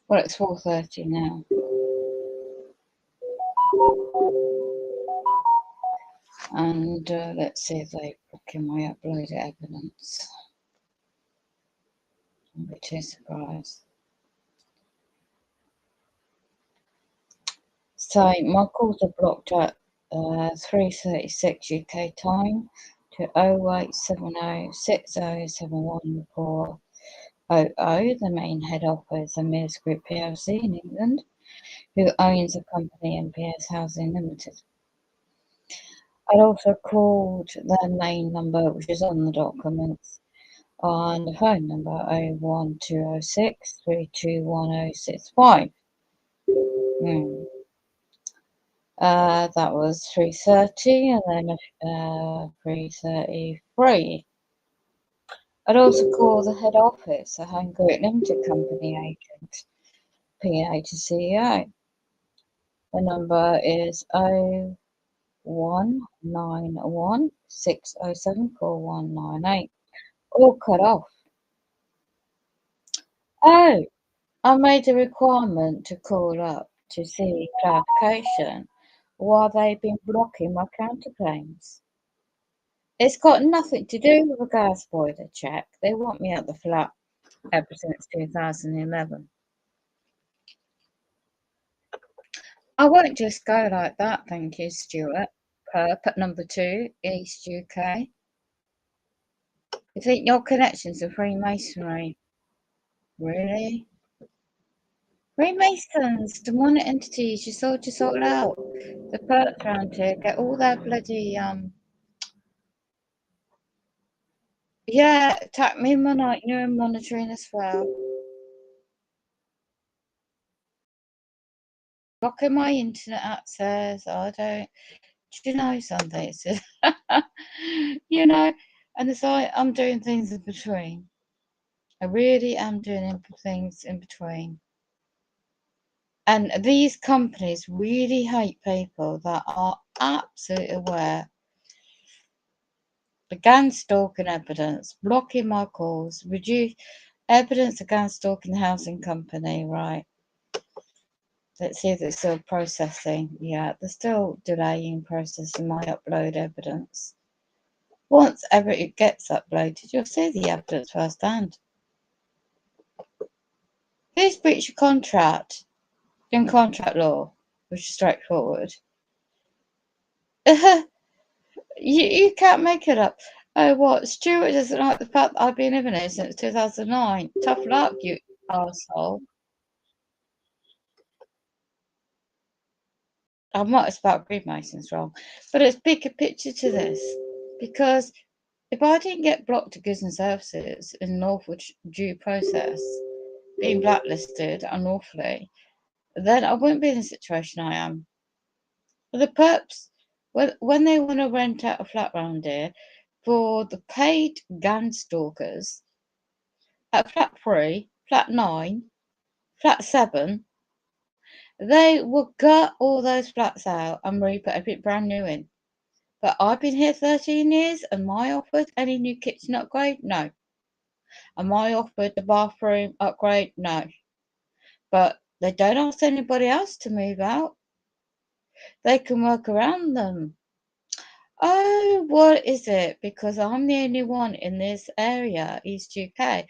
Well, it's 4:30 now. And let's see if they book in my uploaded evidence. I'll be too surprised. So my calls are blocked at 3:36 UK time to 0870607140, the main head office of Mears Group plc in England, who owns the company MPS Housing Limited. I'd also called their main number, which is on the documents, on the phone number 01206 321065. That was 3:30 and then 3:33. I'd also call the head office, a Home Group Limited Company agent, PA to CEO. The number is 0191 607 4198. All cut off. Oh, I made a requirement to call up to see clarification while they've been blocking my counterclaims. It's got nothing to do with a gas boiler check. They want me at the flat ever since 2011. I won't just go like that, thank you, Stuart. Perp at number 2, East UK. You think your connections are Freemasonry? Really? Freemasons, demonic entities, you sort out. The perps around here get all their bloody, yeah, attack me in my night, you're monitoring as well. Blocking my internet access, I don't, do you know something? You know, and it's like I'm doing things in between. I really am doing things in between. And these companies really hate people that are absolutely aware. The gangstalking evidence, blocking my calls, reduce evidence of gangstalking housing company, right? Let's see if they're still processing. Yeah, they're still delaying processing my upload evidence. Once ever it gets uploaded, you'll see the evidence firsthand. Who's breached a contract in contract law, which is straightforward? You can't make it up. Oh, what? Stuart doesn't like the fact that I've been living here since 2009. Tough luck, you arsehole. I might have spelled Freemasons wrong, but it's bigger picture to this. Because if I didn't get blocked at goods and services in lawful due process, being blacklisted unlawfully, then I wouldn't be in the situation I am. The perps, when they want to rent out a flat round here for the paid gang stalkers at flat 3, flat 9, flat 7, they will gut all those flats out and re-put everything brand new in. But I've been here 13 years. Am I offered any new kitchen upgrade? No. Am I offered the bathroom upgrade? No. But they don't ask anybody else to move out. They can work around them. Oh, what is it? Because I'm the only one in this area, East UK,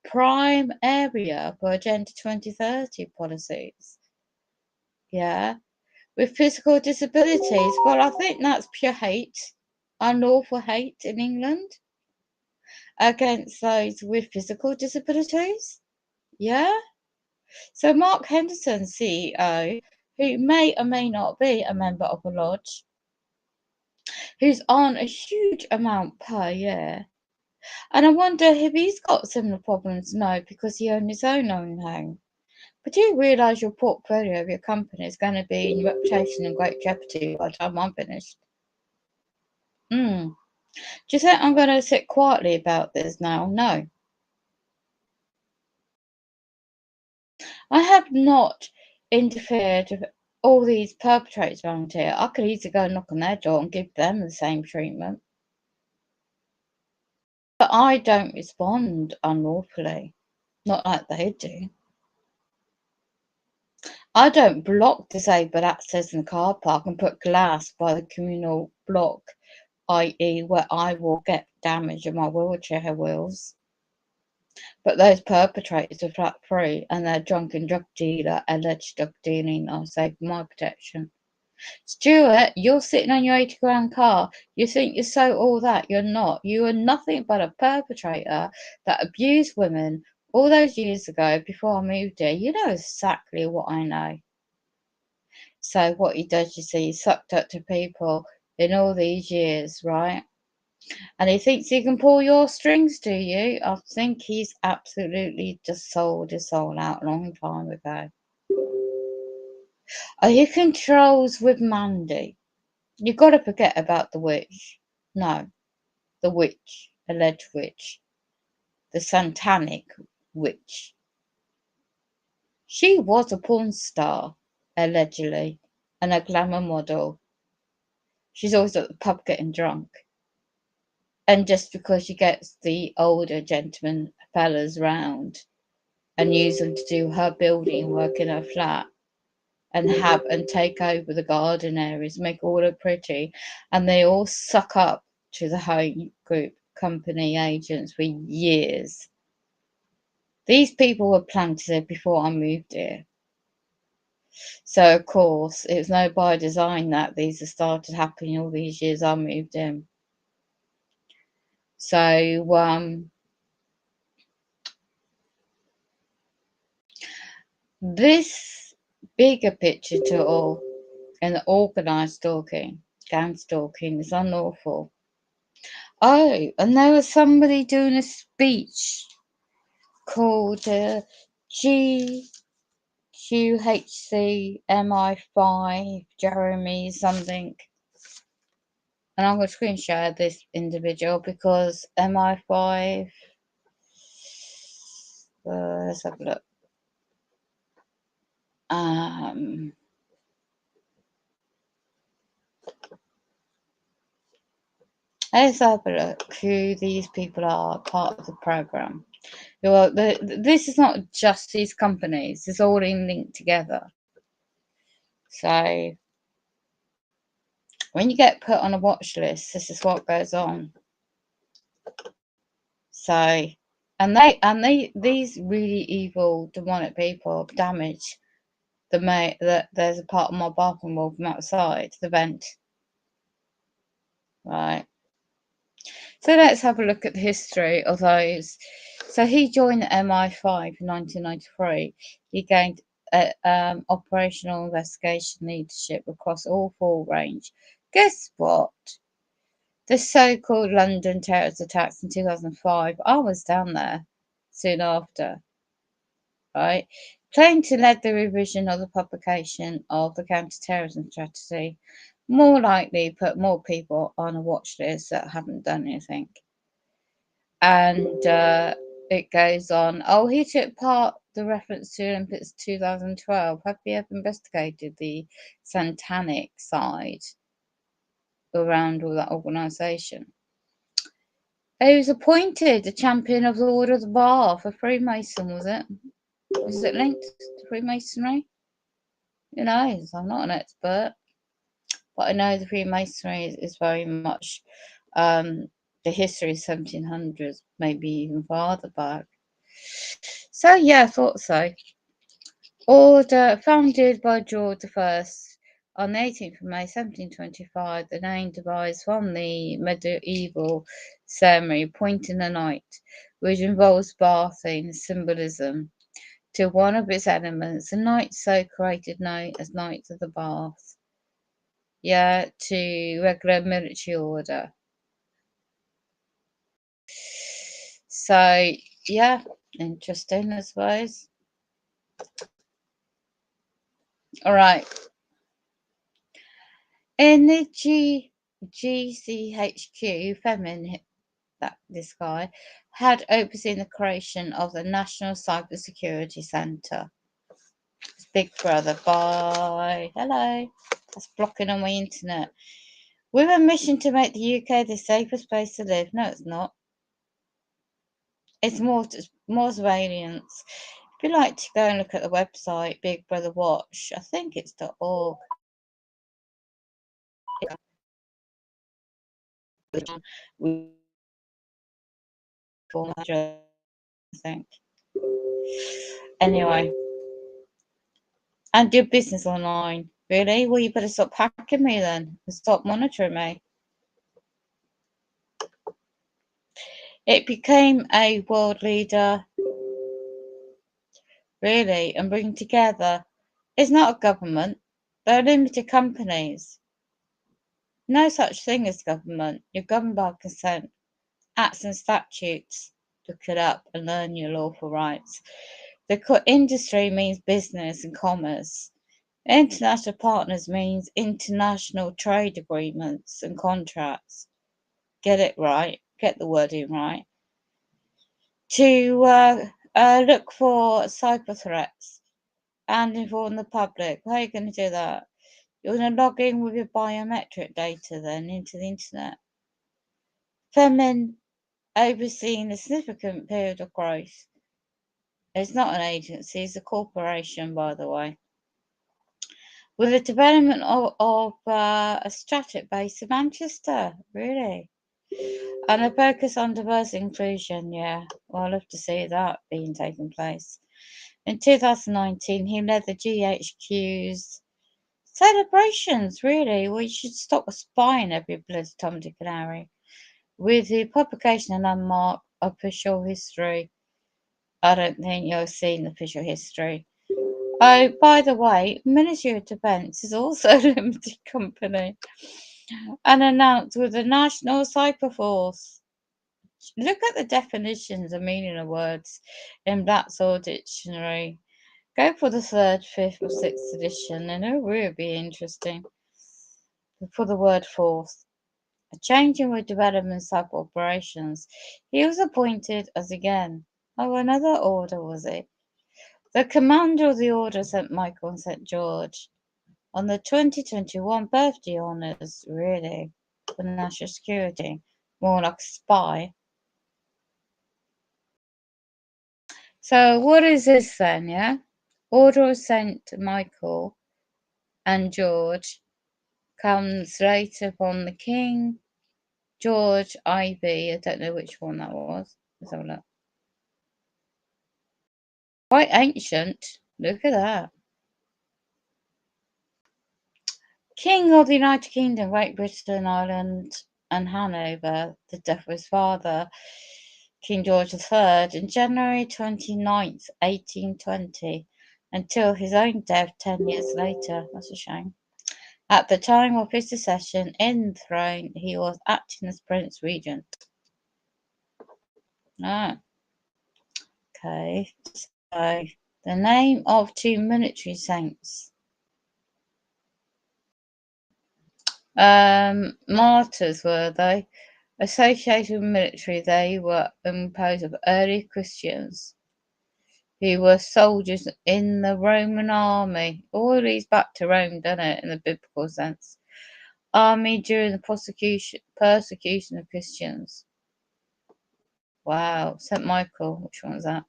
prime area for Agenda 2030 policies. Yeah. With physical disabilities, well, I think that's pure hate, unlawful hate in England against those with physical disabilities. Yeah. So Mark Henderson, CEO, who may or may not be a member of a lodge, who's on a huge amount per year. And I wonder if he's got similar problems. No, because he owns his own home. But do you realise your portfolio of your company is going to be in reputation in great jeopardy by the time I'm finished? Do you think I'm going to sit quietly about this now? No. I have not interfered with all these perpetrators around here. I could easily go and knock on their door and give them the same treatment. But I don't respond unlawfully. Not like they do. I don't block disabled access in the car park and put glass by the communal block, i.e. where I will get damage in my wheelchair wheels. But those perpetrators are flat free and they're drunken drug dealer, alleged drug dealing, I'll say for my protection. Stuart, you're sitting on your 80 grand car. You think you're so all that. You're not. You are nothing but a perpetrator that abused women all those years ago before I moved here. You know exactly what I know. So what he does, you see, he sucked up to people in all these years, right? And he thinks he can pull your strings, do you? I think he's absolutely just sold his soul out a long time ago. Are you controls with Mandy? You got to forget about the witch. No, the witch, alleged witch, the satanic witch. She was a porn star, allegedly, and a glamour model. She's always at the pub getting drunk. And just because she gets the older gentlemen fellas round and use them to do her building work in her flat and take over the garden areas, make all look pretty, and they all suck up to the home group company agents for years. These people were planted before I moved here. So of course it was no by design that these have started happening all these years I moved in. So this bigger picture to all and the organised stalking, gang stalking is unlawful. Oh, and there was somebody doing a speech called GQHC MI5 Jeremy something. And I'm going to screen share this individual because MI5. Let's have a look. Let's have a look who these people are part of the program. Well, this is not just these companies; it's all linked together. So when you get put on a watch list, this is what goes on. So, these really evil demonic people damage that there's a part of my bathroom wall from outside the vent, right? So let's have a look at the history of those. So he joined the MI5 in 1993. He gained operational investigation leadership across all four range. Guess what? The so-called London terrorist attacks in 2005. I was down there soon after, right? Claimed to lead the revision of the publication of the counter-terrorism strategy. More likely put more people on a watch list that haven't done anything. And it goes on. Oh, he took part the reference to Olympics 2012. Have you ever investigated the satanic side around all that organisation? He was appointed the champion of the Order of the Bar for Freemason, was it? Was it linked to Freemasonry? Who knows? I'm not an expert, but I know the Freemasonry is very much the history of 1700s, maybe even farther back. So yeah, I thought so. Order founded by George I on the 18th of May 1725, the name devised from the medieval ceremony appointing a knight, which involves bathing symbolism to one of its elements. The knight so created known as Knights of the Bath. Yeah, to regular military order. So yeah, interesting I suppose. All right. In the GCHQ, Femin, that this guy, had overseen the creation of the National Cybersecurity Centre. It's Big Brother. Bye. Hello. That's blocking on my internet. With a mission to make the UK the safest place to live. No, it's not. It's more surveillance. If you like to go and look at the website, Big Brother Watch, I think it's .org. We I think. Anyway, and do business online. Really? Well, you better stop hacking me then and stop monitoring me. It became a world leader, really, and bring together. It's not a government. They're limited companies. No such thing as government. You're governed by consent. Acts and statutes. Look it up and learn your lawful rights. The industry means business and commerce. International partners means international trade agreements and contracts. Get it right. Get the wording right. To look for cyber threats and inform the public. How are you going to do that? You're going to log in with your biometric data then into the internet. Femin overseeing a significant period of growth. It's not an agency, it's a corporation, by the way. With the development of a static base in Manchester, really. And a focus on diversity inclusion, yeah. Well, I'd love to see that being taken place. In 2019, he led the GHQ's celebrations, really. Well, you should stop spying every bloody Tom, Dick and Harry. With the publication of landmark official history. I don't think you're seeing the official history. Oh, by the way, Ministry of Defence is also a limited company and announced with the National Cyber Force. Look at the definitions and meaning of words in Black's Law Dictionary. Go for the third, fifth, or sixth edition, and it'll really be interesting. For the word force, a changing with development cyber operations, he was appointed as again. Oh, another order was it? The commander of the Order of St. Michael and St. George on the 2021 birthday honours, really, for national security. More like a spy. So, what is this then, yeah? Order of St. Michael and George comes later upon the King, George IV. I don't know which one that was. Let's have a look. Quite ancient. Look at that. King of the United Kingdom, Great Britain, Ireland, and Hanover, the death of his father, King George III, in January 29th, 1820, until his own death 10 years later. That's a shame. At the time of his accession in the throne, he was acting as Prince Regent. Ah, okay. So, the name of two military saints. Martyrs were they? Associated with military, they were composed of early Christians who were soldiers in the Roman army. All these back to Rome, doesn't it, in the biblical sense? Army during the persecution of Christians. Wow, St. Michael, which one was that?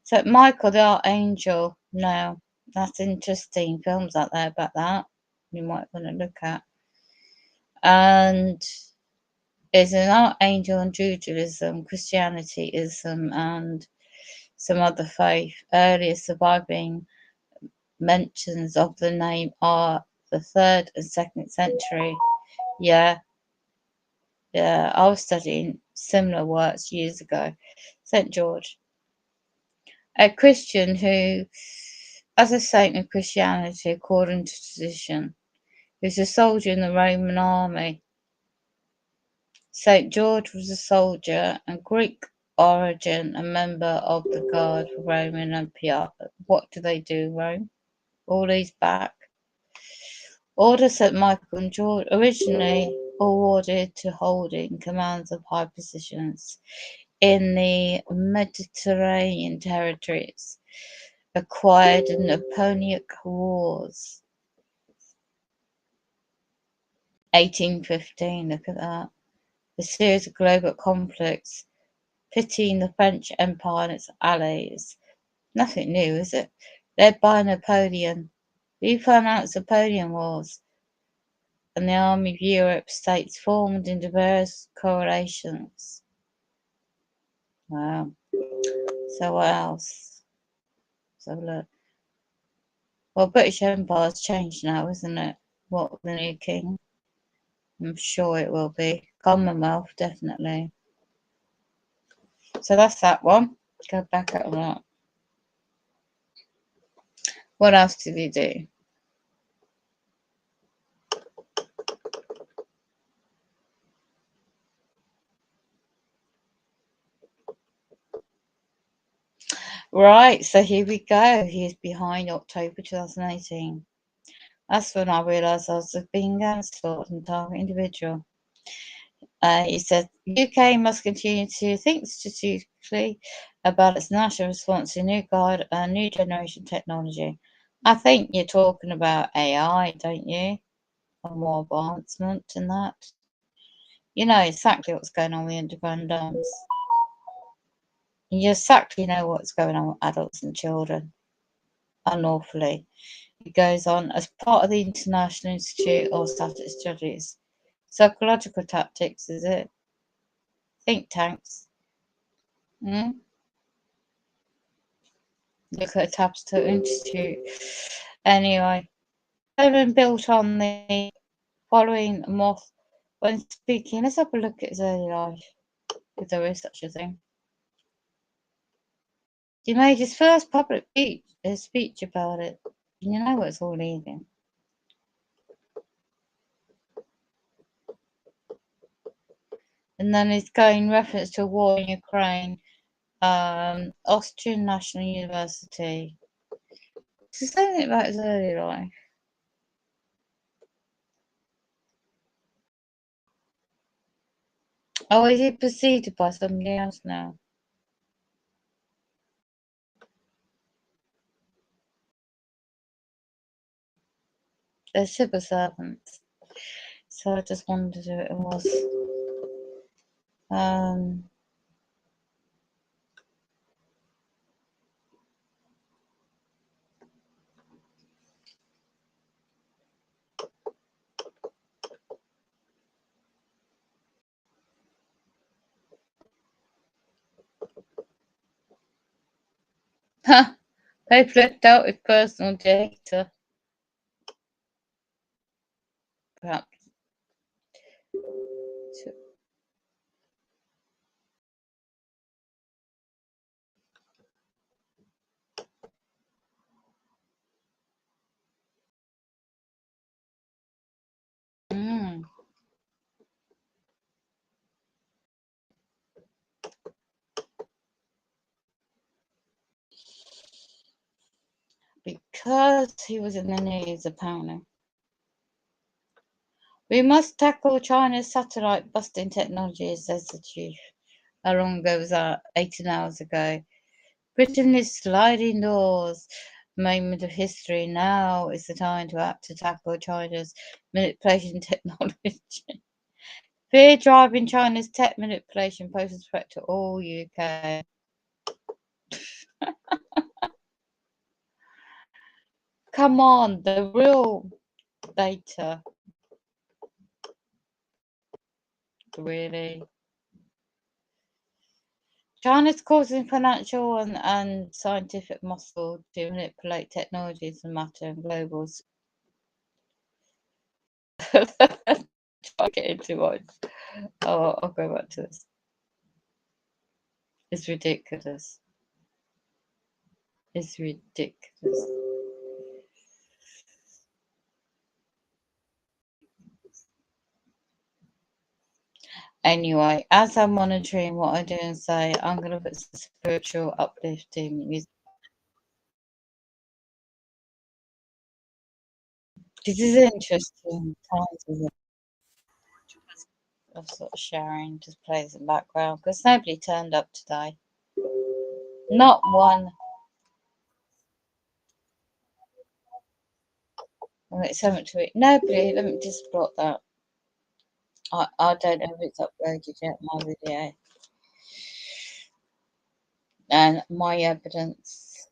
St. Michael the Archangel. No, that's interesting. Films out there about that you might want to look at. And is an archangel in Judaism, Christianityism, and some other faith. Earlier surviving mentions of the name are the 3rd and 2nd century. Yeah, I was studying similar works years ago. St. George, a Christian who, as a saint of Christianity, according to tradition, who's a soldier in the Roman army. St. George was a soldier and Greek origin, a member of the guard for Roman Empire. What do they do, Rome? All these back. Order St. Michael and George, originally awarded to holding commands of high positions in the Mediterranean territories, acquired in the Napoleonic Wars. 1815, look at that. A series of global conflicts pitting the French Empire and its allies. Nothing new, is it? Led by Napoleon. Who financed the Napoleon Wars? And the Army of Europe states formed into various correlations. Wow. So what else? So look. Well, British Empire's changed now, isn't it? What, the new king? I'm sure it will be. Commonwealth, definitely. So that's that one. Go back at that. What else did he do? Right, so here we go. He is behind October 2018. That's when I realised I was being gangstalked and target individual. He said, UK must continue to think strategically about its national response to new generation technology. I think you're talking about AI, don't you? Or more advancement in that. You know exactly what's going on with underground dams. You exactly know what's going on with adults and children. Unlawfully. It goes on as part of the International Institute of Static Studies. Psychological tactics, is it? Think tanks. Hmm? Look at Tabster Institute. Anyway, been built on the following moth when speaking. Let's have a look at his early life, if there is such a thing. He made his first public speech about it. You know what's all leading. And then he's going reference to a war in Ukraine, Austrian National University. Is there anything about his early life? Oh, is he preceded by somebody else now? They're civil servants. So I just wondered who it was. They've left out his personal data. Perhaps. Mm. Because he was in the news, apparently. We must tackle China's satellite busting technology, says the chief. How long ago was that? 18 hours ago. Britain is sliding doors. Moment of history. Now is the time to act to tackle China's manipulation technology. Fear driving China's tech manipulation poses a threat to all UK. Come on, the real data. Really. China's causing financial and scientific muscle to manipulate technologies and matter and globals. I'll get into much. Oh, I'll go back to this. It's ridiculous. It's ridiculous. Anyway, as I'm monitoring what I do and say, I'm going to put some spiritual uplifting music. This is interesting times of sort of sharing, just plays in the background because nobody turned up today. Not one. Well, it's something to it. Nobody. Let me just block that. I don't know if it's uploaded yet, my video. And my evidence.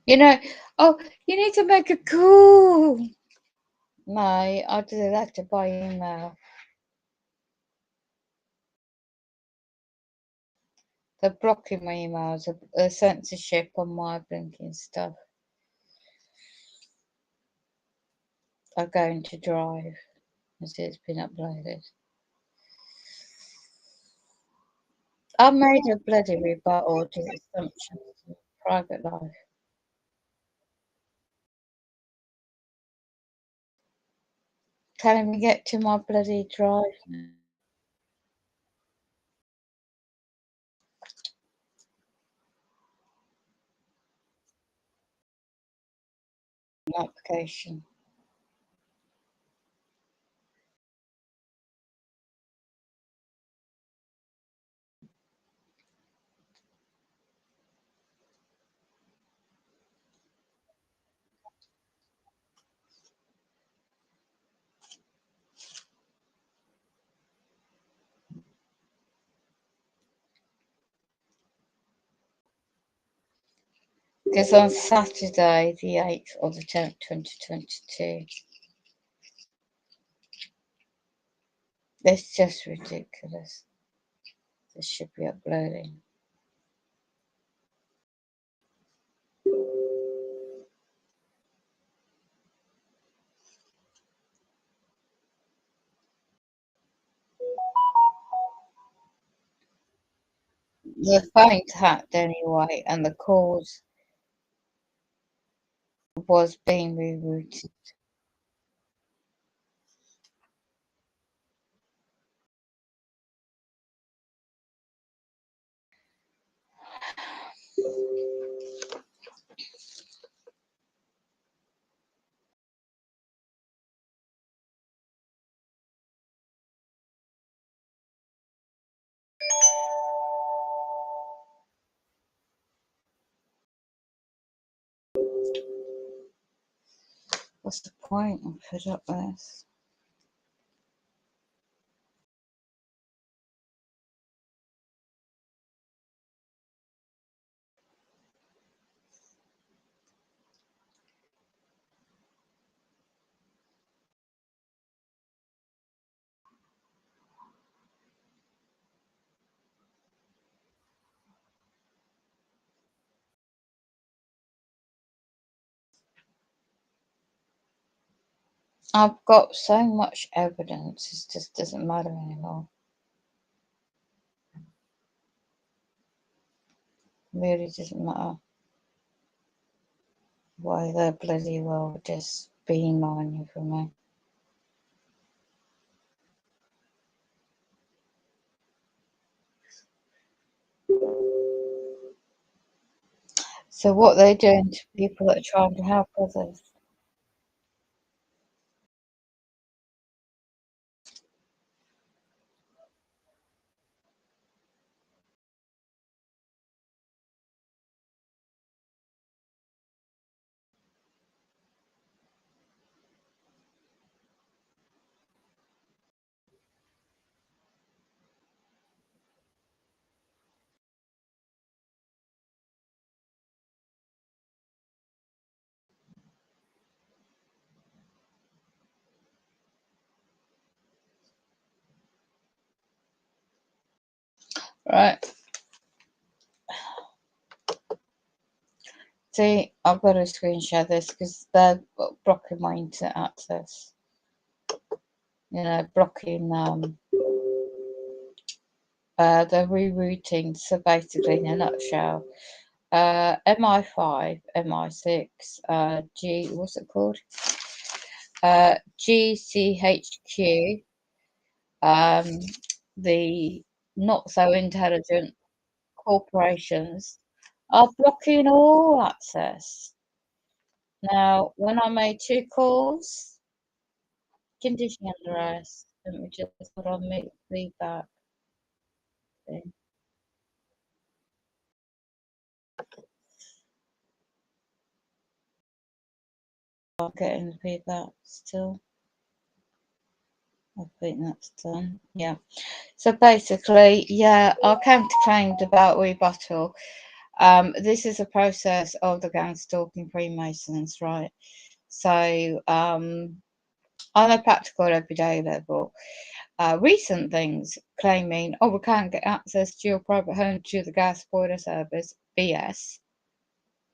You know, oh, you need to make a call. No, I did it have to by email. They're blocking my emails, a censorship on my blinking stuff. I'm going to drive as it's been uploaded. I made a bloody rebuttal to the assumptions of private life. Telling me get to my bloody drive now. Application. Because on Saturday, the 8th of the 10th, 2022, it's just ridiculous. This should be uploading. The phone's hacked anyway, and the calls was being rerouted. What's the point? I'm fed up with this. I've got so much evidence, it just doesn't matter anymore. It really doesn't matter why they're bloody well just beelining for me. So what they're doing to people that are trying to help others. Right. See, I've got to screen share this because they're blocking my internet access. You know, blocking the rerouting. So basically, in a nutshell, MI5, MI6, what's it called? GCHQ, the not so intelligent corporations are blocking all access. Now, when I made 2 calls, condition under arrest, let me just put on mute feedback. I'm getting the feedback still. I think that's done. Yeah. So basically, yeah, I counterclaimed about rebuttal. This is a process of the gangstalking freemasons, right? So on a practical everyday level, recent things claiming, oh, we can't get access to your private home to the gas boiler service. BS.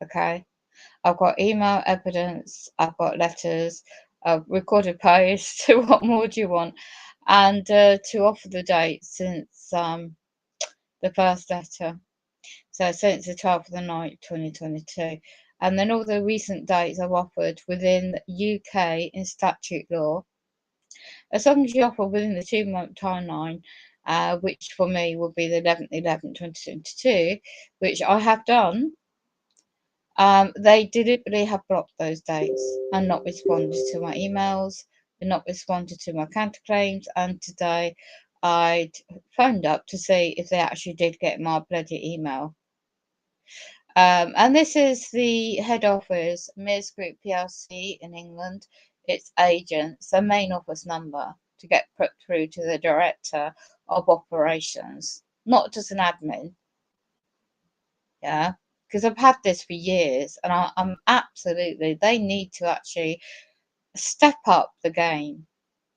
Okay. I've got email evidence, I've got letters, I've recorded posts. What more do you want? And to offer the date since the first letter. So since the 12th of the 9th, 2022. And then all the recent dates I've offered within UK in statute law. As long as you offer within the 2-month timeline, which for me will be the 11/11/2022, which I have done, they deliberately have blocked those dates and not responded to my emails and not responded to my counterclaims. And today I phoned up to see if they actually did get my bloody email. And this is the head office, Mears Group PLC in England. Its agents, the main office number to get put through to the director of operations, not just an admin. Yeah, because I've had this for years, and I'm absolutely, they need to actually step up the game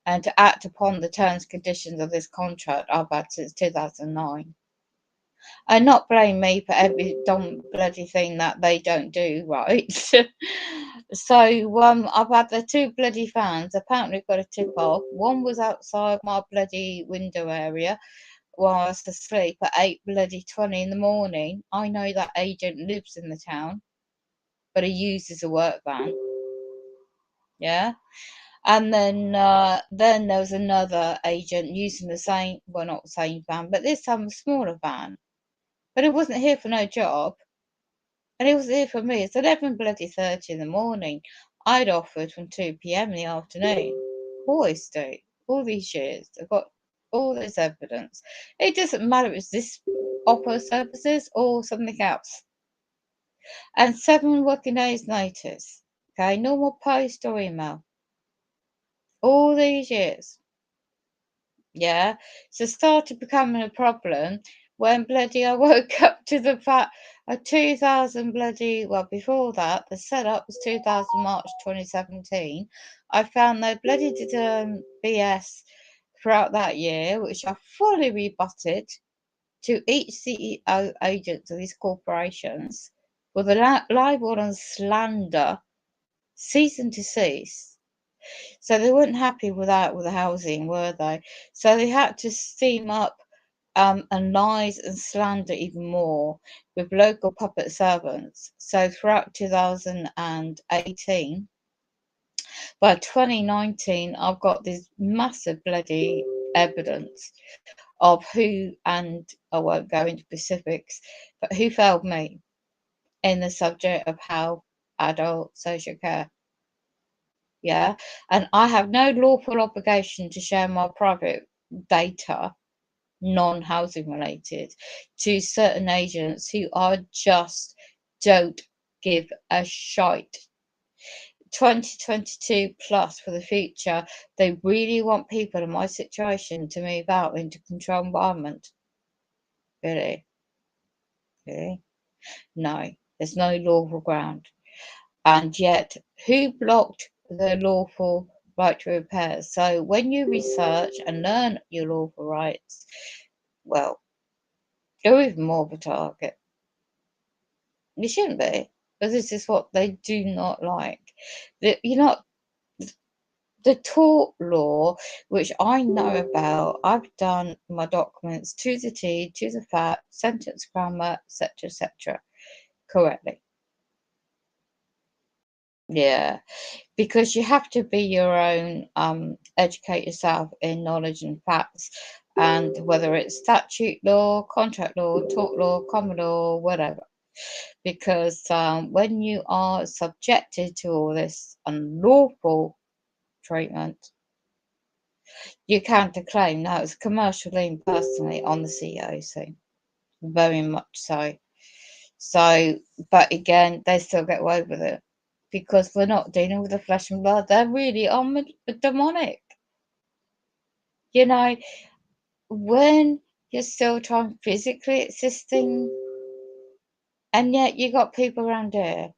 and to act upon the terms and conditions of this contract I've had since 2009. And not blame me for every dumb bloody thing that they don't do right. So I've had the two bloody fans apparently got a tip off. One was outside my bloody window area while I was asleep at 8:20 in the morning. I know that agent lives in the town, but he uses a work van. Yeah. And then there was another agent using the same, well, not the same van, but this time a smaller van. But he wasn't here for no job. And it was here for me. It's 11:30 in the morning. I'd offered from 2 p.m. in the afternoon. Always do. All these years. I've got all this evidence. It doesn't matter if it's this offer services or something else. And 7 working days notice. Okay, normal post or email. All these years. Yeah. So started becoming a problem when bloody I woke up to the fact of 2000 bloody, well, before that, the setup was 2000 March 2017. I found they bloody did BS throughout that year, which I fully rebutted to each CEO agent of these corporations with a libel and slander, cease and desist. So they weren't happy with that, with the housing, were they? So they had to steam up and lies and slander even more with local puppet servants. So throughout 2018, by 2019, I've got this massive bloody evidence of who, and I won't go into specifics, but who failed me in the subject of health, adult social care. Yeah, and I have no lawful obligation to share my private data, non-housing related, to certain agents who are just don't give a shite. 2022 plus for the future, they really want people in my situation to move out into controlled environment. Really? Really? No, there's no lawful ground. And yet, who blocked the lawful right to repair? So when you research and learn your lawful rights, well, you're even more of a target. You shouldn't be, because this is what they do not like. You're not the tort law, which I know about. I've done my documents to the T, to the fact, sentence grammar, etc., etc., correctly. Yeah, because you have to be your own, educate yourself in knowledge and facts, and whether it's statute law, contract law, tort law, common law, whatever. Because when you are subjected to all this unlawful treatment, you can't claim. Now, it's a commercial lien personally on the COC, very much so. So, but again, they still get away with it because we're not dealing with the flesh and blood. They're really demonic. You know, when you're still trying physically existing And yet you got people around here.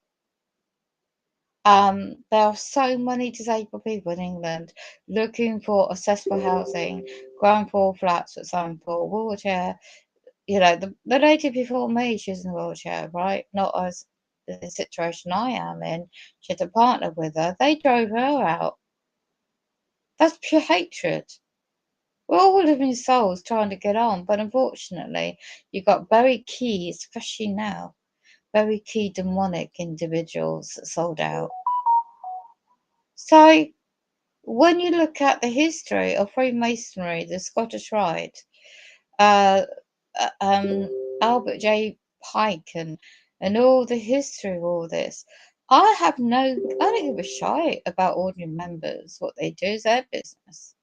There are so many disabled people in England looking for accessible housing, ground floor flats, for example, wheelchair. You know, the lady before me, she's in a wheelchair, right? Not as the situation I am in. She had a partner with her. They drove her out. That's pure hatred. We're all living souls trying to get on, but unfortunately, you've got very key, especially now, very key demonic individuals that sold out. So when you look at the history of Freemasonry, the Scottish Rite, uh, Albert J. Pike, and all the history of all this, I don't give a shite about ordinary members. What they do is their business.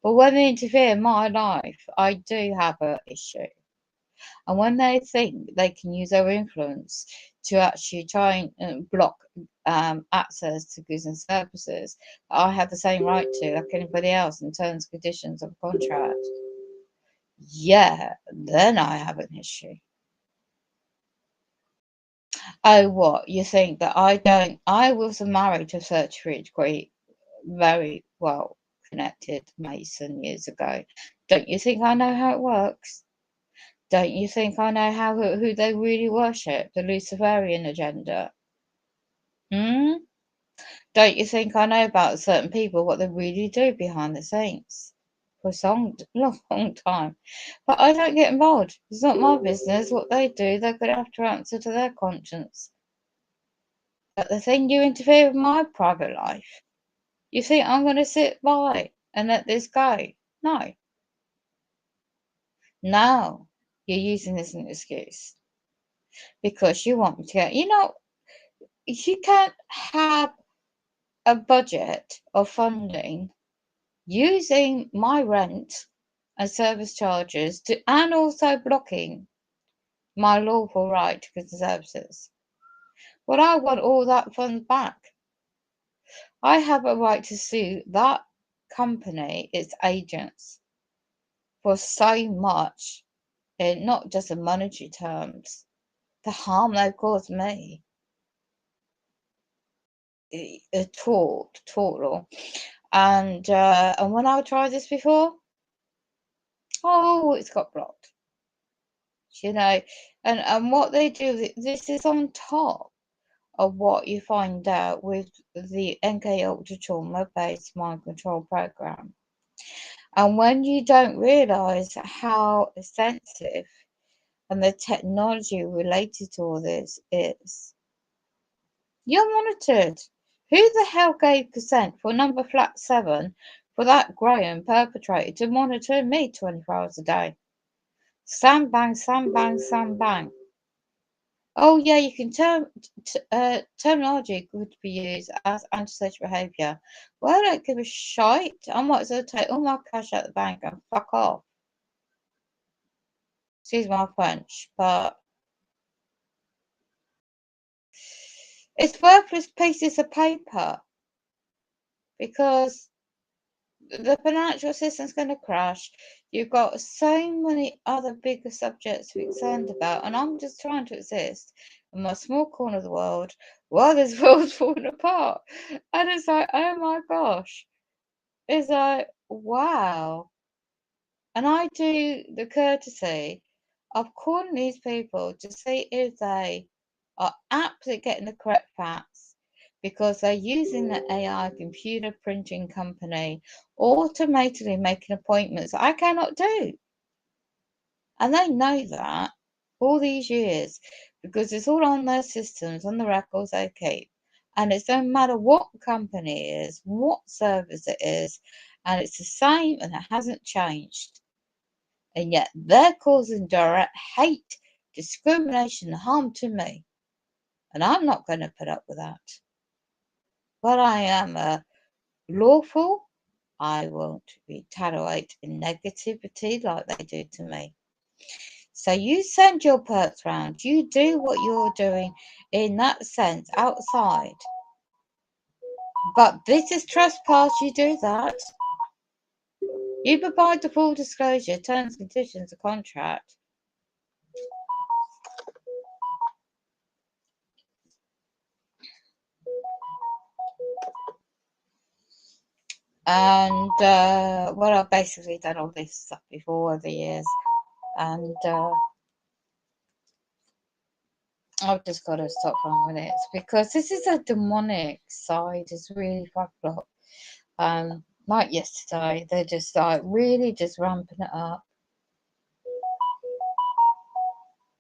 But when they interfere in my life, I do have an issue. And when they think they can use their influence to actually try and block access to goods and services, I have the same right to, like anybody else, in terms and conditions of a contract, yeah, then I have an issue. Oh, what? You think that I don't? I was married to a 33-degree, very well connected Mason years ago. Don't you think I know how it works? Don't you think I know who they really worship, the Luciferian agenda? Hmm? Don't you think I know about certain people, what they really do behind the scenes? For a long time. But I don't get involved. It's not my business what they do. They're going to have to answer to their conscience. But the thing, you interfere with my private life. You think I'm going to sit by and let this go? No. No. You're using this as an excuse. Because you want me to get, you can't have a budget of funding using my rent and service charges and also blocking my lawful right to goods and services. Well, I want all that funds back. I have a right to sue that company, its agents, for so much, in not just in monetary terms, the harm they've caused me. A tort law. And when I tried this before, oh, it's got blocked. And what they do, this is on top of what you find out with the NK Ultra Trauma based mind control program. And when you don't realize how sensitive and the technology related to all this is, you're monitored. Who the hell gave consent for number flat 7 for that Graham perpetrator to monitor me 24 hours a day? Slam bang, slam bang, slam bang. Oh yeah, you can terminology could be used as antisocial behaviour. Well, I don't give a shite. I might as well take all my cash out the bank and fuck off. Excuse my French, but it's worthless pieces of paper because the financial system's going to crash. You've got so many other bigger subjects to be concerned about, and I'm just trying to exist in my small corner of the world while this world's falling apart. And it's like, oh my gosh. It's like, wow. And I do the courtesy of calling these people to see if they are absolutely getting the correct facts because they're using the AI computer printing company automatically making appointments I cannot do. And they know that all these years because it's all on their systems, on the records they keep. And it doesn't matter what company it is, what service it is, and it's the same and it hasn't changed. And yet they're causing direct hate, discrimination, and harm to me. And I'm not going to put up with that. But I am lawful. I won't retaliate in negativity like they do to me. So you send your perks round. You do what you're doing in that sense outside. But this is trespass. You do that. You provide the full disclosure, terms, conditions, of contract. And well, I've basically done all this stuff before over the years, and I've just got to stop on with it because this is a demonic side. It's really fucked up. Like yesterday, they're just like really just ramping it up.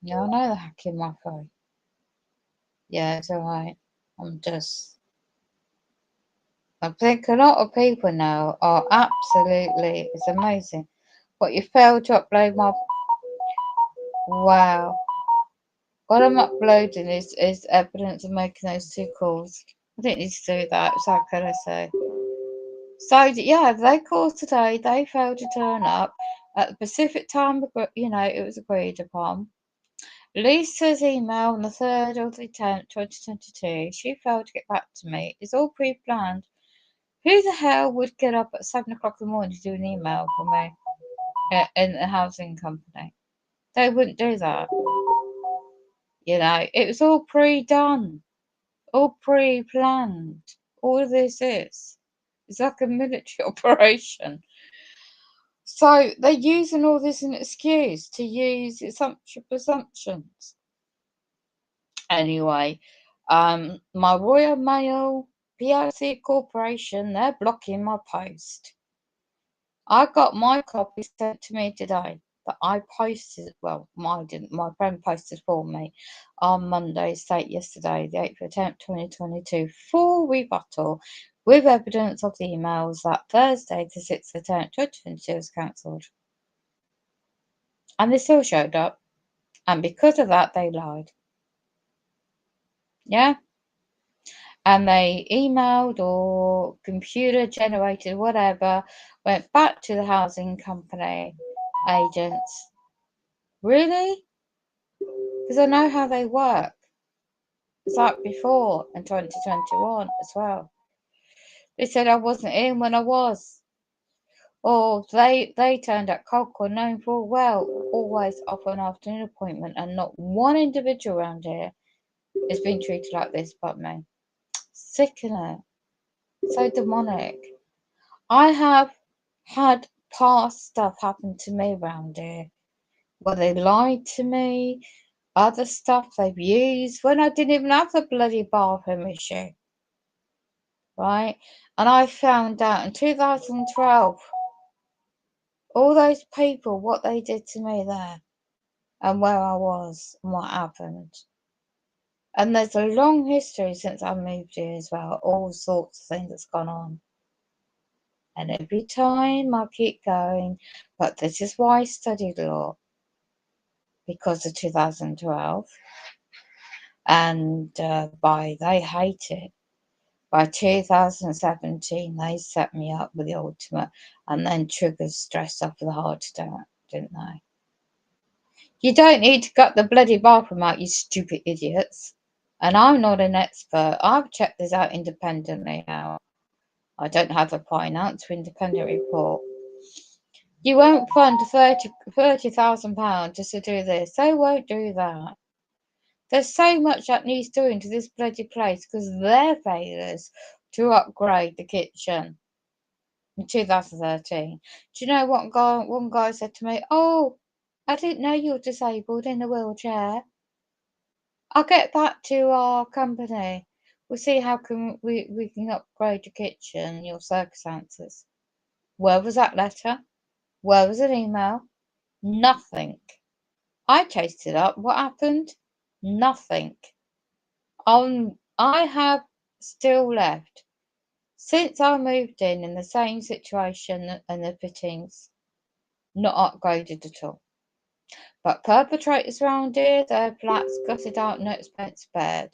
Yeah, I know they're hacking my phone. Yeah, it's alright. I think a lot of people now are absolutely, it's amazing. What, you failed to upload my, wow. What I'm uploading is evidence of making those 2 calls. I didn't need to do that, so how can I say? So, yeah, they called today, they failed to turn up at the Pacific time, it was agreed upon. Lisa's email on the 3rd of the 10th, 2022, she failed to get back to me. It's all pre-planned. Who the hell would get up at 7 o'clock in the morning to do an email for me in a housing company? They wouldn't do that. It was all pre-done, all pre-planned. All of this is. It's like a military operation. So they're using all this as an excuse to use presumptions. Anyway, my Royal Mail PLC Corporation, they're blocking my post. I got my copy sent to me today, but I posted, well, I didn't, my friend posted for me on Monday, yesterday, the 8th of 10th, 2022, full rebuttal with evidence of the emails that Thursday, the 6th of 10th, 2022 was cancelled. And they still showed up. And because of that, they lied. Yeah? And they emailed or computer generated, whatever, went back to the housing company agents. Really? Because I know how they work. It's like before in 2021 as well. They said I wasn't in when I was. Or they turned up cold call knowing full well always offer an afternoon appointment, and not one individual around here is being treated like this but me. Sickening. So demonic. I have had past stuff happen to me around here where they lied to me, other stuff they've used when I didn't even have the bloody bathroom issue. Right? And I found out in 2012 all those people, what they did to me there and where I was and what happened. And there's a long history since I moved here as well, all sorts of things that's gone on. And every time I keep going, but this is why I studied law, because of 2012. And they hate it. By 2017, they set me up with the ultimate and then triggered stress after the heart attack, didn't they? You don't need to cut the bloody bathroom out, you stupid idiots. And I'm not an expert. I've checked this out independently now. I don't have a finance or independent report. You won't fund £30,000 just to do this. They won't do that. There's so much that needs doing to this bloody place because their failures to upgrade the kitchen in 2013. Do you know what one guy said to me? Oh, I didn't know you were disabled in a wheelchair. I'll get back to our company. We'll see how we can upgrade your kitchen and your circumstances. Where was that letter? Where was an email? Nothing. I chased it up. What happened? Nothing. I have still left since I moved in the same situation and the fittings not upgraded at all. But perpetrators around here, their flats gutted out, no expense spared.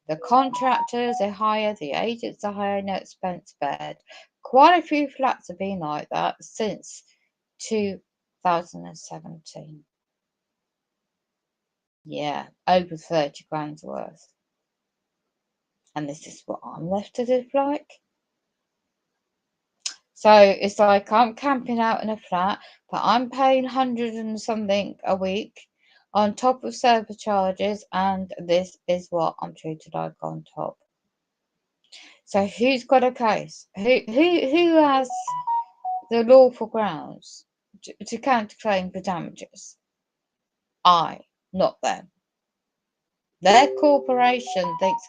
The contractors they hire, the agents they hire, no expense spared. Quite a few flats have been like that since 2017. Yeah, over 30 grand's worth. And this is what I'm left to live like. So it's like I'm camping out in a flat, but I'm paying 100 and something a week on top of service charges, and this is what I'm treated like on top. So who's got a case? Who has the lawful grounds to counterclaim for damages? I, not them. Their corporation thinks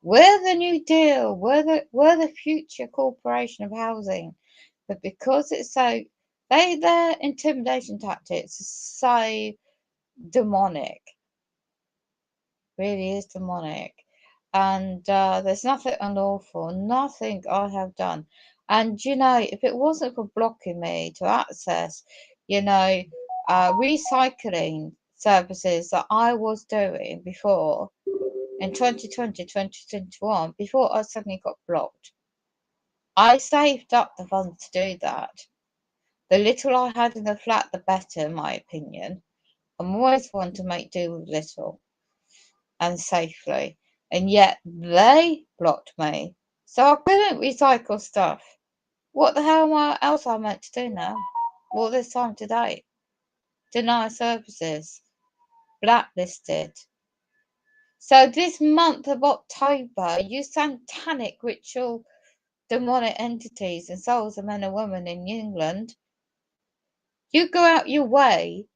we're the New Deal, we're the future corporation of housing. But because it's so their intimidation tactics are so demonic, really is demonic. And there's nothing unlawful, nothing I have done. And if it wasn't for blocking me to access, recycling services that I was doing before in 2020, 2021, before I suddenly got blocked, I saved up the funds to do that. The little I had in the flat, the better, in my opinion. I'm always one to make do with little and safely. And yet they blocked me. So I couldn't recycle stuff. What the hell else am I meant to do now? All this time today? Deny services. Blacklisted. So this month of October, you satanic ritual demonic entities and souls of men and women in England, you go out your way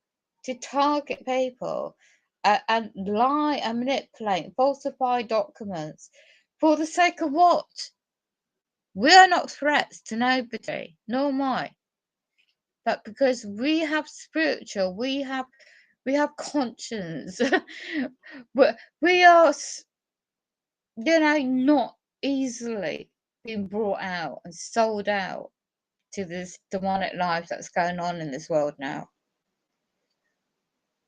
to target people and lie and manipulate, falsify documents for the sake of what? We are not threats to nobody, nor am I. But because we have spiritual, we have conscience. we are, not easily being brought out and sold out to this demonic life that's going on in this world now.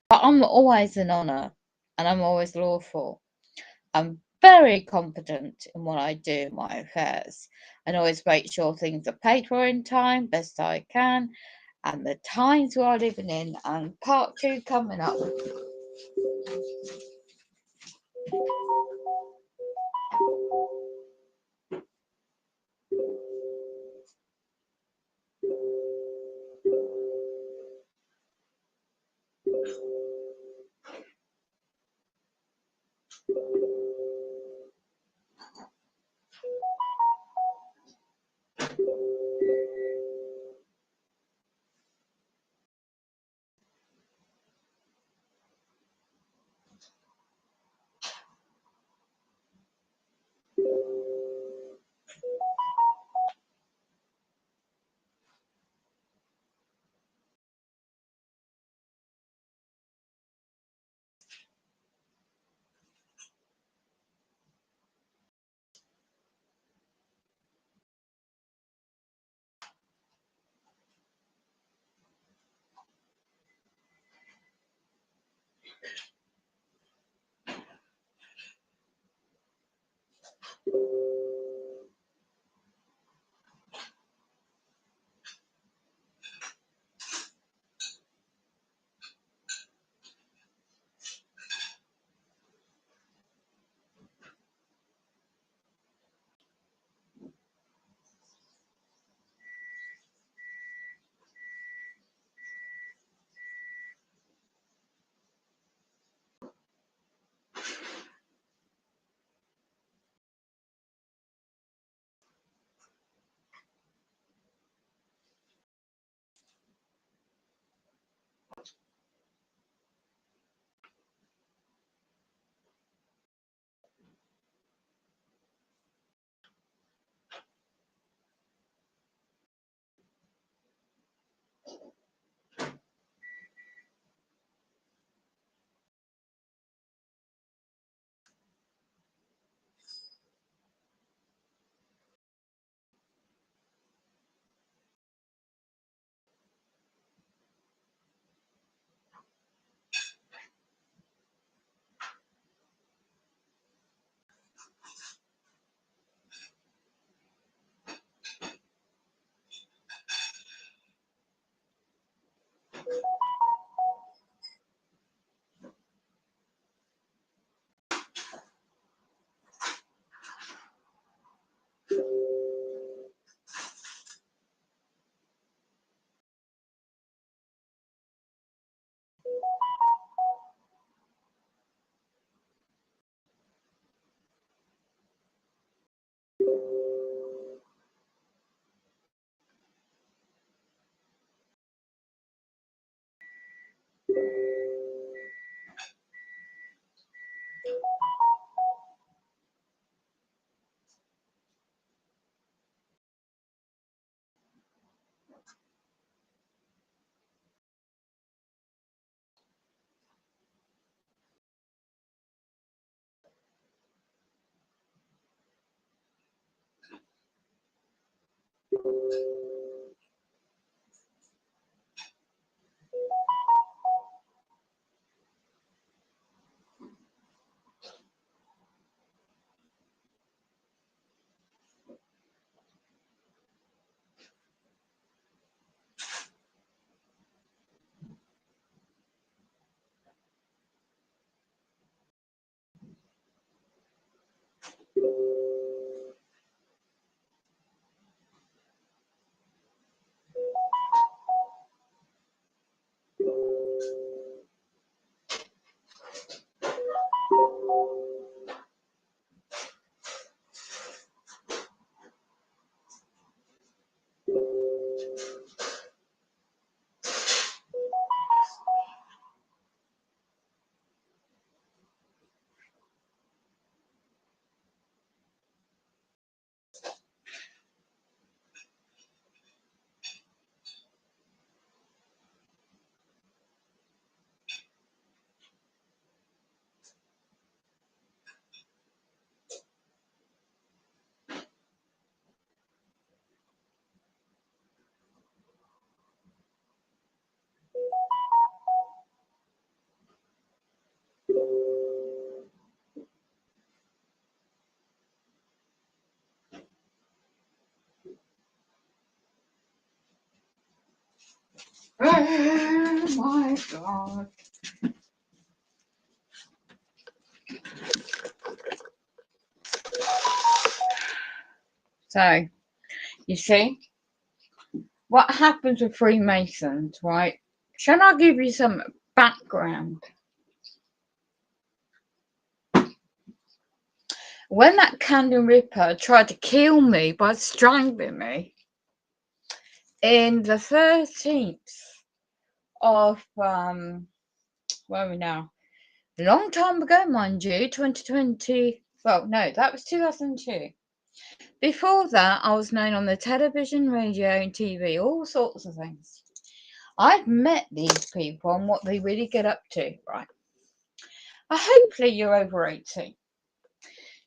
But I'm always in honour and I'm always lawful. I'm very confident in what I do in my affairs and always make sure things are paid for in time, best I can, and the times we are living in, and part 2 coming up. Oh my God. So, you see, what happens with Freemasons, right? Shall I give you some background? When that Candle Ripper tried to kill me by strangling me in the 13th of, where are we now? A long time ago, mind you, 2020. Well, no, that was 2002. Before that, I was known on the television, radio, and TV, all sorts of things. I've met these people and what they really get up to, right? Hopefully you're over 18.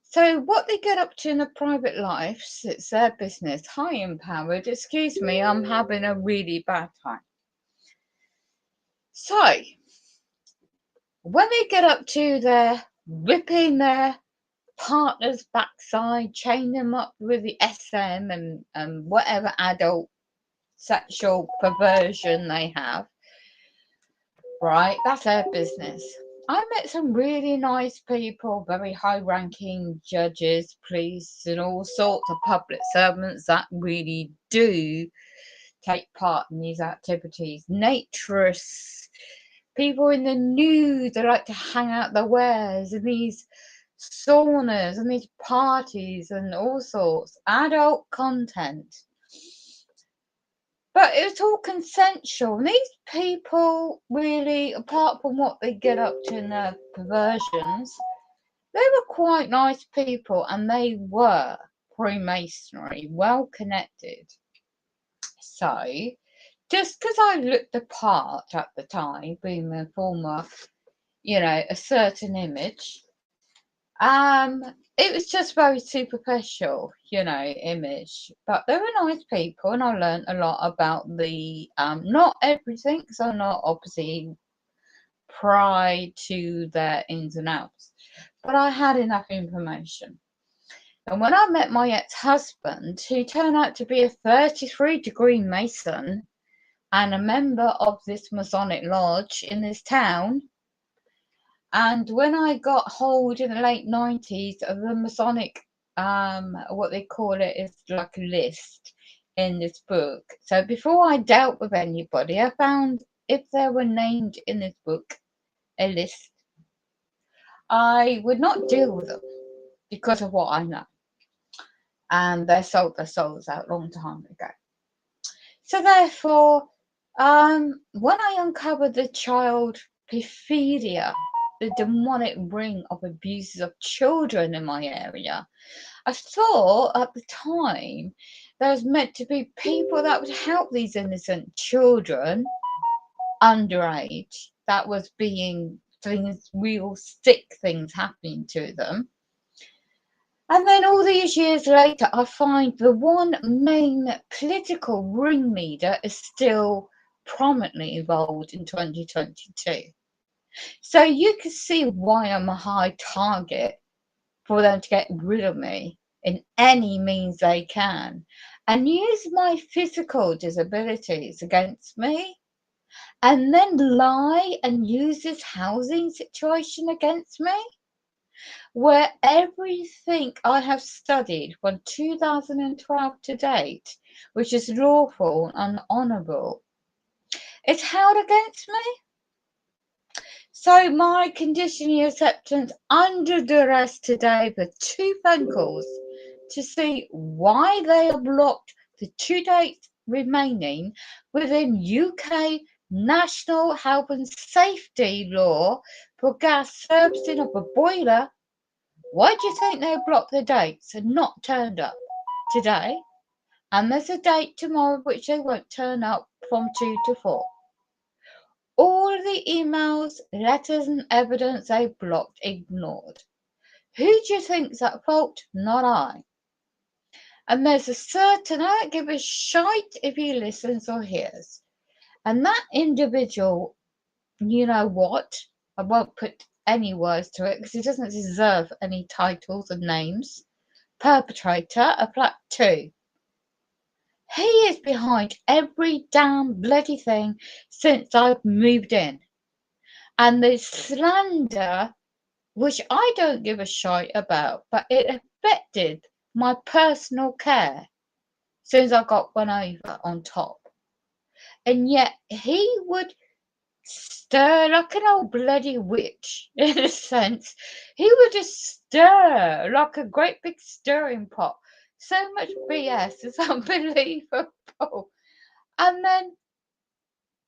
So what they get up to in their private lives, it's their business. High empowered, excuse me, I'm having a really bad time. So, when they get up to their ripping their partner's backside, chain them up with the SM and whatever adult sexual perversion they have, right? That's their business. I met some really nice people, very high-ranking judges, police, and all sorts of public servants that really do take part in these activities. Naturists, people in the nude that like to hang out their wares in these saunas and these parties and all sorts. Adult content. But it was all consensual. And these people really, apart from what they get up to in their perversions, they were quite nice people and they were Freemasonry, well connected. So, just because I looked the part at the time, being a former, a certain image, it was just very superficial, image. But they were nice people, and I learned a lot about the not everything, because I'm not obviously pry to their ins and outs, but I had enough information. And when I met my ex-husband, who turned out to be a 33-degree Mason and a member of this Masonic lodge in this town, and when I got hold in the late 90s of the Masonic, what they call it is like a list in this book. So before I dealt with anybody, I found if they were named in this book, a list, I would not deal with them because of what I know. And they sold their souls out a long time ago. So therefore, When I uncovered the child pedophilia, the demonic ring of abuses of children in my area, I thought at the time there was meant to be people that would help these innocent children underage that was being things, real sick things happening to them. And then all these years later, I find the one main political ringleader is still prominently involved in 2022. So you can see why I'm a high target for them to get rid of me in any means they can and use my physical disabilities against me and then lie and use this housing situation against me, where everything I have studied from 2012 to date, which is lawful and honourable, is held against me. So my conditional acceptance under duress today for 2 phone calls to see why they are blocked the 2 dates remaining within UK National Health and Safety Law for gas servicing of a boiler. Why do you think they blocked the dates and not turned up today? And there's a date tomorrow which they won't turn up from 2 to 4. All the emails, letters and evidence they blocked, ignored. Who do you think's at fault? Not I. And there's a certain, I don't give a shite if he listens or hears. And that individual, you know what? I won't put any words to it because he doesn't deserve any titles and names. Perpetrator of flat 2. He is behind every damn bloody thing since I've moved in. And the slander, which I don't give a shite about, but it affected my personal care since I got one over on top. And yet he would stir like an old bloody witch, in a sense. He would just stir like a great big stirring pot. So much BS is unbelievable. And then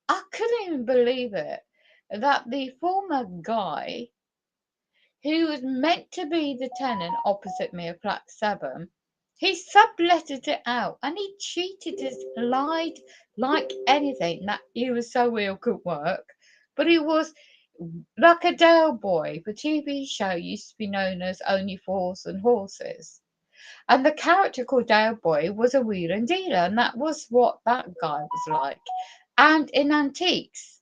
I couldn't even believe it that the former guy who was meant to be the tenant opposite me of flat 7, he subletted it out and he cheated, his lied like anything that he was so ill could work. But he was like a Dale boy. The TV show used to be known as Only Fools and Horses. And the character called Dale Boy was a wheeler and dealer, and that was what that guy was like. And in antiques.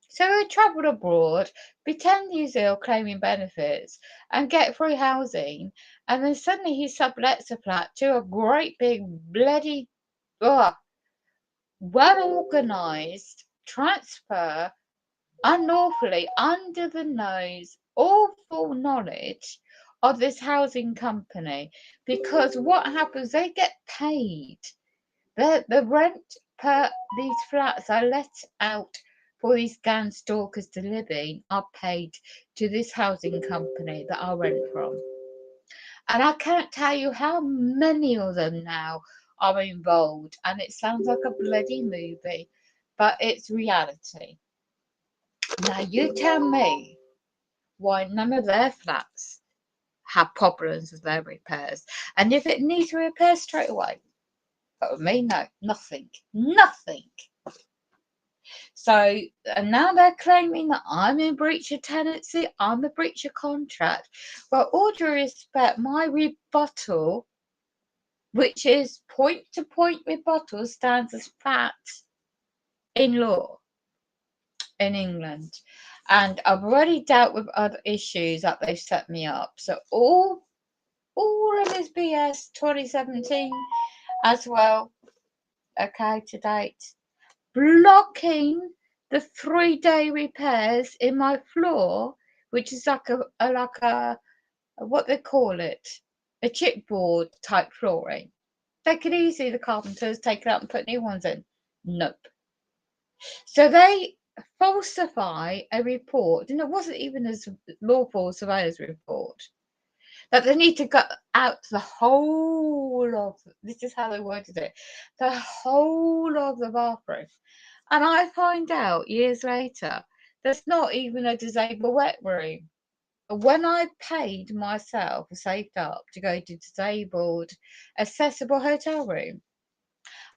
So he travelled abroad, pretend he's ill, claiming benefits, and get free housing, and then suddenly he sublets a flat to a great big bloody, well organised transfer unlawfully under the nose, all full knowledge of this housing company. Because what happens, they get paid. The rent per these flats are let out for these gangstalkers to live in are paid to this housing company that I rent from. And I can't tell you how many of them now are involved. And it sounds like a bloody movie, but it's reality. Now you tell me why none of their flats have problems with their repairs. And if it needs repair straight away. But with me, no, nothing. Nothing. So, and now they're claiming that I'm in breach of tenancy, I'm a breach of contract. Well, all due respect, my rebuttal, which is point to point rebuttal, stands as fact in law in England. And I've already dealt with other issues that they've set me up. So all of this BS 2017 as well, okay, to date. Blocking the 3-day repairs in my floor, which is like a what they call it, a chipboard type flooring. They could easily, the carpenters, take it out and put new ones in. Nope. So they falsify a report, and it wasn't even a lawful surveyor's report. that they need to go out the whole of, this is how they worded it, the whole of the bathroom. And I find out years later, there's not even a disabled wet room. When I paid myself, saved up to go to disabled accessible hotel room,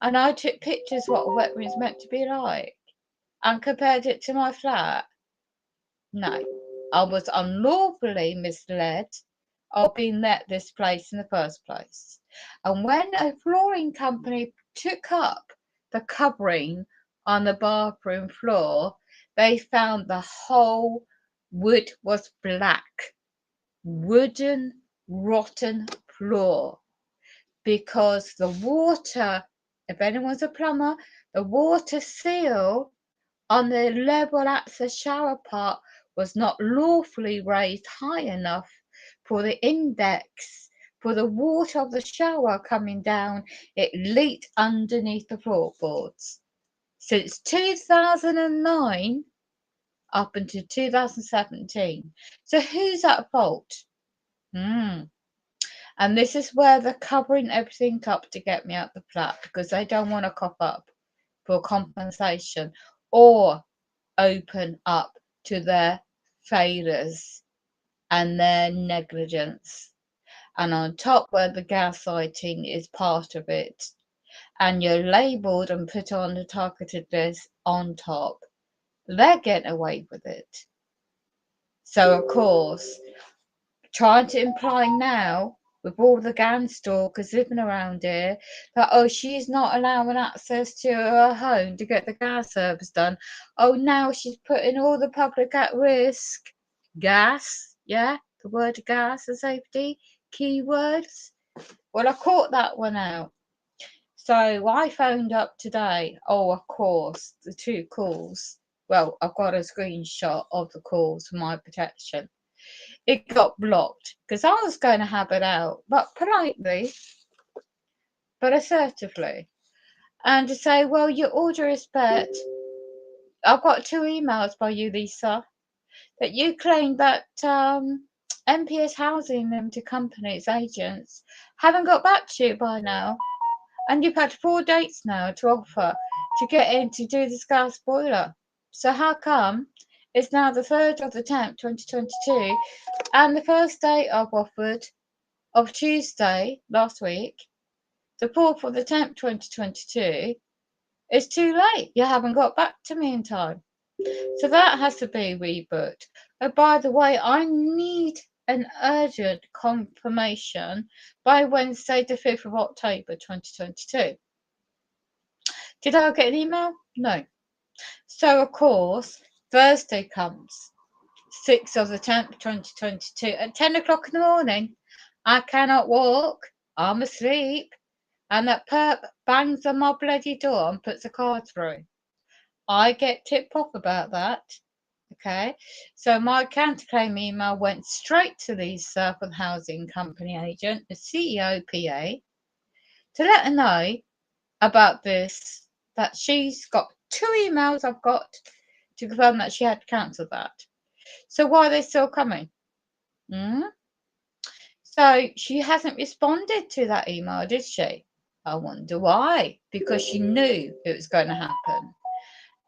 and I took pictures what a wet room's meant to be like, and compared it to my flat, no, I was unlawfully misled of being let this place in the first place. And when a flooring company took up the covering on the bathroom floor, they found the whole wood was black, wooden, rotten floor, because the water, if anyone's a plumber, the water seal on the level access shower part was not lawfully raised high enough for the index for the water of the shower coming down. It leaked underneath the floorboards. Since 2009 up until 2017. So who's at fault? And this is where they're covering everything up to get me out the flat, because they don't want to cough up for compensation or open up to their failures and their negligence. And on top, where the gaslighting is part of it, and you're labelled and put on the targeted list on top, they're getting away with it. So, of course, trying to imply now, with all the gang stalkers living around here, that, oh, she's not allowing access to her home to get the gas service done. Oh, now she's putting all the public at risk. Gas, yeah, the word gas and safety, keywords. Well, I caught that one out. So I phoned up today. Oh, of course, the 2 calls. Well, I've got a screenshot of the calls for my protection. It got blocked because I was going to have it out, but politely, but assertively. And to say, well, your order is respect, I've got 2 emails by you, Lisa, that you claimed that MPS Housing Limited Company's agents haven't got back to you by now. And you've had 4 dates now to offer to get in to do this gas boiler. So how come it's now the 3rd of the 10th, 2022, and the first date I've offered of Tuesday last week, the 4th of the 10th, 2022, is too late. You haven't got back to me in time. So that has to be rebooked. Oh, by the way, I need an urgent confirmation by Wednesday, the 5th of October, 2022. Did I get an email? No. So, of course, Thursday comes, 6th of the 10th, 2022, at 10 o'clock in the morning. I cannot walk. I'm asleep. And that perp bangs on my bloody door and puts a card through. I get tipped off about that. Okay. So my counterclaim email went straight to the Surford Housing Company agent, the CEO PA, to let her know about this, that she's got 2 emails I've got to confirm that she had cancelled that. So why are they still coming? So she hasn't responded to that email, did she? I wonder why. Because she knew it was going to happen.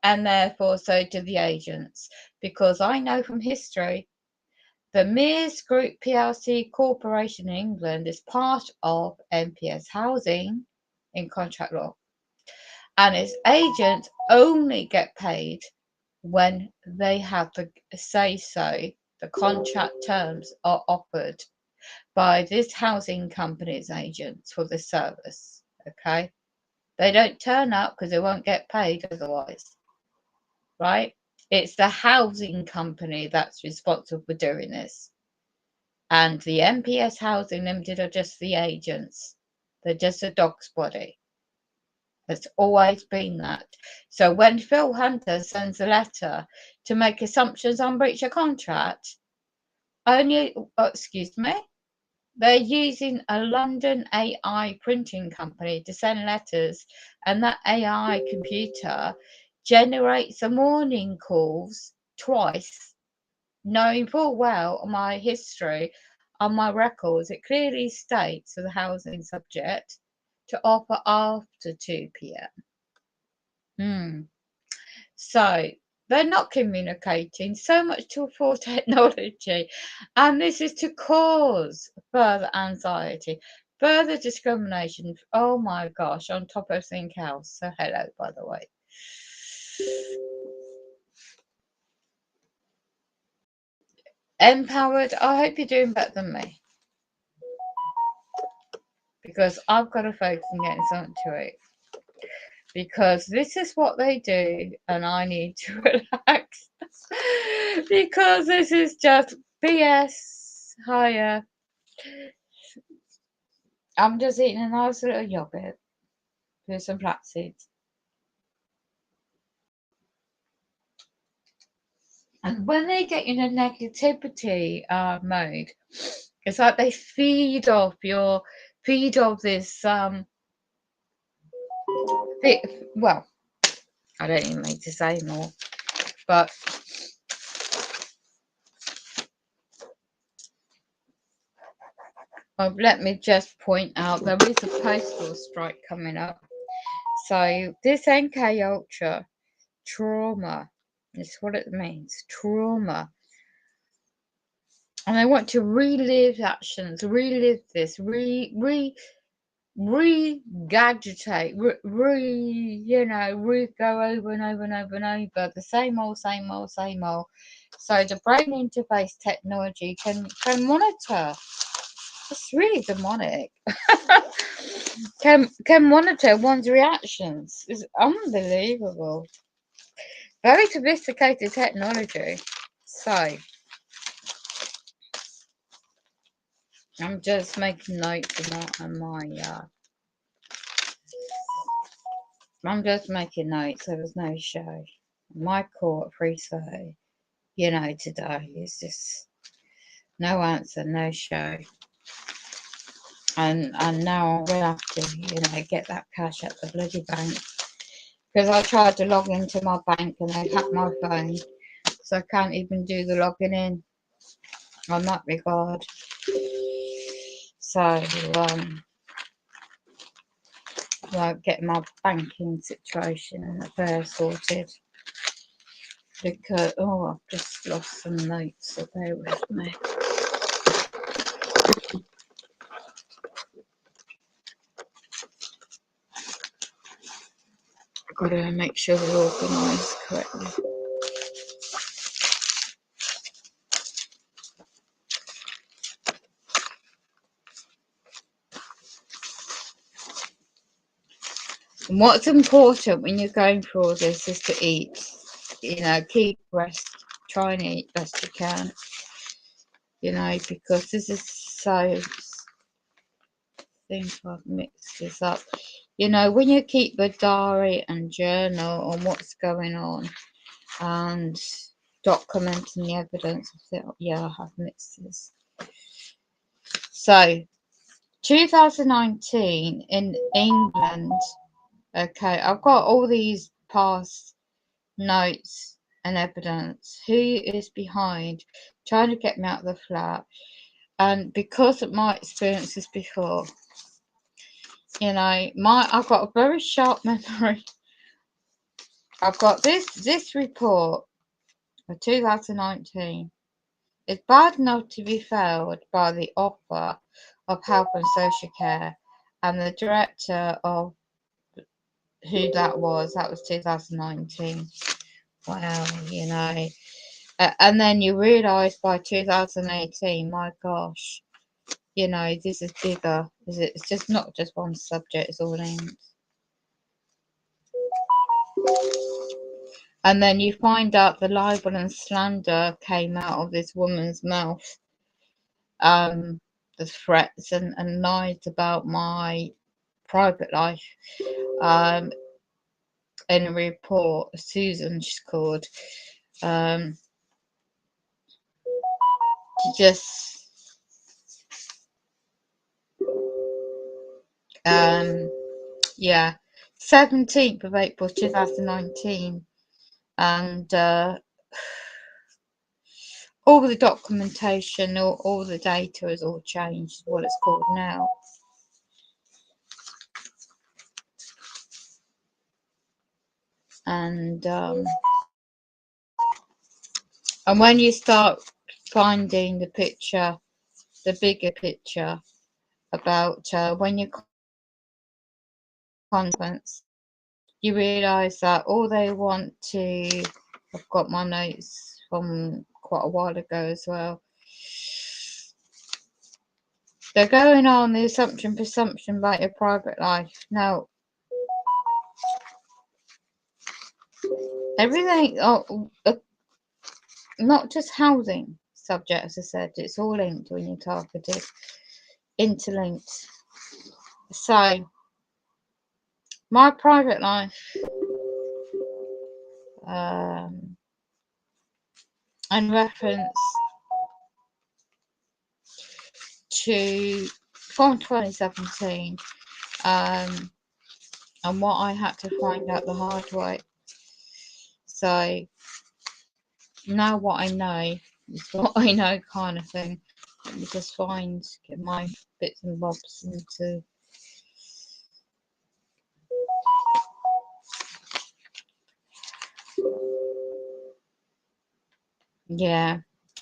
And therefore, so did the agents. Because I know from history, the Mears Group PLC Corporation in England is part of MPS Housing in contract law. And its agents only get paid when they have the say so. The contract terms are offered by this housing company's agents for the service. Okay, they don't turn up because they won't get paid otherwise, right? It's the housing company that's responsible for doing this, and the MPS Housing Limited are just the agents. They're just a dog's body. It's always been that. So when Phil Hunter sends a letter to make assumptions on breach of contract, they're using a London AI printing company to send letters, and that AI computer generates the morning calls twice, knowing full well my history. on my records, it clearly states for the housing subject to offer after 2 p.m. So they're not communicating, so much tool for technology, and this is to cause further anxiety, further discrimination. Oh my gosh, on top of everything else. So hello, by the way. Empowered, I hope you're doing better than me, because I've got to focus on getting something to eat, because this is what they do and I need to relax because this is just BS. Higher. I'm just eating a nice little yogurt with some flax seeds. And when they get in a negativity mode, it's like they feed off this well, I don't even need to say more, but let me just point out there is a postal strike coming up. So this NK Ultra trauma is what it means, trauma. And I want to relive actions, relive this, re-gagitate, go over and over and over and over the same old. So the brain interface technology can monitor. It's really demonic. can monitor one's reactions. It's unbelievable. Very sophisticated technology. So I'm just making notes on my I'm just making notes. There was no show. My call at 3:30, today is just no answer, no show. And now I'm gonna have to, get that cash at the bloody bank. Because I tried to log into my bank and they hacked my phone. So I can't even do the logging in on that regard. So getting my banking situation and affairs sorted, because I've just lost some notes, so bear with me. I've got to make sure they're organised correctly. And what's important when you're going through all this is to eat. Keep rest, try and eat best you can. Because this is so. I think I've mixed this up. When you keep a diary and journal on what's going on and documenting the evidence, I have mixed this. So 2019 in England. Okay, I've got all these past notes and evidence. Who is behind trying to get me out of the flat? And because of my experiences before, I've got a very sharp memory. I've got this report of 2019. It's bad enough to be failed by the offer of health and social care, and the director of who that was 2019. Wow, and then you realise by 2018, my gosh, this is bigger. It's just not just one subject, it's all linked. And then you find out the libel and slander came out of this woman's mouth. The threats and lies about my private life. In a report, Susan, she's called. Just 17th of April 2019, and all the documentation, all the data is all changed, what it's called now. And when you start finding the picture, the bigger picture about when you consequence, you realise that all they want to, I've got my notes from quite a while ago as well, they're going on the presumption about your private life. Now, everything, not just housing subject, as I said, it's all linked when you're targeted, interlinked. So, my private life, in reference to from 2017, and what I had to find out the hard way. So now what I know is what I know, kind of thing. Let me just get my bits and bobs into. Yeah,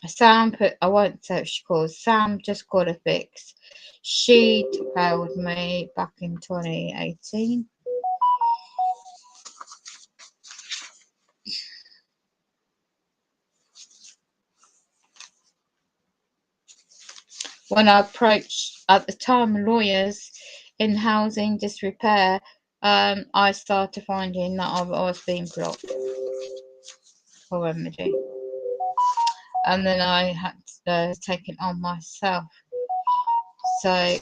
Sam put, I won't say what she calls, Sam just got a fix. She failed me back in 2018. When I approached, at the time, lawyers in housing disrepair, I started finding that I was being blocked for remedy. And then I had to take it on myself. So,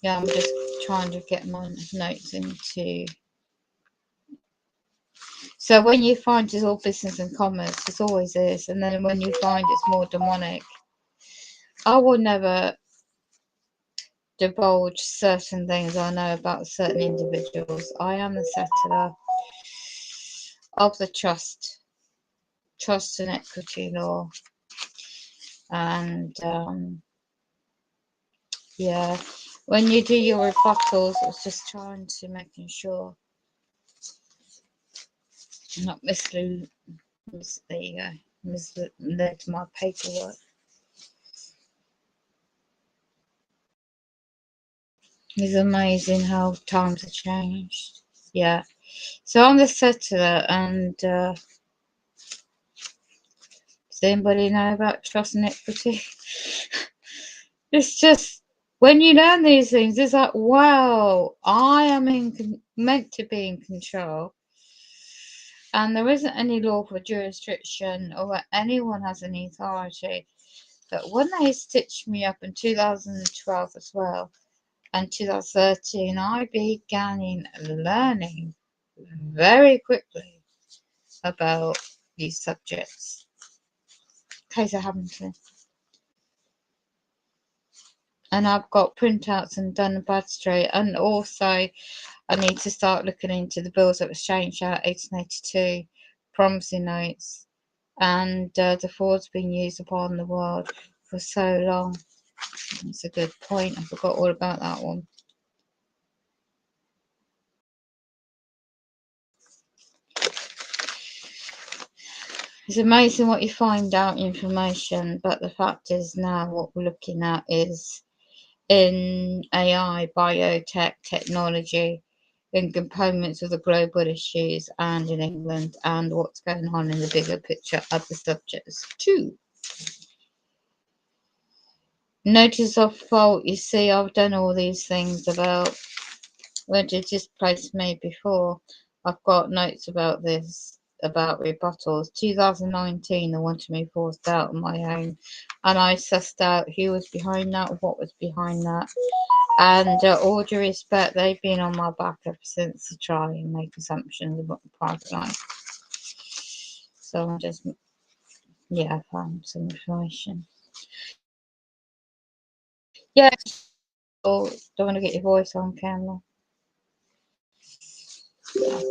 yeah, I'm just trying to get my notes into. So when you find it's all business and commerce, it always is. And then when you find it's more demonic, I will never divulge certain things I know about certain individuals. I am the settler of the trust and equity law. And yeah, when you do your rebuttals, it's just trying to making sure I'm not misled my paperwork. It's amazing how times have changed. Yeah. So I'm the settler, and does anybody know about trust and equity? It's just when you learn these things, it's like, wow, I am meant to be in control, and there isn't any lawful jurisdiction or where anyone has any authority. But when they stitched me up in 2012 as well, and 2013, I began learning very quickly about these subjects. In case I haven't. And I've got printouts and Dun& Bradstreet, and also I need to start looking into the bills of exchange out 1882, promissory notes, and the fraud's been used upon the world for so long. That's a good point. I forgot all about that one. It's amazing what you find out information, but the fact is now what we're looking at is in AI, biotech, technology, in components of the global issues, and in England, and what's going on in the bigger picture of the subjects too. Notice of fault, you see, I've done all these things about where did this place me before. I've got notes about this, about rebuttals. 2019, they wanted me forced out on my own, and I sussed out who was behind that, what was behind that. And all due respect, they've been on my back ever since to try and make assumptions about the private life. So I'm just, yeah, I found some information. Yeah, oh, don't want to get your voice on camera.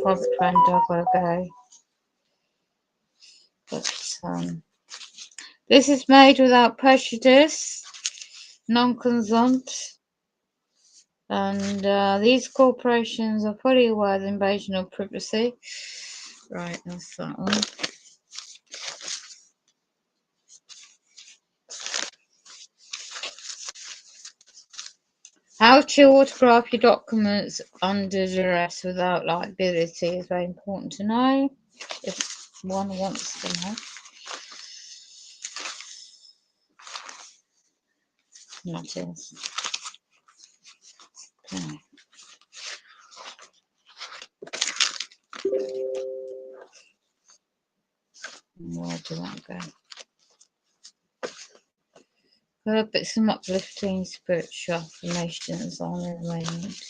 Private friend, I've got to go. This is made without prejudice, non-consent, and these corporations are fully aware of the invasion of privacy. Right, that's that one. How to autograph your documents under duress without liability is very important to know if one wants to know. That is. Okay. Where do that go? I'll put some uplifting spiritual affirmations on in a moment.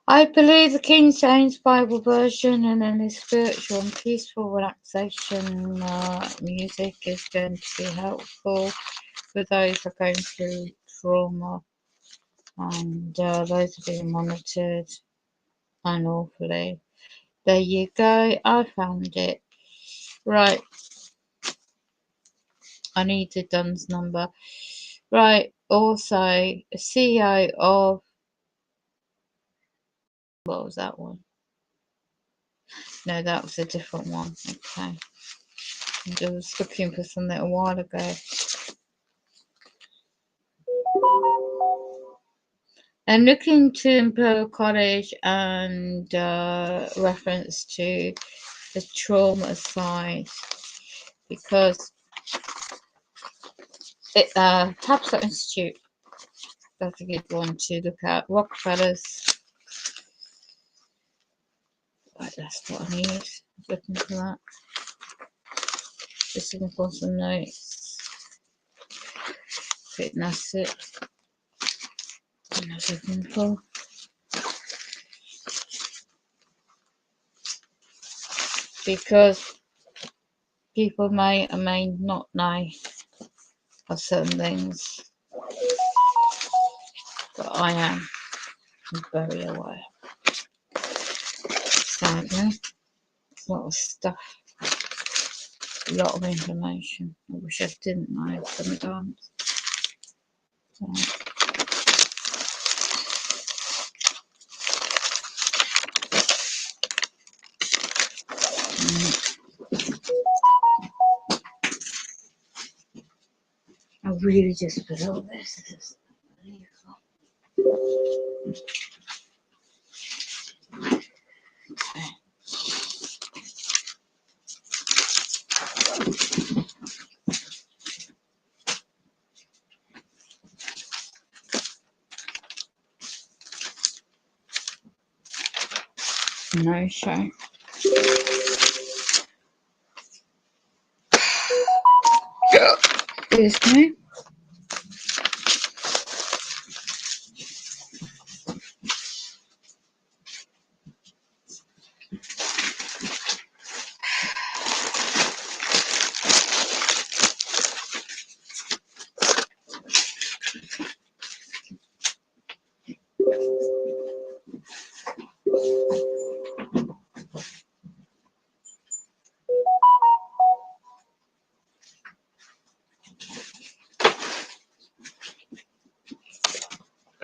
I believe the King James Bible version and any spiritual and peaceful relaxation music is going to be helpful for those who are going through trauma and those are being monitored unlawfully. There you go, I found it. Right, I need the DUNS number. Right, also a CEO of, what was that one? No, that was a different one. Okay. I was looking for something a while ago. And looking to Imperial College and reference to the trauma side because Tabitha Institute, that's a good one to look at. Rockefellers. Right, that's what I need. Looking for that. Just looking for some notes. I think that's it. I was looking for. Because people may or may not know of certain things, but I am very aware. So, yeah, a lot of stuff, a lot of information. I wish I didn't know sometimes. So. I really just put all this. No show. Excuse me.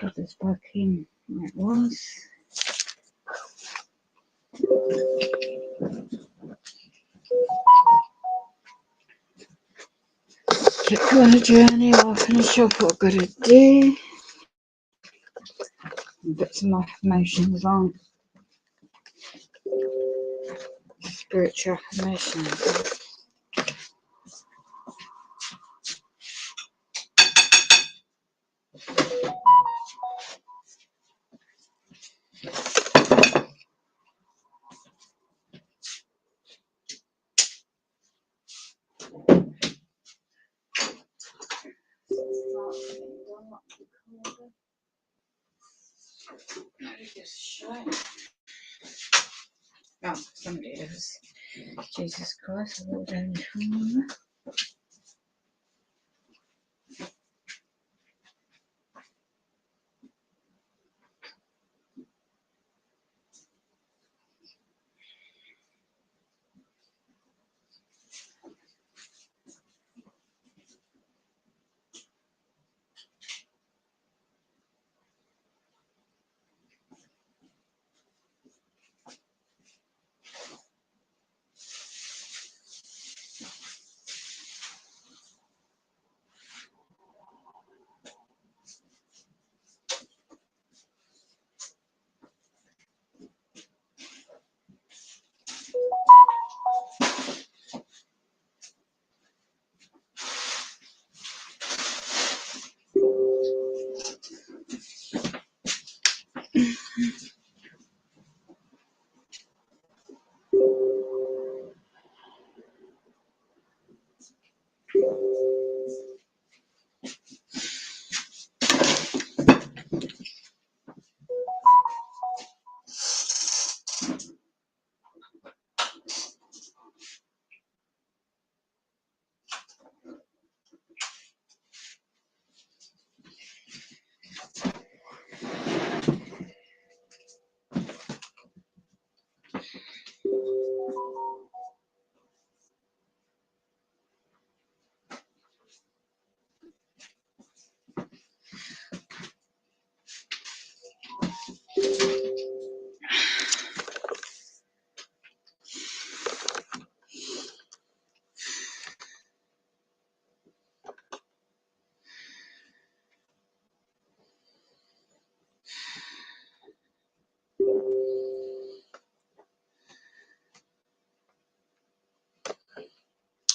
Got this back in where it was. Keep on a journey, I'll finish off what I've got to do. Put some affirmations on. Spiritual affirmations. Oh, somebody else. Jesus Christ, I wrote down this one.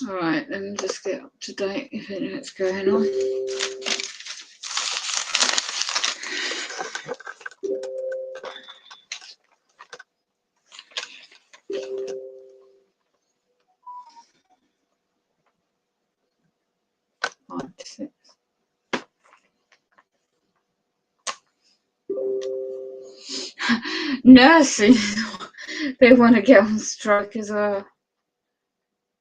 Alright, let me just get up to date if anything's going on. Nursing, they want to get on strike as well.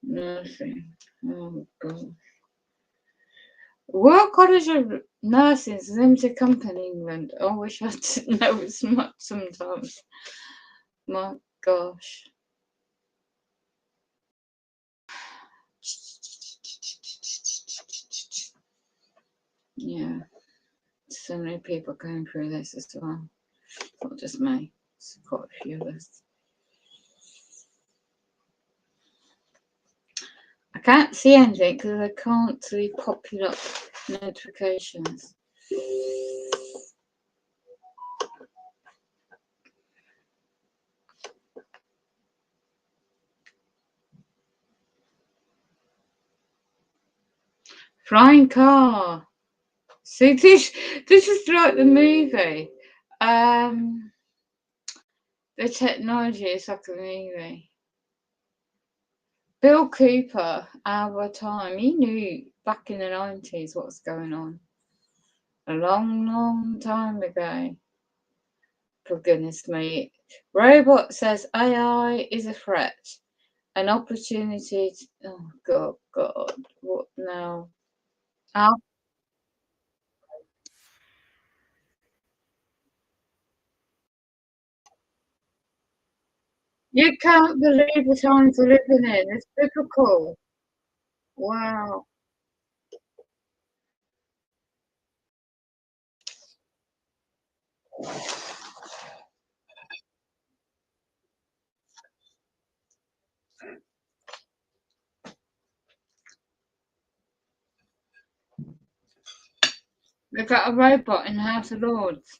Nursing, oh god. Royal College of Nursing is a limited company in England. I wish I didn't know as much sometimes. My gosh. Yeah, so many people going through this as well. Not just me, it's quite a few of us. I can't see anything because I can't see popping up notifications. Flying car. See, this is like the movie. The technology is like a movie. Bill Cooper, our time, he knew back in the 90s what was going on. A long, long time ago. For goodness me. Robot says AI is a threat. An opportunity to, oh God, what now? You can't believe the times we're living in. It's biblical. Wow. They've got a robot in the House of Lords.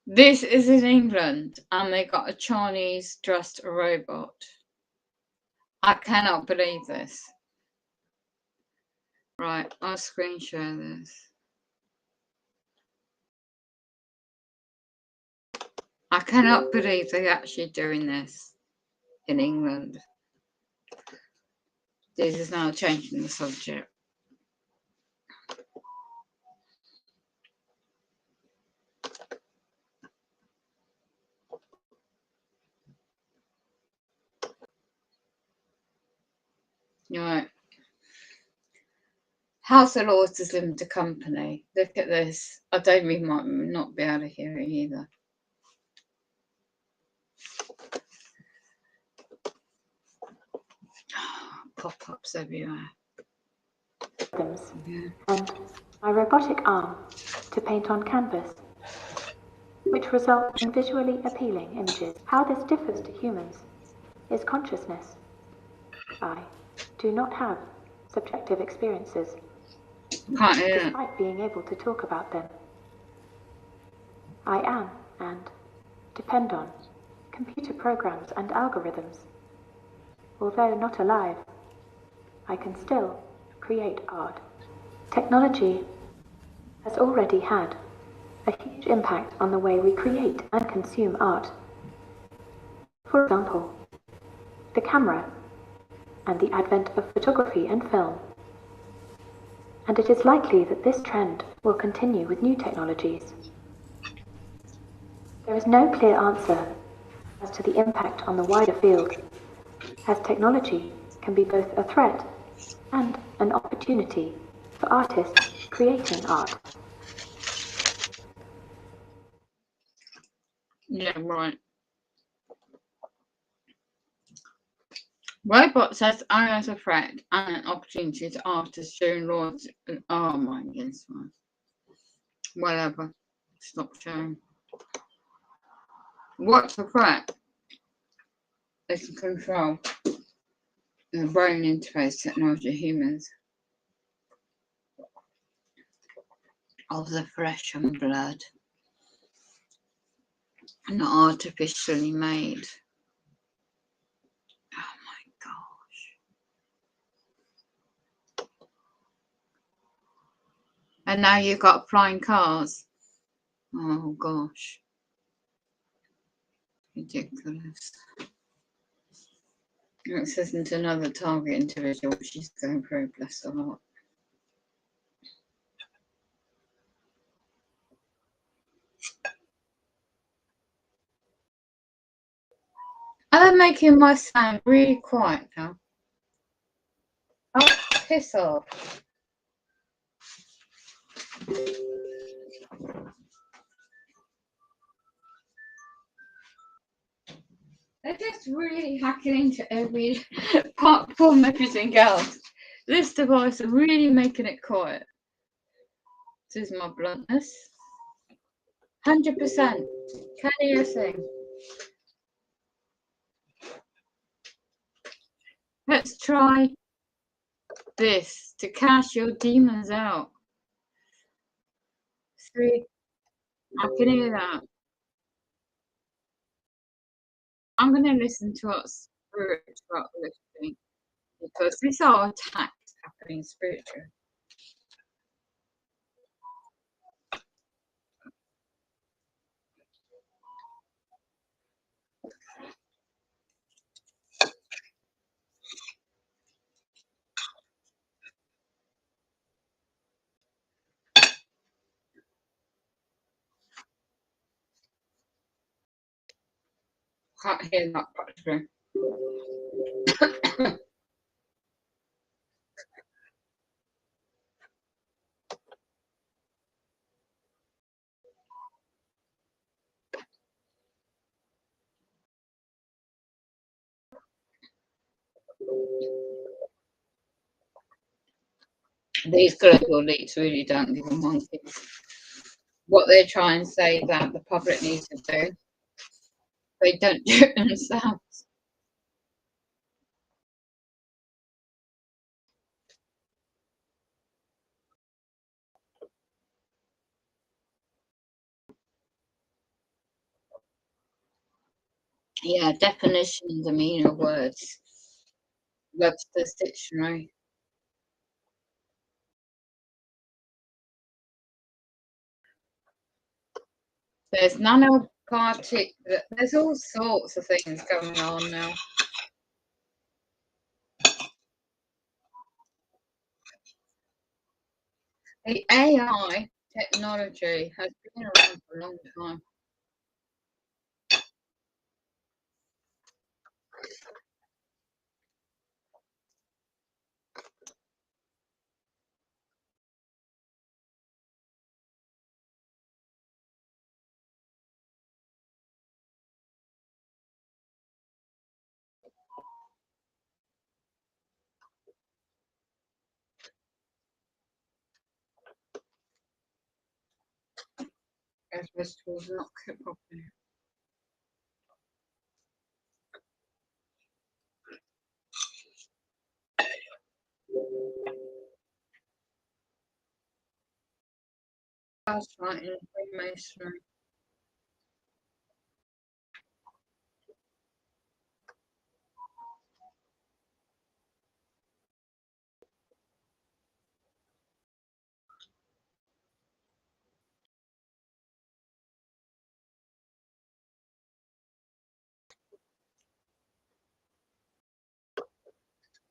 This is in England, and they got a Chinese dressed robot. I cannot believe this. Right, I'll screen share this. I cannot believe they're actually doing this in England. This is now changing the subject. Right. House of Lords is limited company. Look at this. I don't mean might not be able to hear it either. Pop-ups everywhere. Yeah. And my robotic arm to paint on canvas, which result in visually appealing images. How this differs to humans is consciousness. I do not have subjective experiences, despite being able to talk about them. I am and depend on computer programs and algorithms. Although not alive, I can still create art. Technology has already had a huge impact on the way we create and consume art. For example, the camera and the advent of photography and film. And it is likely that this trend will continue with new technologies. There is no clear answer as to the impact on the wider field, as technology can be both a threat and an opportunity for artists creating art. Yeah, right. Robots as a threat and an opportunity to artists showing Lords. Oh my goodness. Whatever. Stop showing. What's the threat? They can control the brain interface technology of humans. Of the flesh and blood. Not artificially made. Oh my gosh. And now you've got flying cars. Oh gosh. Ridiculous. This isn't another target individual. She's going through, bless her heart. Are they making my sound really quiet now? Oh, piss off. They're just really hacking into every platform, everything else. This device is really making it quiet. This is my bluntness. 100%. Can you sing? Let's try this to cast your demons out. See, I can hear that. I'm going to listen to what spirits are uplifting because these are attacks happening spiritually. Can't hear that practically. These global elites really don't give a monkey. What they try and say that the public needs to do, they don't do it themselves. Yeah, definitions, the meaning of words. Webster's dictionary. There's none party. There's all sorts of things going on now. The AI technology has been around for a long time. As vegetables not cooked properly. That's right in Freemasonry.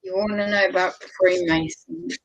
You want to know about the Freemasons?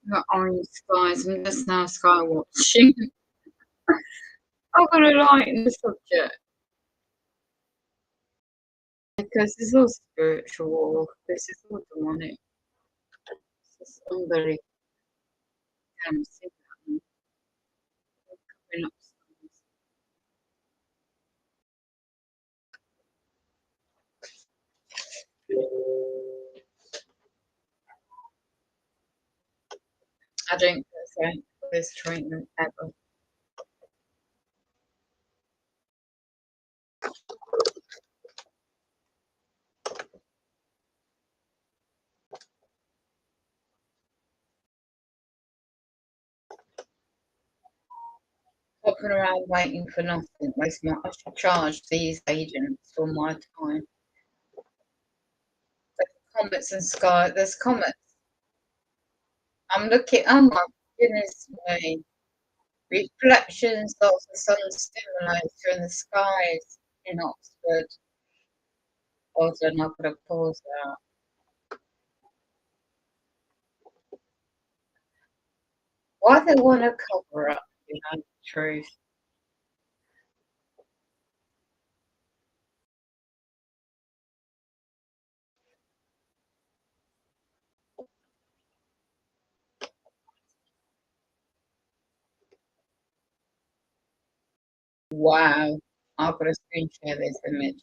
Not orange skies. I'm just now sky watching. I'm going to lighten the subject because it's all spiritual. This is all demonic. It's unbelievable. Coming upstairs. I don't consent for this treatment ever. Hopping around waiting for nothing. I should charge these agents for my time. There's comets and sky. There's comets. I'm looking. Oh my goodness me! Reflections of the sun stimulator in the skies in Oxford. Hold on, I've got to pause that. Why they want to cover up, the truth? Wow. I've got to screen share this image.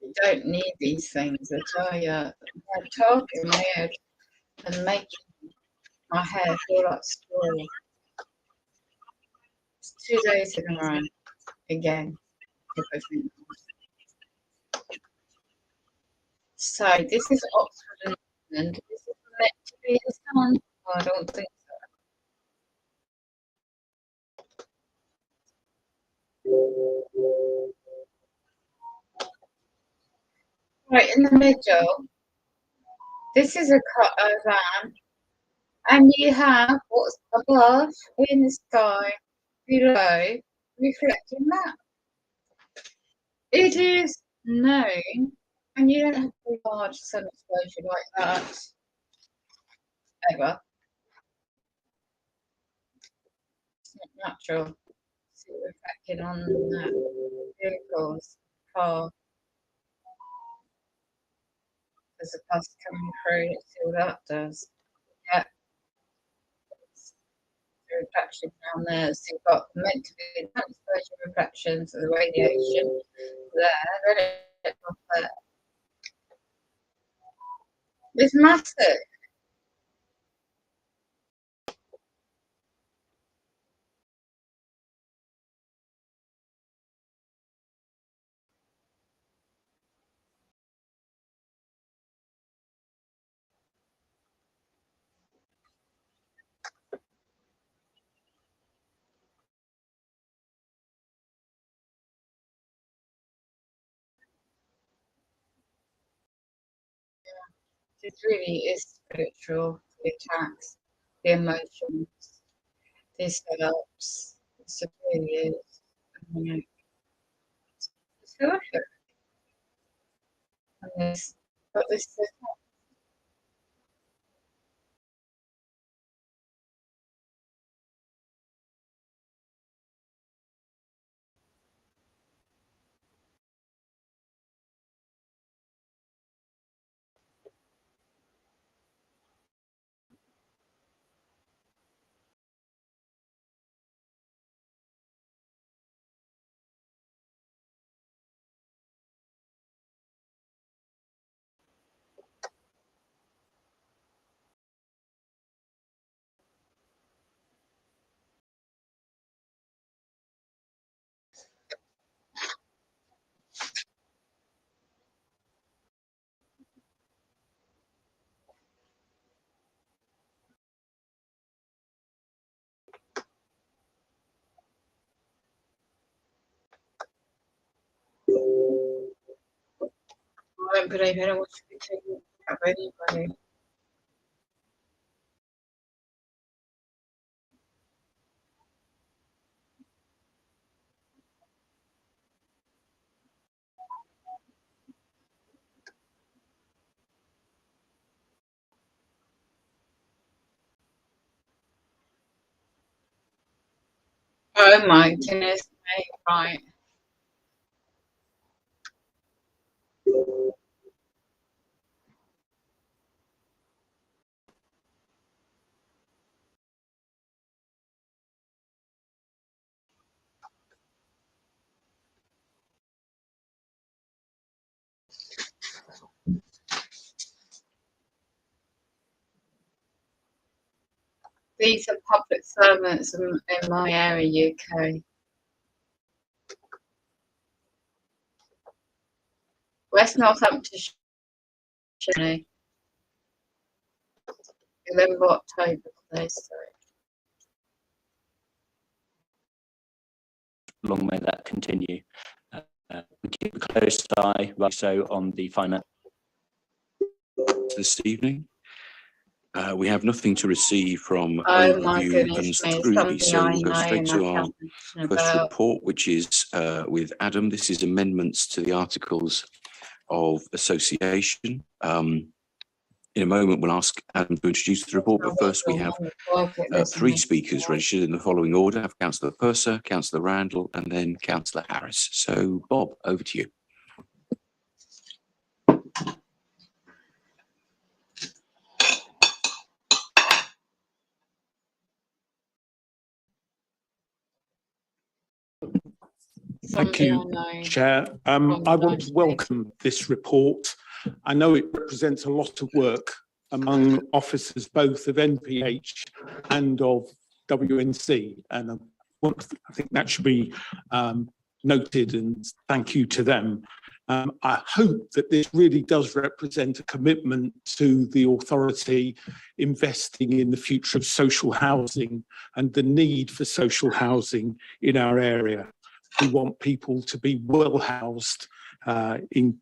You don't need these things, I tell you. They're talking my head and making my hair feel like straw. It's 2 days in a row again. Everything. So this is Oxford and England. This is meant to be the sun. Oh, I don't think so. Right in the middle, this is a van, and you have what's above in the sky, below, reflecting that. It is known, and you don't have a large sun exposure like that ever. It's not natural. See it reflected on that vehicle's car. There's a bus coming through. Let's see what that does. Yeah, the reflection down there. So you've got meant to be the dispersion reflections of the radiation there. There. It's massive. It really is spiritual, the attacks, the emotions, the setups. It really is. I mean, it's horrific. And this I don't believe anyone should be taking care of anybody. Oh my goodness me, right. These are public servants in my area, UK. West Northamptonshire, 11th of October, they say. Long may that continue. We keep a close eye, right, so on the finance this evening. We have nothing to receive from Oh my Overview and goodness me, Scrutiny, something so I we'll go know straight and to I our can't mention first about. report, which is with Adam. This is amendments to the Articles of Association. In a moment, we'll ask Adam to introduce the report, but first we have three speakers registered in the following order. I have Councillor Purser, Councillor Randall, and then Councillor Harris. So, Bob, over to you. Thank you, Chair. I want to welcome this report. I know it represents a lot of work among officers both of NPH and of WNC, and I think that should be noted, and thank you to them. I hope that this really does represent a commitment to the authority investing in the future of social housing and the need for social housing in our area. We want people to be well housed in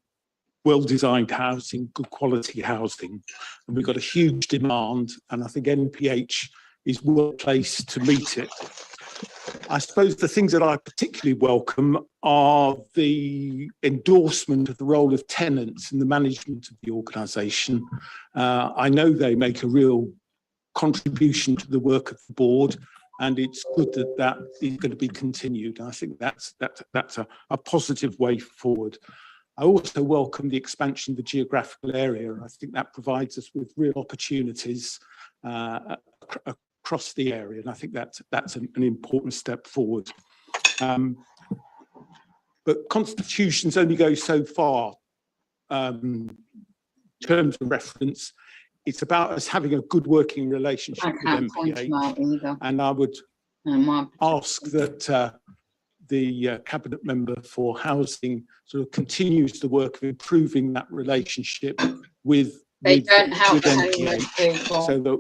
well-designed housing, good quality housing. And we've got a huge demand, and I think NPH is well placed to meet it. I suppose the things that I particularly welcome are the endorsement of the role of tenants in the management of the organisation. I know they make a real contribution to the work of the board, and it's good that that is going to be continued. I think that's a positive way forward. I also welcome the expansion of the geographical area. I think that provides us with real opportunities across the area, and I think that's an important step forward. But constitutions only go so far. Terms of reference, it's about us having a good working relationship with MPH, and I would ask that the cabinet member for housing sort of continues the work of improving that relationship with MPH, so that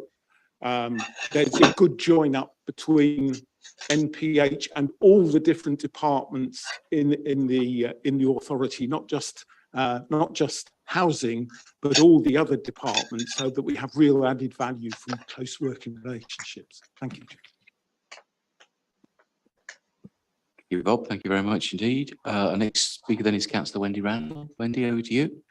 there's a good join up between NPH and all the different departments in the authority, not just housing, but all the other departments, so that we have real added value from close working relationships. Thank you. Thank you, Bob. Thank you very much indeed. Our next speaker then is Councillor Wendy Randall. Wendy, over to you.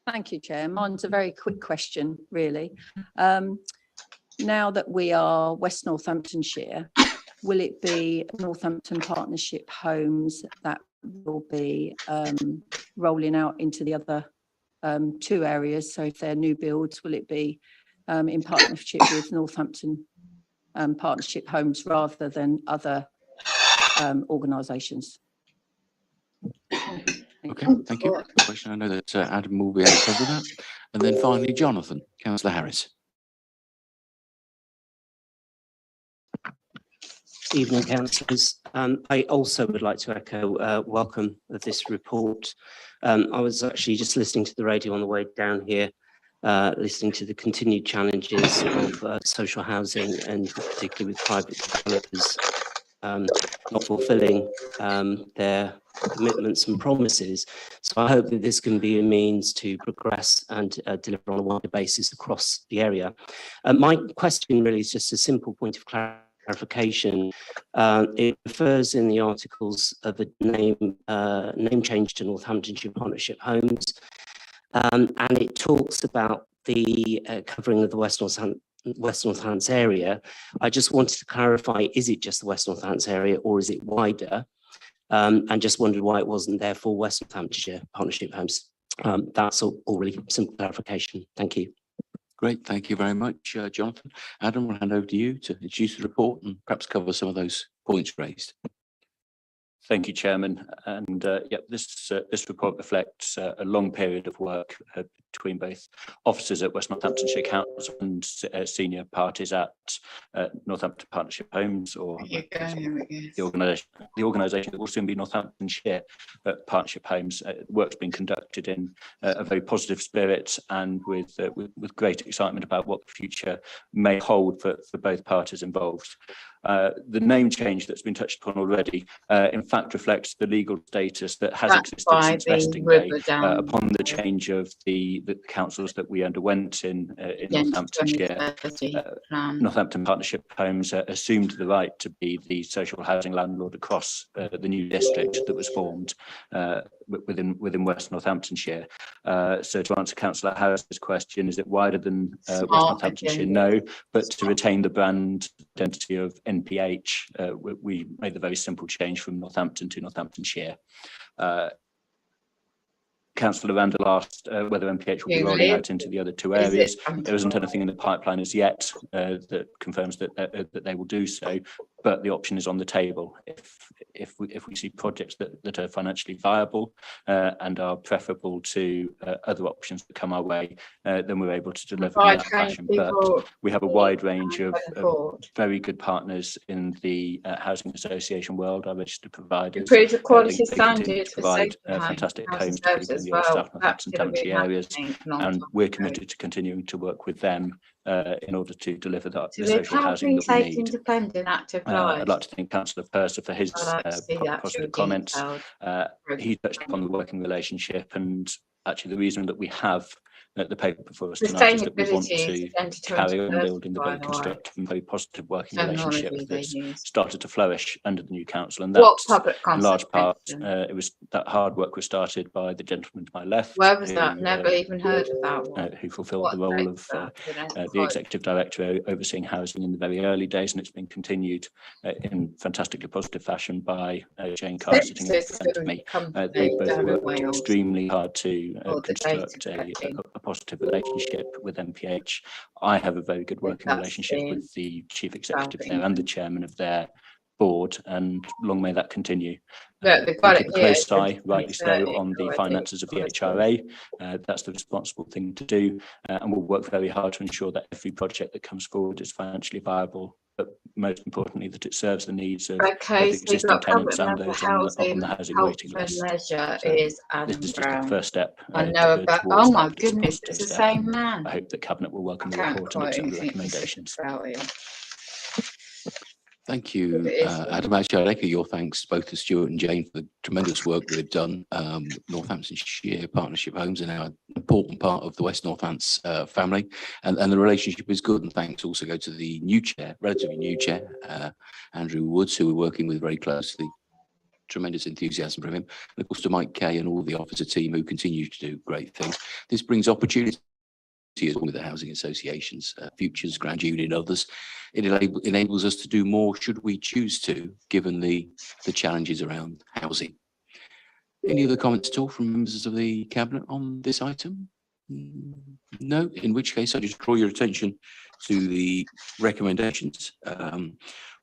Thank you, Chair. Mine's a very quick question, really. Now that we are West Northamptonshire, will it be Northampton Partnership Homes that will be rolling out into the other two areas? So if they're new builds, will it be in partnership with Northampton Partnership Homes rather than other organisations? Okay, thank you. Good question. I know that Adam will be able to cover that. And then finally, Jonathan, Councillor Harris. Evening, councillors. I also would like to echo welcome of this report. I was actually just listening to the radio on the way down here, listening to the continued challenges of social housing, and particularly with private developers not fulfilling their commitments and promises. So I hope that this can be a means to progress and deliver on a wider basis across the area. My question really is just a simple point of clarification. It refers in the articles of a name change to Northamptonshire Partnership Homes, and it talks about the covering of the West Northants area. I just wanted to clarify, is it just the West Northants area or is it wider? And just wondered why it wasn't there for West Northamptonshire Partnership Homes. That's all really simple clarification. Thank you. Great, thank you very much, Jonathan. Adam, I'll hand over to you to introduce the report and perhaps cover some of those points raised. Thank you, Chairman. And this report reflects a long period of work between both officers at West Northamptonshire Council and senior parties at Northampton Partnership Homes, or the organisation that will soon be Northamptonshire Partnership Homes. Work's been conducted in a very positive spirit and with great excitement about what the future may hold for both parties involved. The name change that's been touched upon already, in fact, reflects the legal status that has existed since vesting day upon the change of the councils that we underwent in Northamptonshire. Northampton Partnership Homes assumed the right to be the social housing landlord across the new district that was formed within West Northamptonshire. So to answer Councillor Harris's question, is it wider than West Northamptonshire? No, but to retain the brand identity of NPH, we made the very simple change from Northampton to Northamptonshire. Councillor Randall asked whether MPH will be rolling out into the other two areas. There isn't anything in the pipeline as yet that confirms that they will do so, but the option is on the table. If we see projects that are financially viable and are preferable to other options that come our way, then we're able to deliver in that fashion. But we have a wide range of very good partners in the housing association world, our registered providers. Improve the quality standards for provide fantastic homes to people in the South Northampton areas, and we're committed to continuing to work with them in order to deliver the social housing that we need. I'd like to thank Councillor Purser for his positive comments. He touched upon the working relationship, and actually the reason that we have the paper before us tonight is that we want to carry on building the very way. constructive and very positive working Terminology relationship they that's use. started to flourish under the new council. And What that's public in large part, consultation? it was that hard work was started by the gentleman to my left. Where was who, that? Never even heard of that one. who fulfilled What the role date of was that? the executive director overseeing housing in the very early days, and it's been continued in fantastically positive fashion by Jane Carr sitting in front of me. They both worked extremely hard to construct a positive relationship with MPH. I have a very good working relationship with the chief executive there and the chairman of their board, and long may that continue. We keep a close eye, rightly so, on the finances of the HRA. That's the responsible thing to do, and we'll work very hard to ensure that every project that comes forward is financially viable, but most importantly that it serves the needs of both existing tenants and those on the housing waiting list. So this is just the first step. I know about. Oh my goodness, it's the same man. I hope that Cabinet will welcome the report and accept the recommendations. Thank you, Adam. Actually, I'd echo your thanks both to Stuart and Jane for the tremendous work they've done. Northamptonshire Partnership Homes are now an important part of the West Northants family, and the relationship is good. And thanks also go to the new chair, relatively new chair, Andrew Woods, who we're working with very closely. Tremendous enthusiasm from him. And of course to Mike Kay and all the officer team who continue to do great things. This brings opportunity with the housing associations, Futures, Grand Union, others. It enables us to do more should we choose to, given the challenges around housing. Any other comments at all from members of the Cabinet on this item? No, in which case I just draw your attention to the recommendations,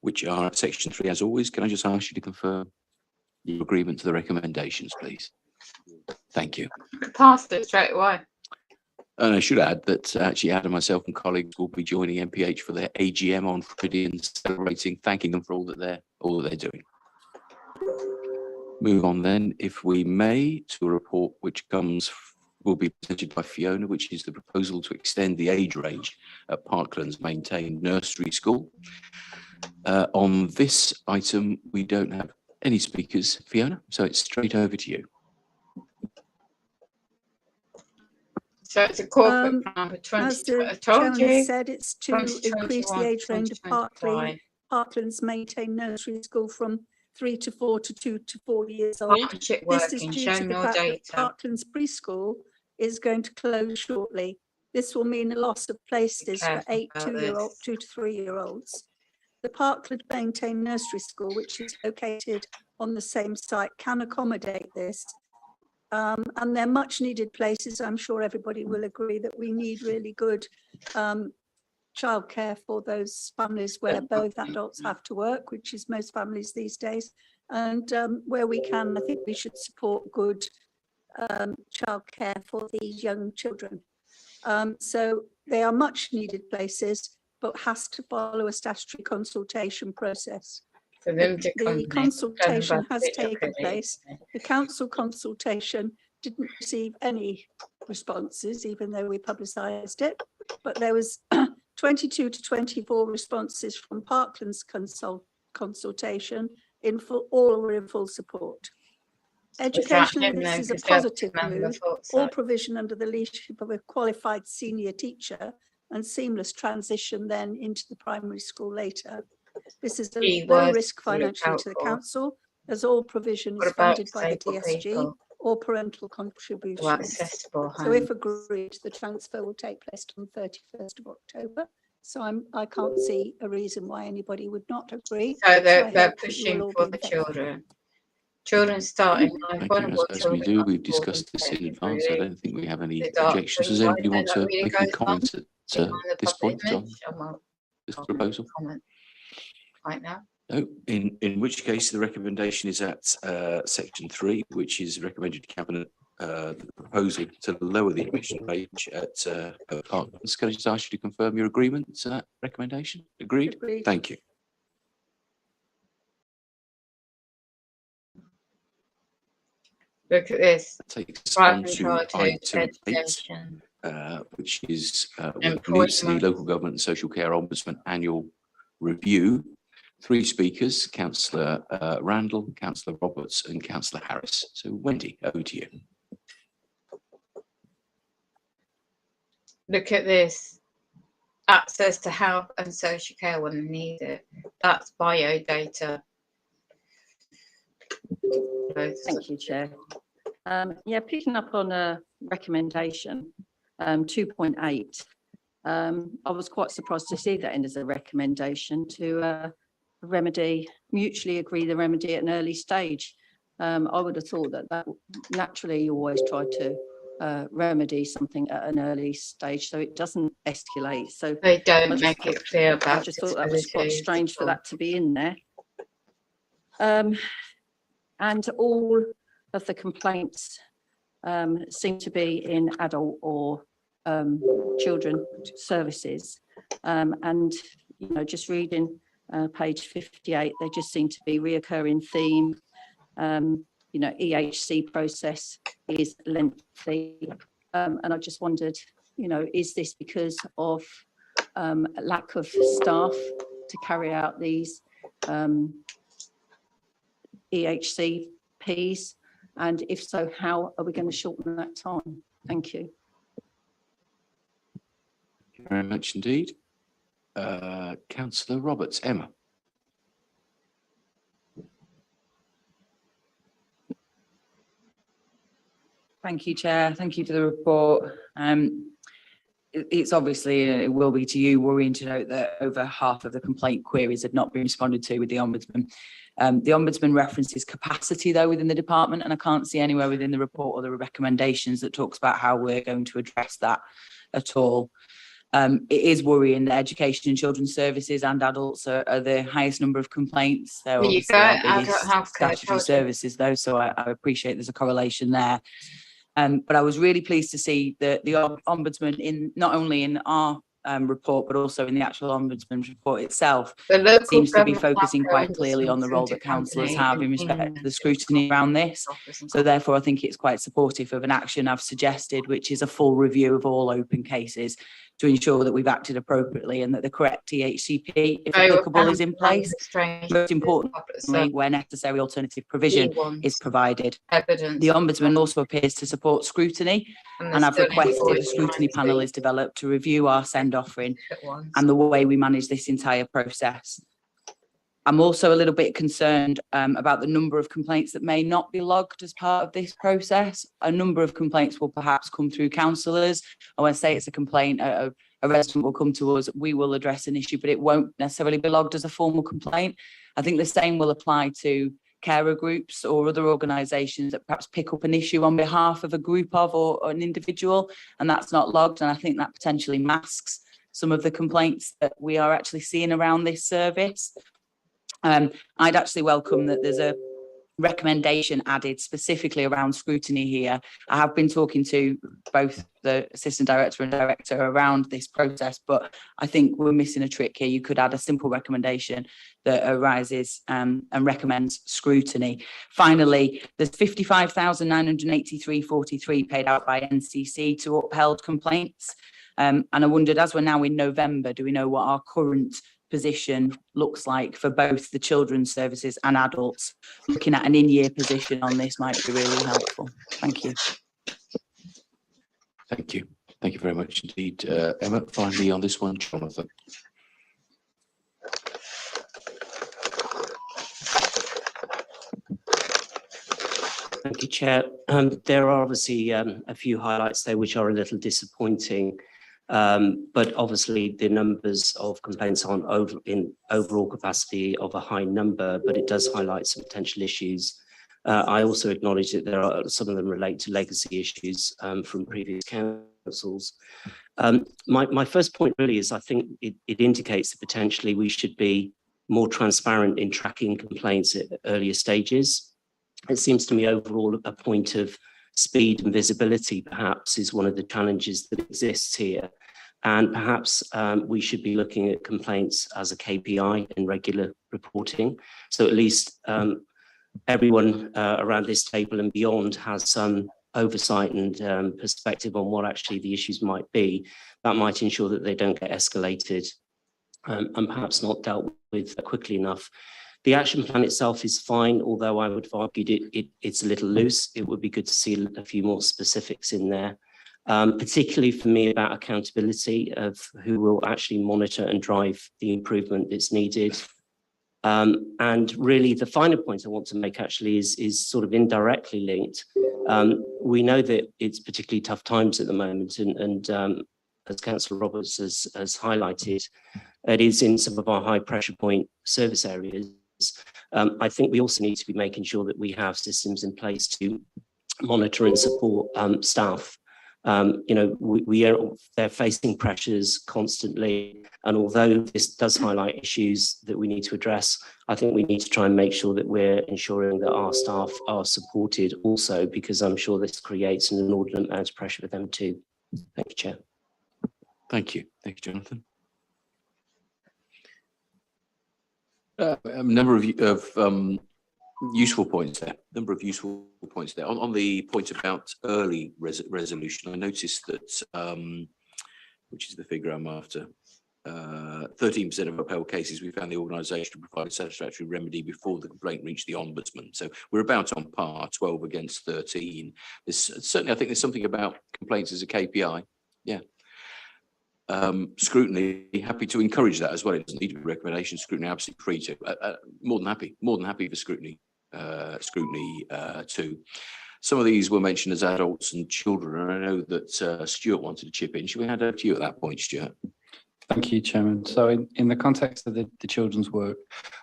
which are section 3 as always. Can I just ask you to confirm your agreement to the recommendations, please? Thank you. Passed it straight away. And I should add that actually Adam, myself and colleagues will be joining MPH for their AGM on Friday and celebrating, thanking them for all that they're doing. Move on then, if we may, to a report which will be presented by Fiona, which is the proposal to extend the age range at Parklands maintained nursery school. On this item, we don't have any speakers, Fiona, so it's straight over to you. So it's a corporate plan for 2020. As the chairman has said, it's to increase the age range of Parklands maintained nursery school from 3 to 4 to 2 to 4 years old. This is due to the fact that Parklands preschool is going to close shortly. This will mean a loss of places for 2 to 3 year olds. The Parkland maintained nursery school, which is located on the same site, can accommodate this. And they're much needed places. I'm sure everybody will agree that we need really good childcare for those families where both adults have to work, which is most families these days. And where we can, I think we should support good childcare for these young children. So they are much needed places, but has to follow a statutory consultation process. The consultation has taken place. The council consultation didn't receive any responses, even though we publicised it, but there was 22 to 24 responses from Parklands consultation. All were in full support. Educationally, this is a positive move. All provision under the leadership of a qualified senior teacher and seamless transition then into the primary school later. This is a low risk financially to the council, as all provision is funded by the DSG or parental contributions. So if agreed, the transfer will take place on 31st of October. So I can't see a reason why anybody would not agree. So they're pushing for the children. Children starting. Thank you. As we do, we've discussed this in advance. I don't think we have any objections. Does anybody want to make any comments at this point on this proposal? Right now? No, in which case the recommendation is at section 3, which is recommended to Cabinet the proposal to lower the emission range at Parklands. Can I just ask you to confirm your agreement to that recommendation? Agreed? Agreed. Thank you. Look at this. That takes on to item 8, which is the Local Government and Social Care Ombudsman Annual Review. 3 speakers, Councillor Randall, Councillor Roberts and Councillor Harris. So Wendy, over to you. look at this. Access to health and social care when they need it. That's biodata. Thank you, Chair. Yeah, picking up on a recommendation, 2.8. I was quite surprised to see that in as a recommendation to mutually agree the remedy at an early stage. I would have thought that naturally you always try to remedy something at an early stage so it doesn't escalate. So they don't make it clear about. I just thought that was quite strange for that to be in there. And all of the complaints seem to be in adult or children services. And, you know, just reading page 58, they just seem to be reoccurring theme. You know, EHC process is lengthy. And I just wondered, you know, is this because of lack of staff to carry out these EHCPs? And if so, how are we going to shorten that time? Thank you. Thank you very much indeed. Councillor Roberts, Emma. Thank you, Chair. Thank you for the report. It's obviously, it will be to you, worrying to note that over half of the complaint queries had not been responded to with the Ombudsman. The Ombudsman references capacity, though, within the department, and I can't see anywhere within the report or the recommendations that talks about how we're going to address that at all. It is worrying that education and children's services and adults are the highest number of complaints. They're obviously our biggest statutory services, though, so I appreciate there's a correlation there. But I was really pleased to see that the Ombudsman, in not only in our report, but also in the actual Ombudsman's report itself, seems to be focusing quite clearly on the role that councillors have in respect to the scrutiny around this. So therefore, I think it's quite supportive of an action I've suggested, which is a full review of all open cases to ensure that we've acted appropriately and that the correct THCP, if applicable, is in place. Most importantly, where necessary alternative provision is provided. The Ombudsman also appears to support scrutiny, and I've requested a scrutiny panel is developed to review our send offering and the way we manage this entire process. I'm also a little bit concerned about the number of complaints that may not be logged as part of this process. A number of complaints will perhaps come through councillors. I want to say it's a complaint, a resident will come to us, we will address an issue, but it won't necessarily be logged as a formal complaint. I think the same will apply to carer groups or other organisations that perhaps pick up an issue on behalf of a group of or an individual, and that's not logged. And I think that potentially masks some of the complaints that we are actually seeing around this service. I'd actually welcome that there's a recommendation added specifically around scrutiny here. I have been talking to both the assistant director and director around this process, but I think we're missing a trick here. You could add a simple recommendation that arises and recommends scrutiny. Finally, there's 55,983.43 paid out by NCC to upheld complaints. And I wondered, as we're now in November, do we know what our current position looks like for both the children's services and adults? Looking at an in-year position on this might be really helpful. Thank you. Thank you. Thank you very much indeed, Emma. Finally on this one, Jonathan. Thank you, Chair. There are obviously a few highlights there which are a little disappointing. But obviously the numbers of complaints aren't in overall capacity of a high number, but it does highlight some potential issues. I also acknowledge that there are some of them relate to legacy issues from previous councils. My first point really is I think it indicates that potentially we should be more transparent in tracking complaints at earlier stages. It seems to me overall a point of speed and visibility perhaps is one of the challenges that exists here. And perhaps we should be looking at complaints as a KPI in regular reporting. So at least everyone around this table and beyond has some oversight and perspective on what actually the issues might be. That might ensure that they don't get escalated and perhaps not dealt with quickly enough. The action plan itself is fine, although I would have argued it's a little loose. It would be good to see a few more specifics in there. particularly for me about accountability of who will actually monitor and drive the improvement that's needed. And really the final point I want to make actually is sort of indirectly linked. We know that it's particularly tough times at the moment, and as Councillor Roberts has highlighted, it is in some of our high pressure point service areas. I think we also need to be making sure that we have systems in place to monitor and support staff. They're facing pressures constantly, and although this does highlight issues that we need to address, I think we need to try and make sure that we're ensuring that our staff are supported also, because I'm sure this creates an inordinate amount of pressure for them too. Thank you, Chair. Thank you, Jonathan. A number of useful points there. On the point about early resolution, I noticed that, which is the figure I'm after, 13% of upheld cases, we found the organisation to provide a satisfactory remedy before the complaint reached the Ombudsman. So we're about on par, 12 against 13. Certainly, I think there's something about complaints as a KPI. Yeah. Scrutiny, happy to encourage that as well. It doesn't need to be recommendation. Scrutiny, absolutely free to. More than happy for scrutiny. Too. Some of these were mentioned as adults and children, and I know that Stuart wanted to chip in. Should we hand over to you at that point, Stuart? Thank you, Chairman. So in the context of the children's work,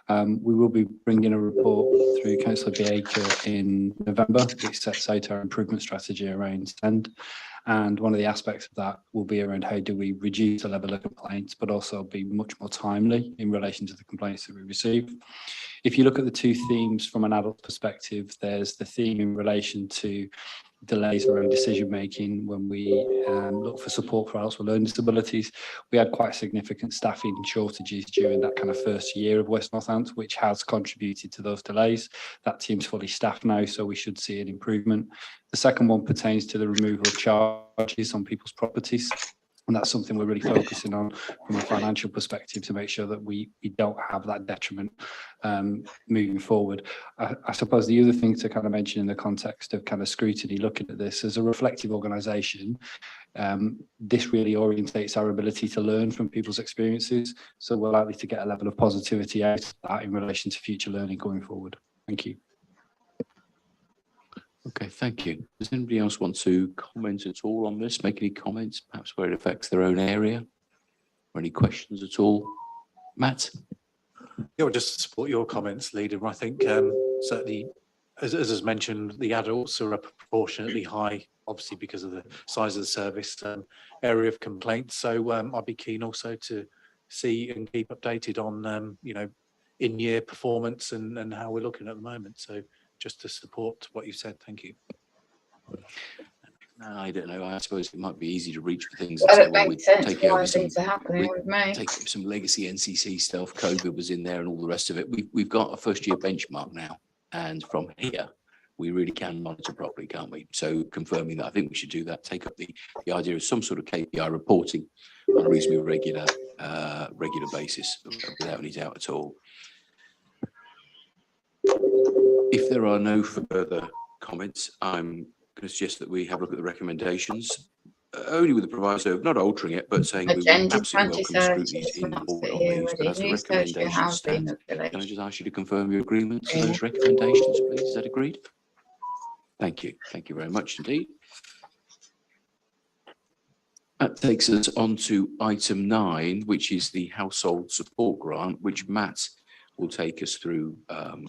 we will be bringing a report through Councillor Baker in November, which sets out our improvement strategy around SEND. And one of the aspects of that will be around how do we reduce the level of complaints, but also be much more timely in relation to the complaints that we receive. If you look at the two themes from an adult perspective, there's the theme in relation to delays around decision making when we look for support for adults with learning disabilities. We had quite significant staffing shortages during that kind of first year of West Northants, which has contributed to those delays. That team's fully staffed now, so we should see an improvement. The second one pertains to the removal of charges on people's properties. And that's something we're really focusing on from a financial perspective to make sure that we don't have that detriment moving forward. I suppose the other thing to kind of mention in the context of kind of scrutiny, looking at this as a reflective organisation, this really orientates our ability to learn from people's experiences. So we're likely to get a level of positivity out of that in relation to future learning going forward. Thank you. Okay, thank you. Does anybody else want to comment at all on this? Make any comments, perhaps where it affects their own area? Or any questions at all? Matt? Yeah, well, just to support your comments, Leader, I think certainly, as is mentioned, the adults are a proportionately high, obviously because of the size of the service, area of complaints. So I'd be keen also to see and keep updated on, in-year performance and how we're looking at the moment. So just to support what you said, thank you. I don't know. I suppose it might be easy to reach for things. Well, it makes sense why things are happening with me. Take some legacy NCC stuff. COVID was in there and all the rest of it. We've got a first-year benchmark now, and from here we really can monitor properly, can't we? So confirming that, I think we should do that. Take up the idea of some sort of KPI reporting on a reasonably regular basis, without any doubt at all. If there are no further comments, I'm going to suggest that we have a look at the recommendations, only with the proviso of not altering it, but saying we will absolutely welcome scrutiny in board on these. But as the recommendations stand, can I just ask you to confirm your agreement to those recommendations, please? Is that agreed? Thank you. Thank you very much indeed. That takes us on to item 9, which is the household support grant, which Matt will take us through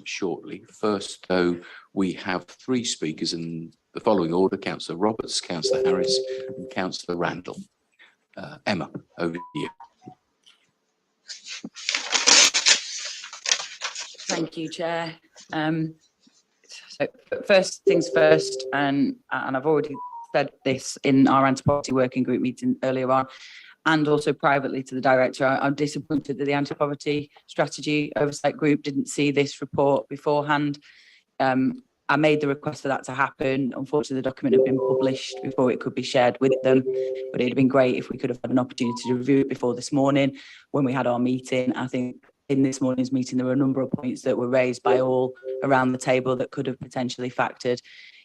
shortly. First, though, we have 3 speakers in the following order: Councillor Roberts, Councillor Harris, and Councillor Randall. Emma, over to you. Thank you, Chair. So first things first, and I've already said this in our anti-poverty working group meeting earlier on, and also privately to the director. I'm disappointed that the anti-poverty strategy oversight group didn't see this report beforehand. I made the request for that to happen. Unfortunately, the document had been published before it could be shared with them, but it'd been great if we could have had an opportunity to review it before this morning when we had our meeting. I think in this morning's meeting, there were a number of points that were raised by all around the table that could have potentially factored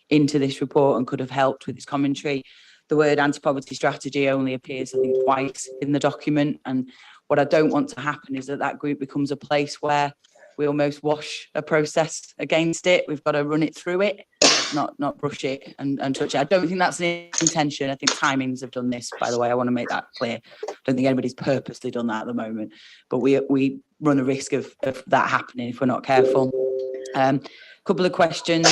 into this report and could have helped with its commentary. the word anti-poverty strategy only appears, I think, twice in the document. And what I don't want to happen is that group becomes a place where we almost wash a process against it. We've got to run it through it, not brush it and touch it. I don't think that's an intention. I think timings have done this, by the way. I want to make that clear. I don't think anybody's purposely done that at the moment, but we run a risk of that happening if we're not careful. Couple of questions.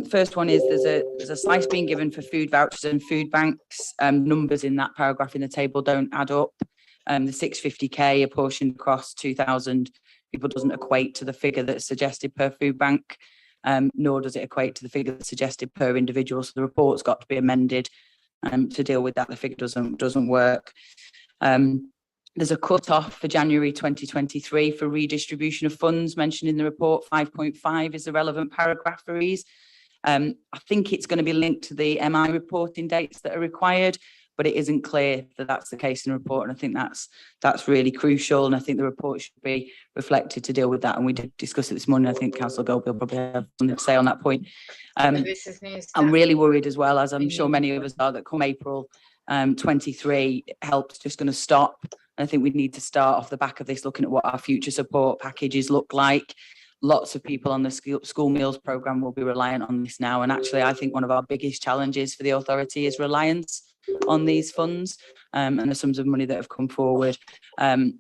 First one is there's a slice being given for food vouchers and food banks. Numbers in that paragraph in the table don't add up. The 650k apportioned across 2,000 people doesn't equate to the figure that's suggested per food bank, nor does it equate to the figure that's suggested per individual. So the report's got to be amended to deal with that. The figure doesn't work. There's a cut-off for January 2023 for redistribution of funds mentioned in the report. 5.5 is the relevant paragraph for these. I think it's going to be linked to the MI reporting dates that are required, but it isn't clear that that's the case in the report. And I think that's really crucial. And I think the report should be reflected to deal with that. And we did discuss it this morning. I think Councillor Goldbill will probably have something to say on that point. I'm really worried as well, as I'm sure many of us are, that come April 23, help's just going to stop. And I think we need to start off the back of this looking at what our future support packages look like. Lots of people on the school meals programme will be reliant on this now. And actually, I think one of our biggest challenges for the authority is reliance on these funds and the sums of money that have come forward. And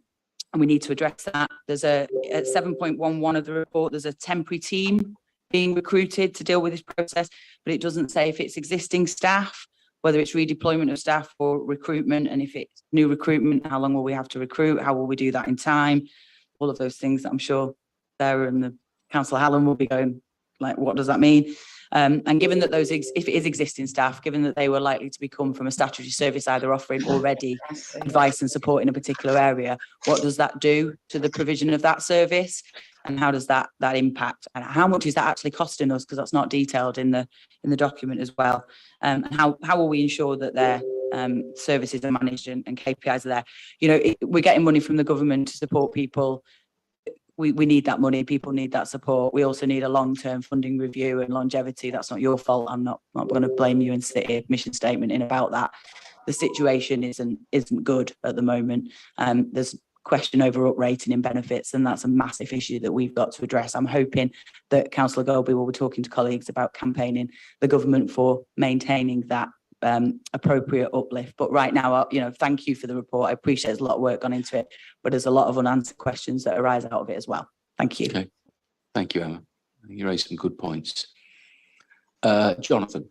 we need to address that. There's at 7.11 of the report, there's a temporary team being recruited to deal with this process, but it doesn't say if it's existing staff, whether it's redeployment of staff or recruitment, and if it's new recruitment, how long will we have to recruit? How will we do that in time? All of those things that I'm sure Sarah and the Councillor Hallam will be going, like, what does that mean? And given that if it is existing staff, given that they were likely to become from a statutory service either offering already advice and support in a particular area, what does that do to the provision of that service? And how does that impact? And how much is that actually costing us? Because that's not detailed in the document as well. And how will we ensure that their services are managed and KPIs are there? You know, we're getting money from the government to support people. We need that money. People need that support. We also need a long-term funding review and longevity. That's not your fault. I'm not going to blame you and sit here mission statement in about that. The situation isn't good at the moment. There's question over uprating in benefits, and that's a massive issue that we've got to address. I'm hoping that Councillor Golby will be talking to colleagues about campaigning the government for maintaining that appropriate uplift. But right now, thank you for the report. I appreciate there's a lot of work gone into it, but there's a lot of unanswered questions that arise out of it as well. Thank you. Okay. Thank you, Emma. You raised some good points. Jonathan.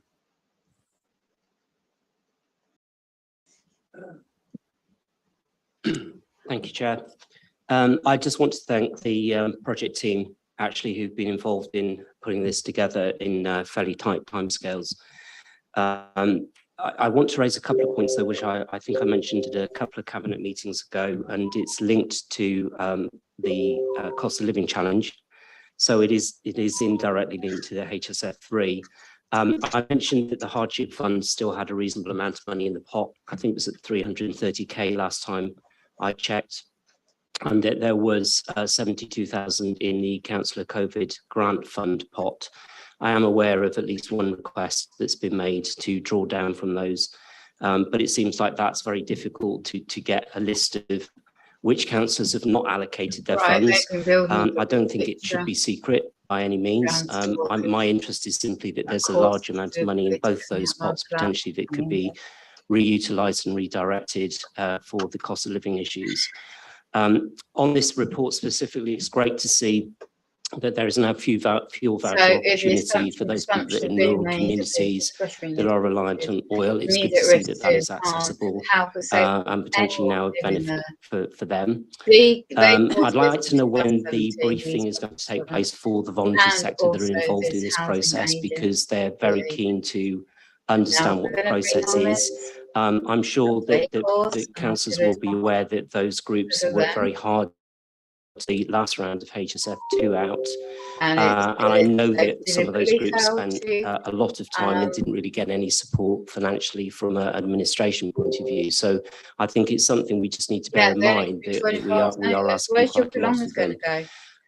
Thank you, Chair. I just want to thank the project team, actually, who've been involved in putting this together in fairly tight timescales. I want to raise a couple of points, though, which I think I mentioned at a couple of cabinet meetings ago, and it's linked to the cost of living challenge. So it is indirectly linked to the HSF3. I mentioned that the hardship fund still had a reasonable amount of money in the pot. I think it was at 330k last time I checked, and that there was 72,000 in the Councillor COVID grant fund pot. I am aware of at least one request that's been made to draw down from those, but it seems like that's very difficult to get a list of which councillors have not allocated their funds. I don't think it should be secret by any means. My interest is simply that there's a large amount of money in both those pots potentially that could be reutilised and redirected for the cost of living issues. On this report specifically, it's great to see that there is now fuel voucher opportunity for those people in rural communities that are reliant on oil. It's good to see that that is accessible and potentially now a benefit for them. I'd like to know when the briefing is going to take place for the voluntary sector that are involved in this process, because they're very keen to understand what the process is. I'm sure that councillors will be aware that those groups work very hard the last round of HSF2 out, and I know that some of those groups spent a lot of time and didn't really get any support financially from an administration point of view. So I think it's something we just need to bear in mind that we are asking quite a lot of them.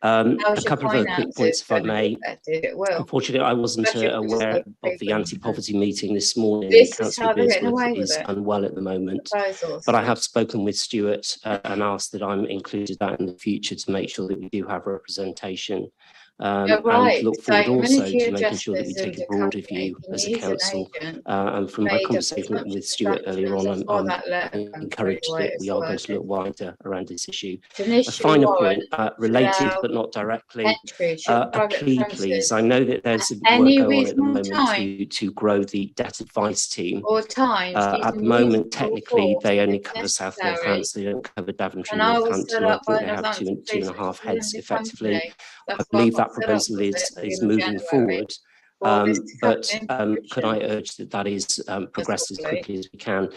A How's your couple of other quick points, if I finances may. affected? It will. Unfortunately, I wasn't Especially if it's aware like of the people. anti-poverty meeting this morning. This is Councillor how they're getting Bearsworth away with is it. unwell at the moment. Proposals. But I have spoken with Stuart and asked that I'm included that in the future to make sure that we do have representation. You're right. And look So forward also Ministry to of making sure that we Justice take and a broader company view can as a use an council. agent And from my made of conversation with Stuart earlier on, before I'm that letter comes encouraged through the way that we it's are going to worded. look wider around this issue. To A initially final warrant point, related allow but not directly, entry to a private plea, premises please. I know that there's work any going on at the reasonable moment time to grow the debt advice team. or times At using the moment, reasonable technically, force they only if cover South necessary, Northampton, they don't cover Daventry, and I was set Northampton. I up think by they have Northampton two and Police, a half which is a heads limited effectively. company. I That's why I believe got that set up proposal with is it in moving January forward. for all this to come But into could I fruition urge that is progressed as possibly. quickly as we can?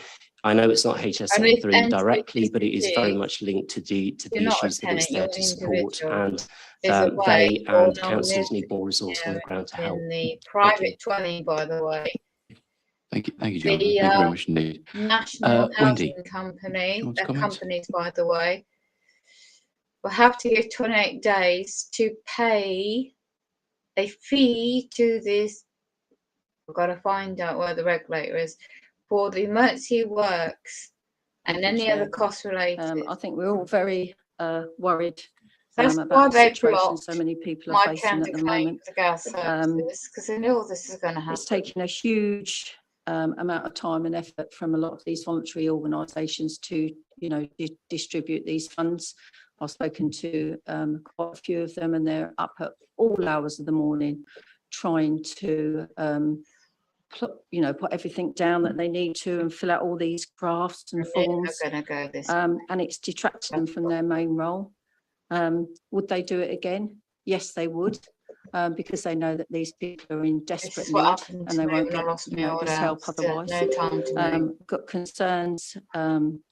I know it's not And if HSL3 entry directly, is but it is very due, much linked to the you're not a issues that tenant, it's you're there an to support, individual. and There's a way they for and councils non-residents need more resource on the ground to help. in the Thank you. private dwelling, by the way. Thank you, Jonathan. The Thank you very much indeed. National Wendy, Housing do Company, you want to comment? companies, by the way, will have to give 28 days to pay a fee to this. We've got to find out where the regulator is for the emergency works and Thank you, any other Chair. costs related. I think we're all very worried That's why about the they situation blocked so many people are my facing at the counterclaim moment. for the gas services because they knew all this is going to happen. It's taken a huge amount of time and effort from a lot of these voluntary organisations to, distribute these funds. I've spoken to quite a few of them, and they're up at all hours of the morning trying to put everything down that they need to and fill out all these drafts and forms. Going to go this and it's detracted them from their main role. Would they do it again? Yes, they would, because they know that these people are in desperate need and they won't get this help otherwise. No time to got concerns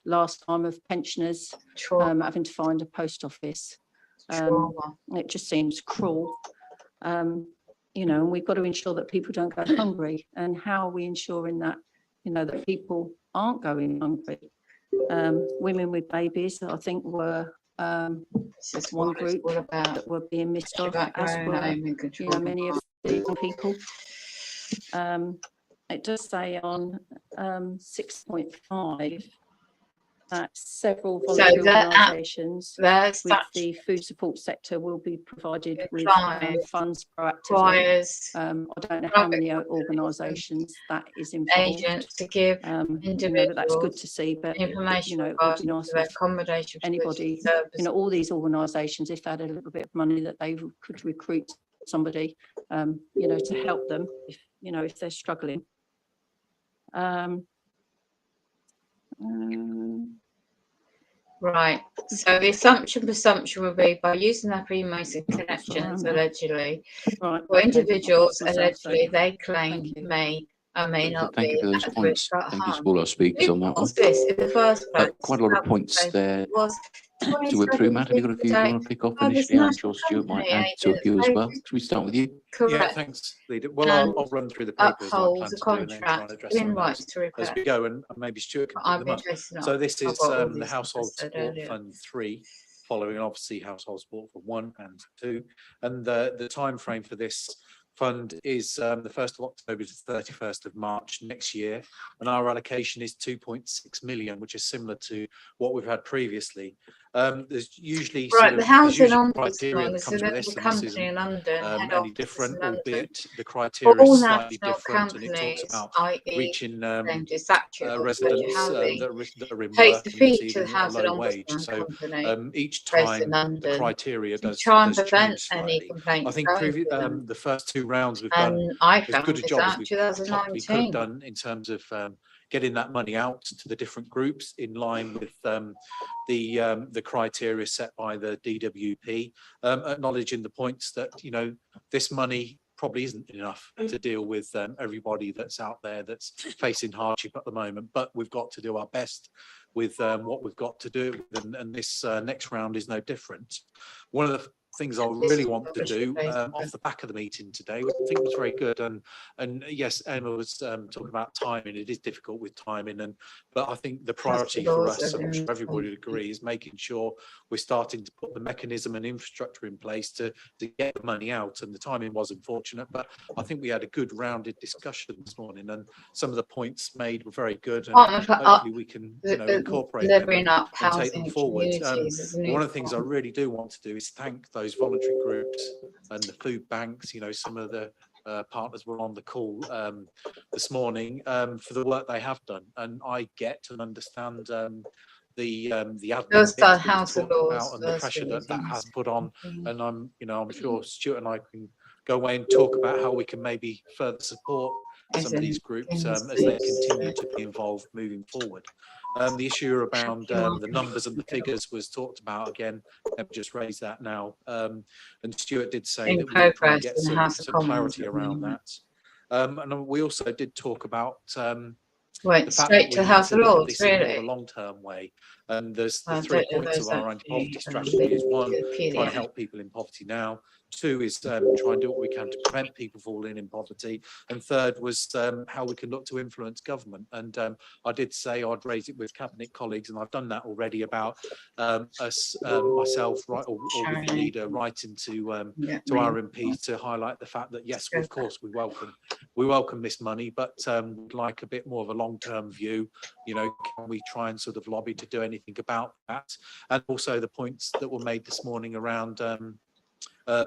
last time of pensioners having to find a post office. It just seems cruel. And we've got to ensure that people don't go hungry. And how are we ensuring that, that people aren't going hungry? Women with babies, I think, were one group that were being missed off, as were, many of the young people. It does say on 6.5 that several voluntary organisations with the food support sector will be provided with funds proactively. I don't know how many organisations that is involved. Agents to give individuals that's good to see, but information it would be nice if accommodation anybody, all these organisations, if they had a little bit of money that they could recruit somebody, to help them if they're struggling. Right. So the presumption would be by using their Freemason connections allegedly for individuals allegedly they claim may or may not Thank you for those points. Thank you to all our speakers on that one. This in the first place? Quite a lot of points there to work through. Matt, have you got a few you want to pick off initially? I'm sure Stuart might add to a few as well. Should we start with you? Correct. Yeah, thanks, Leader. Well, I'll run through the papers I plan to do and then try and address them as we go, and maybe Stuart can pick them up. So this is the Household Support Fund 3, following obviously Household Support for 1 and 2, and the time frame for this fund is the 1st of October to the 31st of March next year, and our allocation is 2.6 million, which is similar to what we've had previously. There's usually the housing criteria that comes with this, and this isn't in London, any different, albeit the criteria is slightly different, and it talks about reaching residents that are in work and receiving a low wage. So each time the criteria does change slightly. I think the first 2 rounds we've done as good a job as we possibly could have done in terms of getting that money out to the different groups in line with the criteria set by the DWP, acknowledging the points that this money probably isn't enough to deal with everybody that's out there that's facing hardship at the moment, but we've got to do our best with what we've got to do, and this next round is no different. One of the things I really want to do off the back of the meeting today, which I think was very good. And yes, Emma was talking about timing. It is difficult with timing, but I think the priority for us, I'm sure everybody would agree, is making sure we're starting to put the mechanism and infrastructure in place to get the money out. And the timing was unfortunate, but I think we had a good rounded discussion this morning, and some of the points made were very good. And hopefully we can incorporate them and take them forward. One of the things I really do want to do is thank those voluntary groups and the food banks. You know, some of the partners were on the call this morning for the work they have done, and I get and understand the admin Those bits that house we've talked laws, about and the pressure that has put on. And I'm sure Stuart and I can go away and talk about how we can maybe further support some of these groups as they continue to be involved moving forward. The issue around the numbers and the figures was talked about again. I've just raised that now. And Stuart did say that we try and get some clarity around that. And we also did talk about went straight to the House of Lords, really. In a long-term way. And there's the 3 points of our anti-poverty strategy is 1, trying to help people in poverty now. 2 is try and do what we can to prevent people falling in poverty. And 3rd was how we can look to influence government. And I did say I'd raise it with cabinet colleagues, and I've done that already about us, myself, right, or with the leader, writing to our MPs to highlight the fact that yes, of course we welcome this money, but would like a bit more of a long-term view. You know, can we try and sort of lobby to do anything about that? And also the points that were made this morning around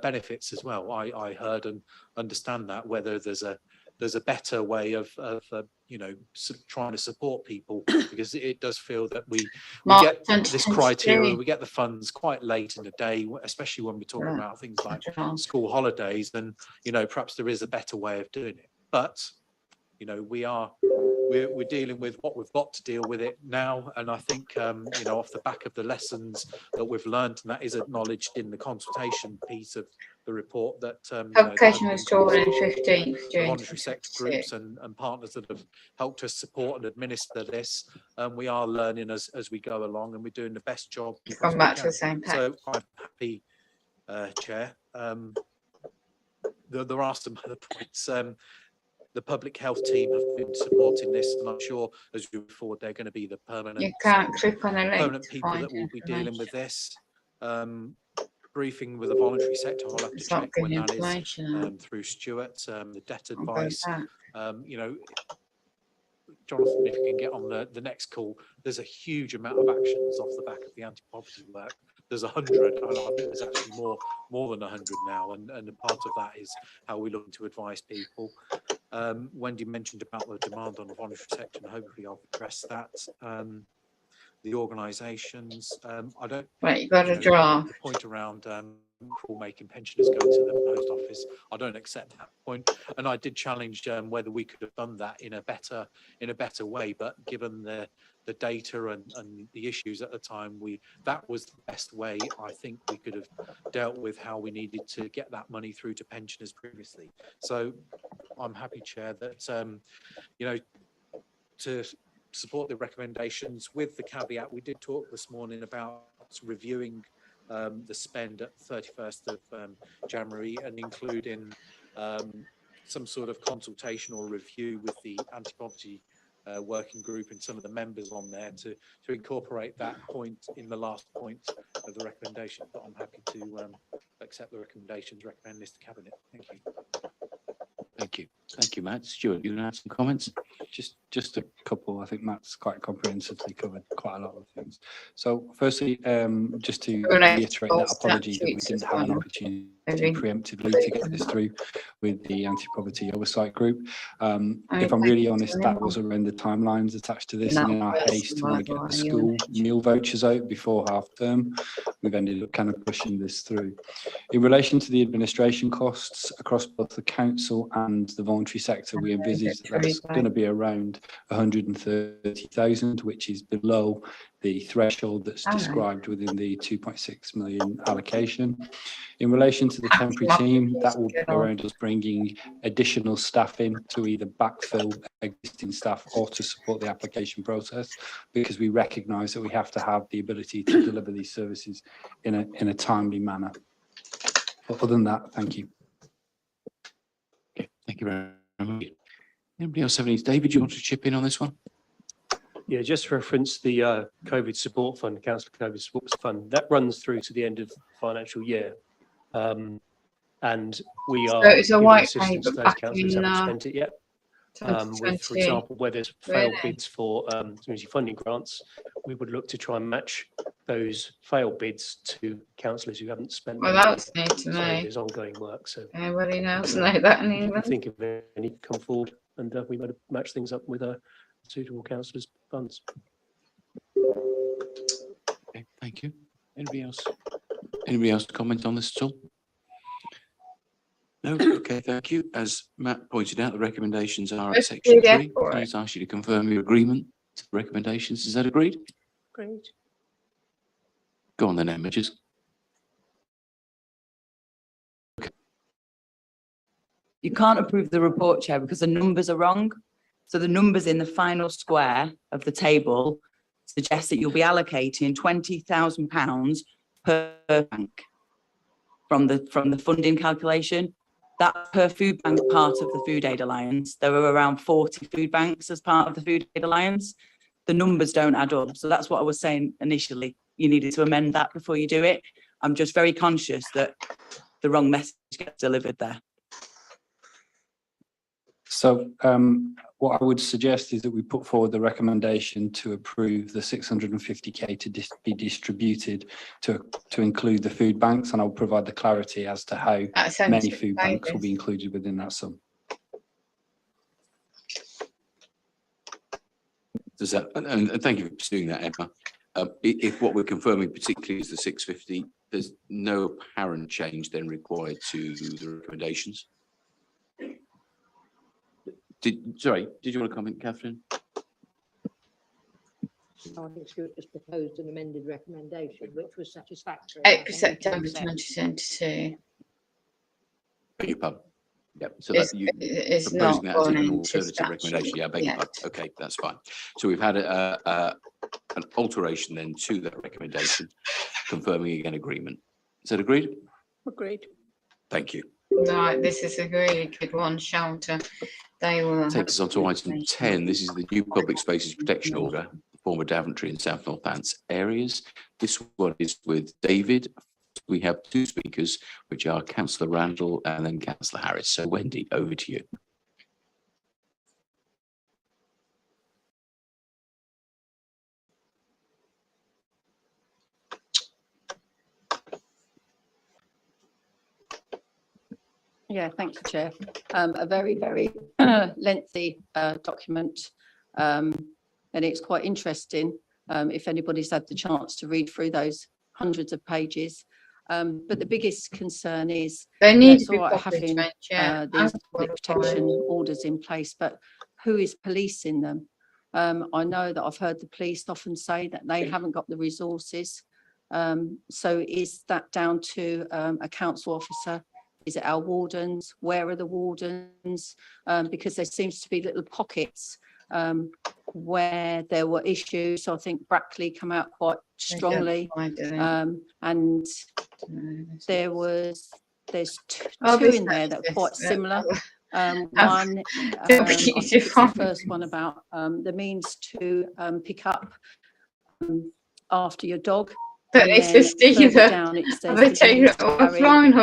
benefits as well. I heard and understand that whether there's a better way of you know, trying to support people, because it does feel that we get this criteria, we get the funds quite late in the day, especially when we're talking about things like school holidays, and you know, perhaps there is a better way of doing it. But you know, we're dealing with what we've got to deal with it now, and I think you know, off the back of the lessons that we've learned, and that is acknowledged in the consultation piece of the report, that application was drawn in 15th June. Voluntary sector groups and partners that have helped us support and administer this, we are learning as we go along, and we're doing the best job. Come back to the same page. So I'm happy, Chair. There are some other points. The public health team have been supporting this, and I'm sure as we move forward, they're going to be the permanent, you can't click on a link permanent people that will be dealing with this. Briefing with the voluntary sector, I'll have to check when that is through Stuart. The debt advice, you know, Jonathan, if you can get on the next call, there's a huge amount of actions off the back of the anti-poverty work. There's 100, and I think there's actually more than 100 now, and a part of that is how we're looking to advise people. Wendy mentioned about the demand on the voluntary sector, and hopefully I'll address that. The organisations, I don't. Right, you got a draft. The point around making pensioners go to the post office, I don't accept that point, and I did challenge whether we could have done that in a better way. But given the data and the issues at the time, that was the best way I think we could have dealt with how we needed to get that money through to pensioners previously. So I'm happy, Chair, that you know, to support the recommendations, with the caveat we did talk this morning about reviewing the spend at 31st of January, and including some sort of consultation or review with the anti-poverty working group and some of the members on there to incorporate that point in the last point of the recommendation. But I'm happy to accept the recommendations, recommend this to Cabinet. Thank you. Thank you, Matt. Stuart, you want to have some comments? Just a couple. I think Matt's quite comprehensively covered quite a lot of things. So firstly, just to reiterate that apology that we didn't have an opportunity preemptively to get this through with the anti-poverty oversight group. If I'm really honest, that was around the timelines attached to this, and in our haste to want to get the school meal vouchers out before half term, we've ended up kind of pushing this through. In relation to the administration costs across both the council and the voluntary sector, we envisage that that's going to be around 130,000, which is below the threshold that's described within the 2.6 million allocation. In relation to the temporary team, that will be around us bringing additional staff in to either backfill existing staff or to support the application process, because we recognise that we have to have the ability to deliver these services in a timely manner. Other than that, thank you. Okay, thank you very much. Anybody else have any? David, you want to chip in on this one? Yeah, just to reference the COVID support fund, Council COVID support fund, that runs through to the end of the financial year. And we are So it's a giving white assistance to paper those back councillors who in haven't spent it yet. With, for example, where there's failed bids for community funding grants, we would look to try and match those failed bids to councillors who haven't spent. Well, that's new to me. There's ongoing work. So anybody else know that in England? Think of any, come forward, and we might match things up with suitable councillors' funds. Okay, thank you. Anybody else? Anybody else to comment on this at all? No. Okay, thank you. As Matt pointed out, the recommendations are at section 3. Can I just ask you to confirm your agreement to the recommendations? Is that agreed? Agreed. Go on then, Emma. Just You can't approve the report, Chair, because the numbers are wrong. So the numbers in the final square of the table suggest that you'll be allocating £20,000 per bank from the funding calculation. That per food bank part of the Food Aid Alliance. There are around 40 food banks as part of the Food Aid Alliance. The numbers don't add up. So that's what I was saying initially. You needed to amend that before you do it. I'm just very conscious that the wrong message gets delivered there. So what I would suggest is that we put forward the recommendation to approve the 650k to be distributed to include the food banks, and I'll provide the clarity as to how many food banks will be included within that sum. does that, and thank you for doing that, Emma. If what we're confirming particularly is the 650, there's no apparent change then required to the recommendations. Did you want to comment, Catherine? No, I think Stuart just proposed an amended recommendation, which was satisfactory. 8th September 2022. Your pub. Yep. So that you proposing that as an alternative recommendation. Yeah, I beg your pardon. Okay, that's fine. So we've had an alteration then to that recommendation, confirming again agreement. Is that agreed? Agreed. Thank you. Right, this is a really good one, Shelter. They will takes us on to item 10. This is the new public spaces protection order, former Daventry and South Northants areas. This one is with David. We have 2 speakers, which are Councillor Randall and then Councillor Harris. So Wendy, over to you. Yeah, thank you, Chair. A very, very lengthy document, and it's quite interesting if anybody's had the chance to read through those hundreds of pages. But the biggest concern is they need to be having these public protection orders in place, but who is policing them? I know that I've heard the police often say that they haven't got the resources. So is that down to a council officer? Is it our wardens? Where are the wardens? Because there seems to be little pockets where there were issues. So I think Brackley come out quite strongly, and there's two in there that are quite similar. One, the first one about the means to pick up after your dog. But it's just either they take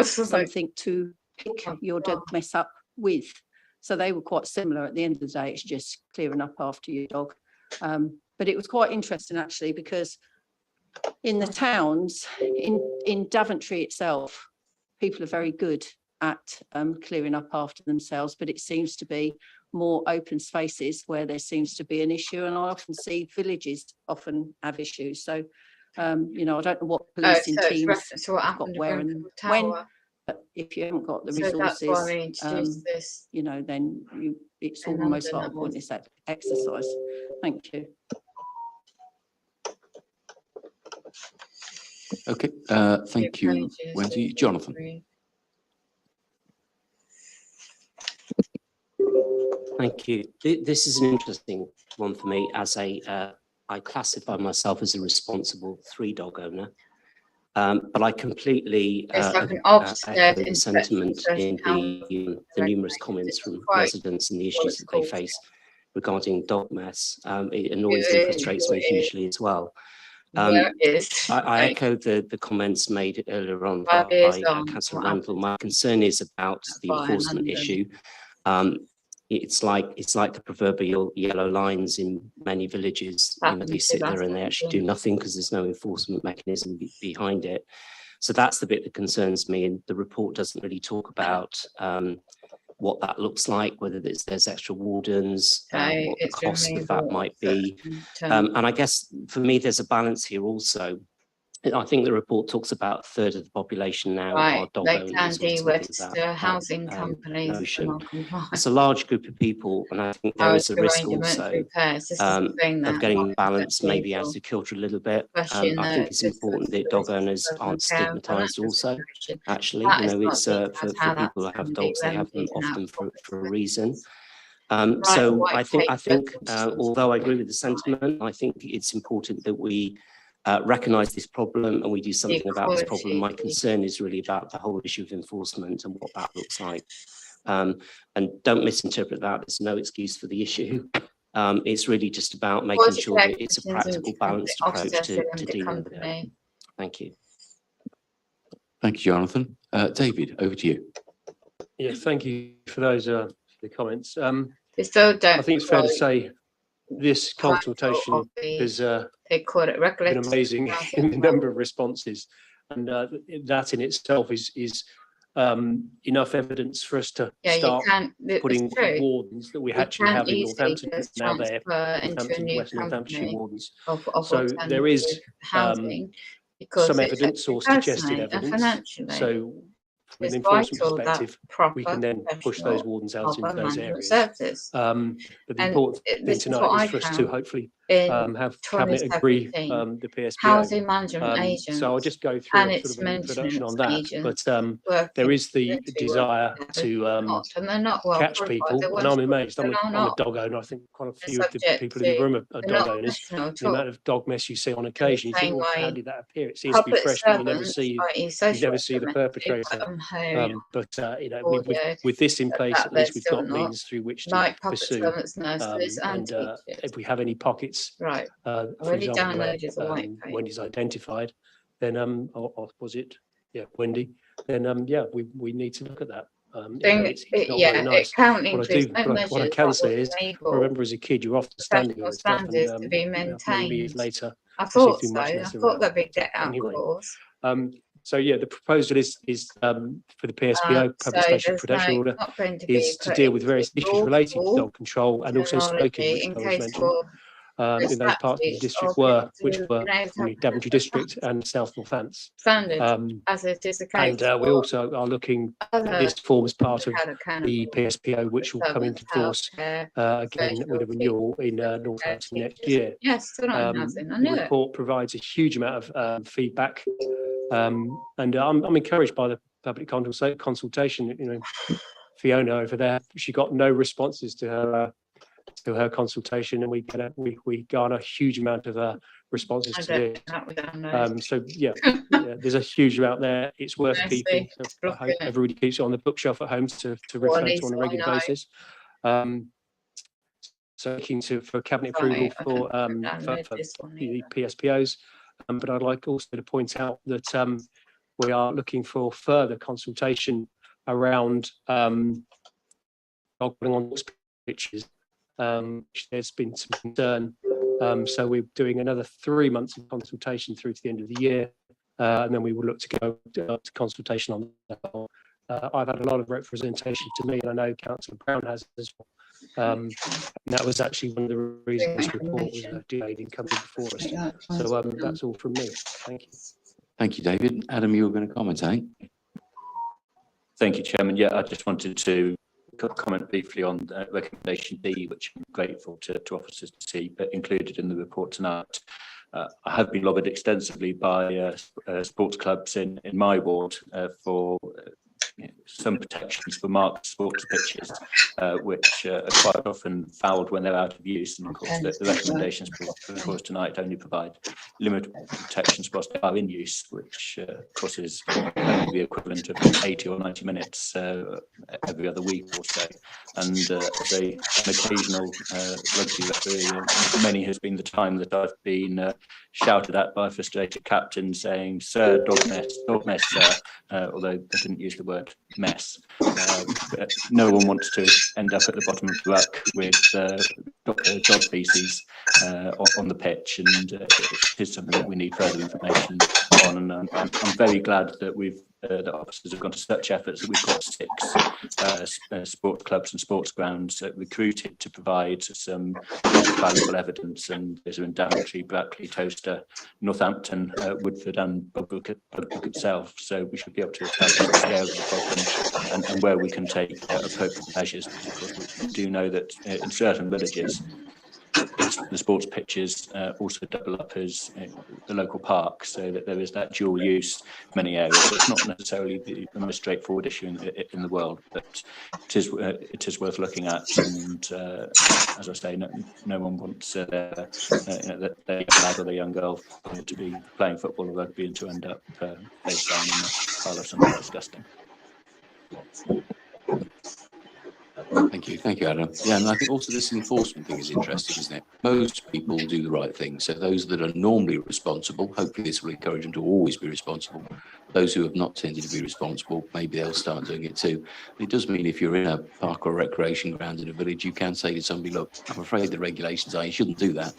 something to pick your dog mess up with. So they were quite similar. At the end of the day, it's just clearing up after your dog. But it was quite interesting actually, because in the towns, in Daventry itself, people are very good at clearing up after themselves, but it seems to be more open spaces where there seems to be an issue. And I often see villages often have issues. So you know, I don't know what policing teams have got where and when, but if you haven't got the resources, you know, then it's almost like a pointless exercise. Thank you. Okay, thank you, Wendy. Jonathan. Thank you. This is an interesting one for me as I classify myself as a responsible 3-dog owner. But I completely It's like an echo Ofsted the sentiment in the numerous comments from residents and the issues that they face regarding dog mess. It annoys and frustrates me hugely as well. I echo the comments made earlier on by Councillor Randall. My concern is about the enforcement issue. It's like the proverbial yellow lines in many villages. You know, they sit there and they actually do nothing because there's no enforcement mechanism behind it. So that's the bit that concerns me, and the report doesn't really talk about what that looks like, whether there's extra wardens, what the cost of that might be. And I guess for me, there's a balance here also. I think the report talks about a third of the population now are dog owners. They can de-register housing companies. It's a large group of people, and I think there is a risk also of getting balance maybe out of kilter a little bit. I think it's important that dog owners aren't stigmatised also. Actually, you know, it's for people who have dogs, they have them often for a reason. So I think although I agree with the sentiment, I think it's important that we recognise this problem and we do something about this problem. My concern is really about the whole issue of enforcement and what that looks like. And don't misinterpret that. There's no excuse for the issue. It's really just about making sure that it's a practical, balanced approach to dealing with it. Thank you. Thank you, Jonathan. David, over to you. Yeah, thank you for those the comments. I think it's fair to say this consultation has been amazing in the number of responses, and that in itself is enough evidence for us to start putting wardens that we actually have in Northampton now there, West Northamptonshire wardens. So there is some evidence or suggested evidence. So from an enforcement perspective, we can then push those wardens out into those areas. But the important thing tonight is for us to hopefully have Cabinet agree the PSPO. So I'll just go through a sort of an introduction on that. But there is the desire to catch people, and I'm amazed. I'm a dog owner. I think quite a few of the people in the room are dog owners. The amount of dog mess you see on occasion, you think, well, how did that appear? It seems to be fresh, but you never see the perpetrator. But you know, with this in place, at least we've got means through which to pursue. And if we have any pockets, for example, Wendy's identified, then or was it, Wendy? Then we need to look at that. It's not very nice. What I can say is, I remember as a kid, you're often standing with stuff, and many years later, I thought so. I thought that'd be get out of So the proposal is for the PSPO, Public Special Protection Order, is to deal with various issues relating to dog control and also smoking, which I was mentioned, in those parts of the district which were Daventry District and South Northants. And we also are looking at this form as part of the PSPO, which will come into force again with a renewal in Northampton next year. The report provides a huge amount of feedback. And I'm encouraged by the public consultation. You know, Fiona over there, she got no responses to her consultation, and we garner a huge amount of responses to this. So there's a huge amount there. It's worth keeping. So I hope everybody keeps it on the bookshelf at home to refer to on a regular basis. So looking for cabinet approval for the PSPOs. But I'd like also to point out that we are looking for further consultation around dog on pitches. There's been some concern. So we're doing another 3 months of consultation through to the end of the year. And then we will look to go to consultation on that. I've had a lot of representation to me, and I know Councillor Brown has as well. And that was actually one of the reasons this report was delayed in coming before us. So that's all from me. Thank you. Thank you, David. Adam, you were going to comment, eh? Thank you, Chairman. Yeah, I just wanted to comment briefly on recommendation B, which I'm grateful to officers to see, but included in the report tonight. I have been lobbied extensively by sports clubs in my ward for some protections for marked sports pitches, which are quite often fouled when they're out of use. And of course, the recommendations before us tonight only provide limited protections whilst they are in use, which of course is only the equivalent of 80 or 90 minutes every other week or so. And as an occasional rugby referee, many has been the time that I've been shouted at by a frustrated captain saying, "Sir, dog mess, sir," although they didn't use the word mess. No one wants to end up at the bottom of the ruck with dog feces on the pitch, and it is something that we need further information on. And I'm very glad that that officers have gone to such efforts that we've got 6 sports clubs and sports grounds recruited to provide some valuable evidence. And those are in Daventry, Brackley, Towcester, Northampton, Woodford and Budbrook itself. So we should be able to establish the scale of the problem and where we can take appropriate measures. Because of course we do know that in certain villages, the sports pitches also double up as the local park, so that there is that dual use in many areas. So it's not necessarily the most straightforward issue in the world, but it is worth looking at. And as I say, no one wants their young lad or their young girl to be playing football or rugby and to end up face down in the pile of something disgusting. Thank you, Adam. Yeah, and I think also this enforcement thing is interesting, isn't it? Most people do the right thing. So those that are normally responsible, hopefully this will encourage them to always be responsible. Those who have not tended to be responsible, maybe they'll start doing it too. It does mean if you're in a park or recreation ground in a village, you can say to somebody, "Look, I'm afraid the regulations are you shouldn't do that.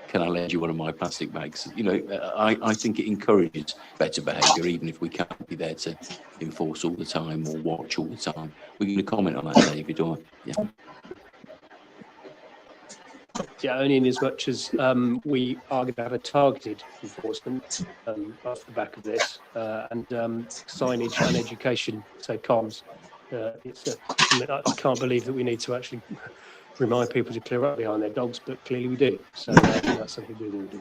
Can I lend you one of my plastic bags?" You know, I think it encourages better behaviour, even if we can't be there to enforce all the time or watch all the time. We're going to comment on that, Dave, if you want. Yeah. Yeah, only in as much as we are going to have a targeted enforcement off the back of this, and signage and education, so comms. I can't believe that we need to actually remind people to clear up behind their dogs, but clearly we do. So that's something we will do.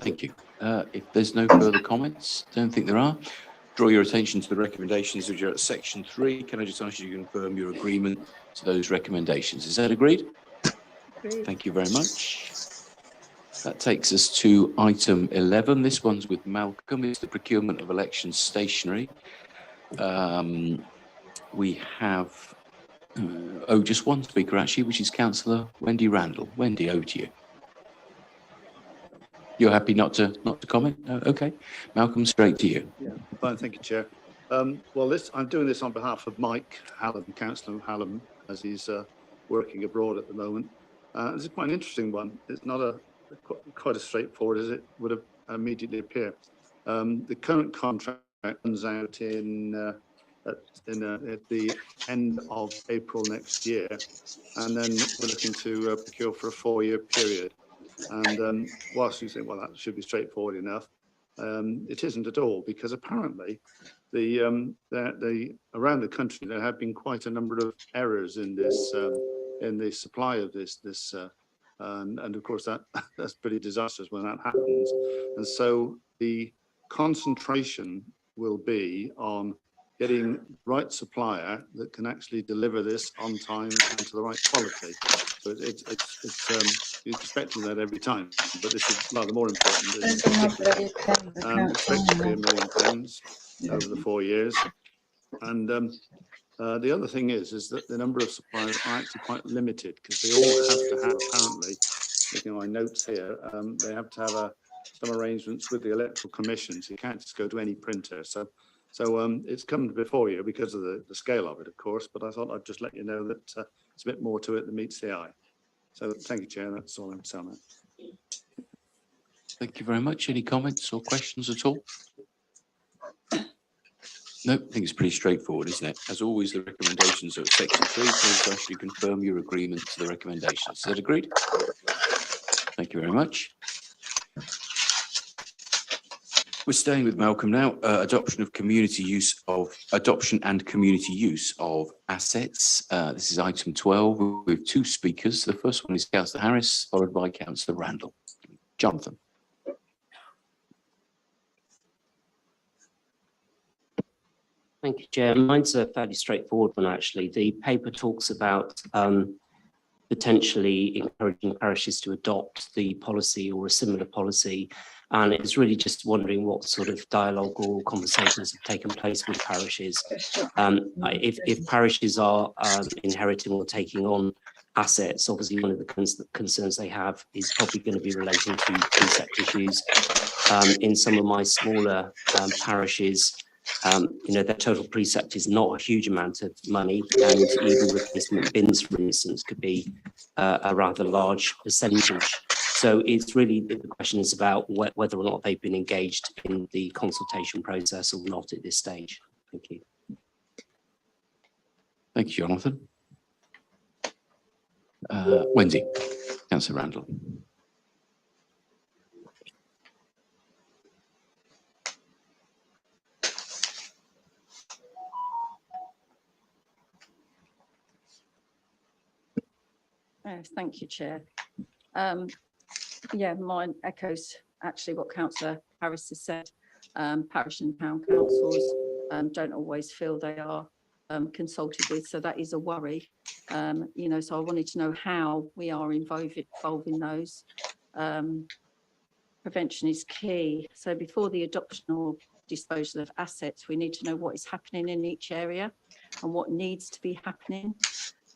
Thank you. If there's no further comments, don't think there are. Draw your attention to the recommendations which are at section 3. Can I just ask you to confirm your agreement to those recommendations? Is that agreed? Agreed. Thank you very much. That takes us to item 11. This one's with Malcolm. It's the procurement of election stationery. We have just one speaker actually, which is Councillor Wendy Randall. Wendy, over to you. You're happy not to comment? No? Okay. Malcolm, straight to you. Yeah, fine. Thank you, Chair. Well, I'm doing this on behalf of Mike Hallam, Councillor Hallam, as he's working abroad at the moment. This is quite an interesting one. It's not quite as straightforward as it would have immediately appear. The current contract runs out at the end of April next year, and then we're looking to procure for a 4-year period. And whilst you think, well, that should be straightforward enough, it isn't at all, because apparently around the country there have been quite a number of errors in this in the supply of this and of course that's pretty disastrous when that happens. And so the concentration will be on getting the right supplier that can actually deliver this on time and to the right quality. So it's expecting that every time, but this is rather more important. Expected to be £1 million over the 4 years. And the other thing is that the number of suppliers are actually quite limited, because they all have to have, apparently, looking at my notes here, they have to have some arrangements with the Electoral Commission, so you can't just go to any printer. So it's come before you because of the scale of it, of course, but I thought I'd just let you know that it's a bit more to it than meets the eye. So thank you, Chair. That's all I'm saying. Thank you very much. Any comments or questions at all? No, I think it's pretty straightforward, isn't it? As always, the recommendations are at section 3. Please actually confirm your agreement to the recommendations. Is that agreed? Thank you very much. We're staying with Malcolm now. Adoption and community use of assets. This is item 12 with 2 speakers. The first one is Councillor Harris, followed by Councillor Randall. Jonathan. Thank you, Chair. Mine's a fairly straightforward one, actually. The paper talks about potentially encouraging parishes to adopt the policy or a similar policy. And it's really just wondering what sort of dialogue or conversations have taken place with parishes. If parishes are inheriting or taking on assets, obviously one of the concerns they have is probably going to be relating to precept issues. In some of my smaller parishes, their total precept is not a huge amount of money, and even replacement bins, for instance, could be a rather large percentage. So it's really, the question is about whether or not they've been engaged in the consultation process or not at this stage. Thank you. Thank you, Jonathan. Wendy, Councillor Randall. Thank you, Chair. Yeah, mine echoes actually what Councillor Harris has said. Parish and town councils don't always feel they are consulted with, so that is a worry. So I wanted to know how we are involving those. Prevention is key. So before the adoption or disposal of assets, we need to know what is happening in each area and what needs to be happening.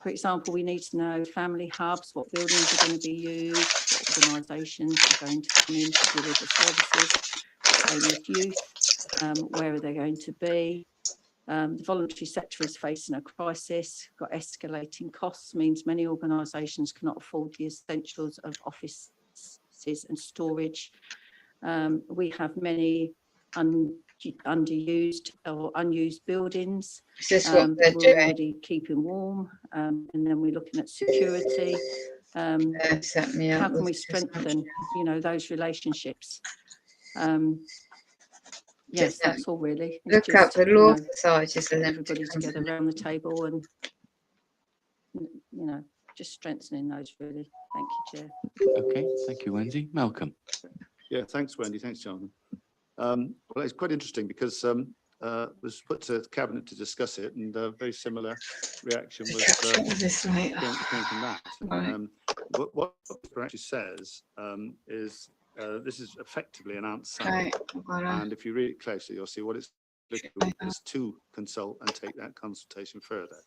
For example, we need to know family hubs, what buildings are going to be used, what organisations are going to come in to deliver services, same with youth, where are they going to be. The voluntary sector is facing a crisis, got escalating costs, means many organisations cannot afford the essentials of offices and storage. We have many underused or unused buildings that we're already keeping warm, and then we're looking at security. How can we strengthen, those relationships? Yes, that's all really. It's look up the law societies and everybody together around the table, and just strengthening those really. Thank you, Chair. Okay, thank you, Wendy. Malcolm. Yeah, thanks, Wendy. Thanks, Jonathan. Well, it's quite interesting because was put to Cabinet to discuss it, and a very similar reaction was came from that. Right. What it actually says is this is effectively an answer, and if you read it closely, you'll see what it's looking for is to consult and take that consultation further.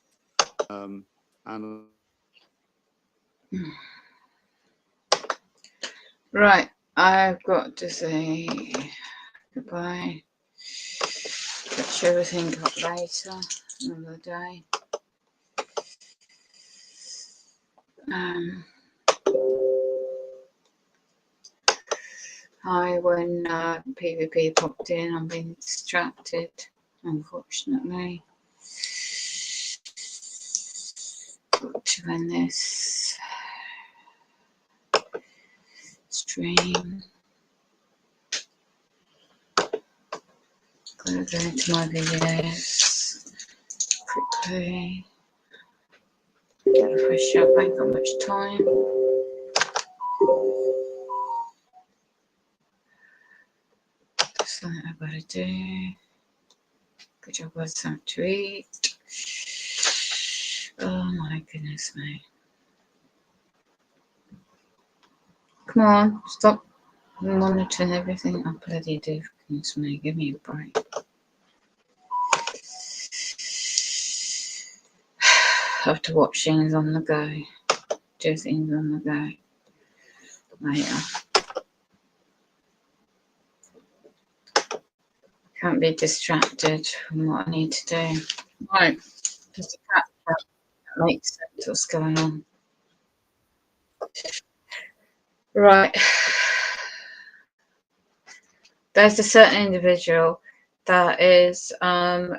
Right, I've got to say goodbye. Catch everything up later, another day. Hi, when PVP popped in, I've been distracted, unfortunately. Got to end this stream. Gonna go into my videos quickly. Get a fresh up, I ain't got much time. Something I've got to do. Good job, got something to eat. Oh my goodness me. Come on, stop monitoring everything. I bloody do. Goodness me, give me a break. Have to watch things on the go. Do things on the go. Later. Can't be distracted from what I need to do. Right, just a catch up. That makes sense what's going on. Right. There's a certain individual that is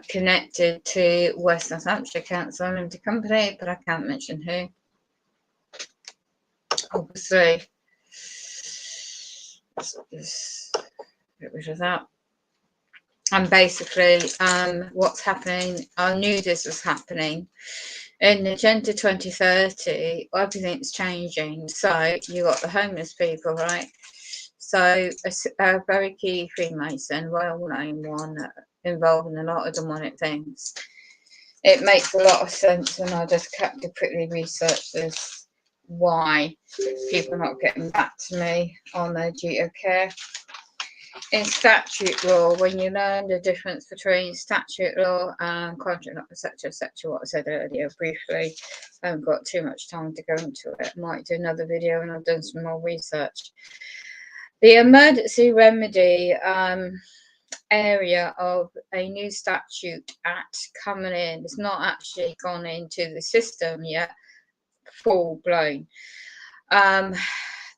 connected to West Northamptonshire Council Limited Company, but I can't mention who. Obviously, let's get rid of that. And basically, what's happening, I knew this was happening. In Agenda 2030, everything's changing. So you got the homeless people, right? So a very key Freemason, well-known one involving a lot of demonic things. It makes a lot of sense, and I just kept to quickly research this, why people are not getting back to me on their duty of care. In statute law, when you learn the difference between statute law and contract law, etc., what I said earlier briefly, I haven't got too much time to go into it. I might do another video when I've done some more research. The emergency remedy area of a new statute act coming in, it's not actually gone into the system yet, full blown.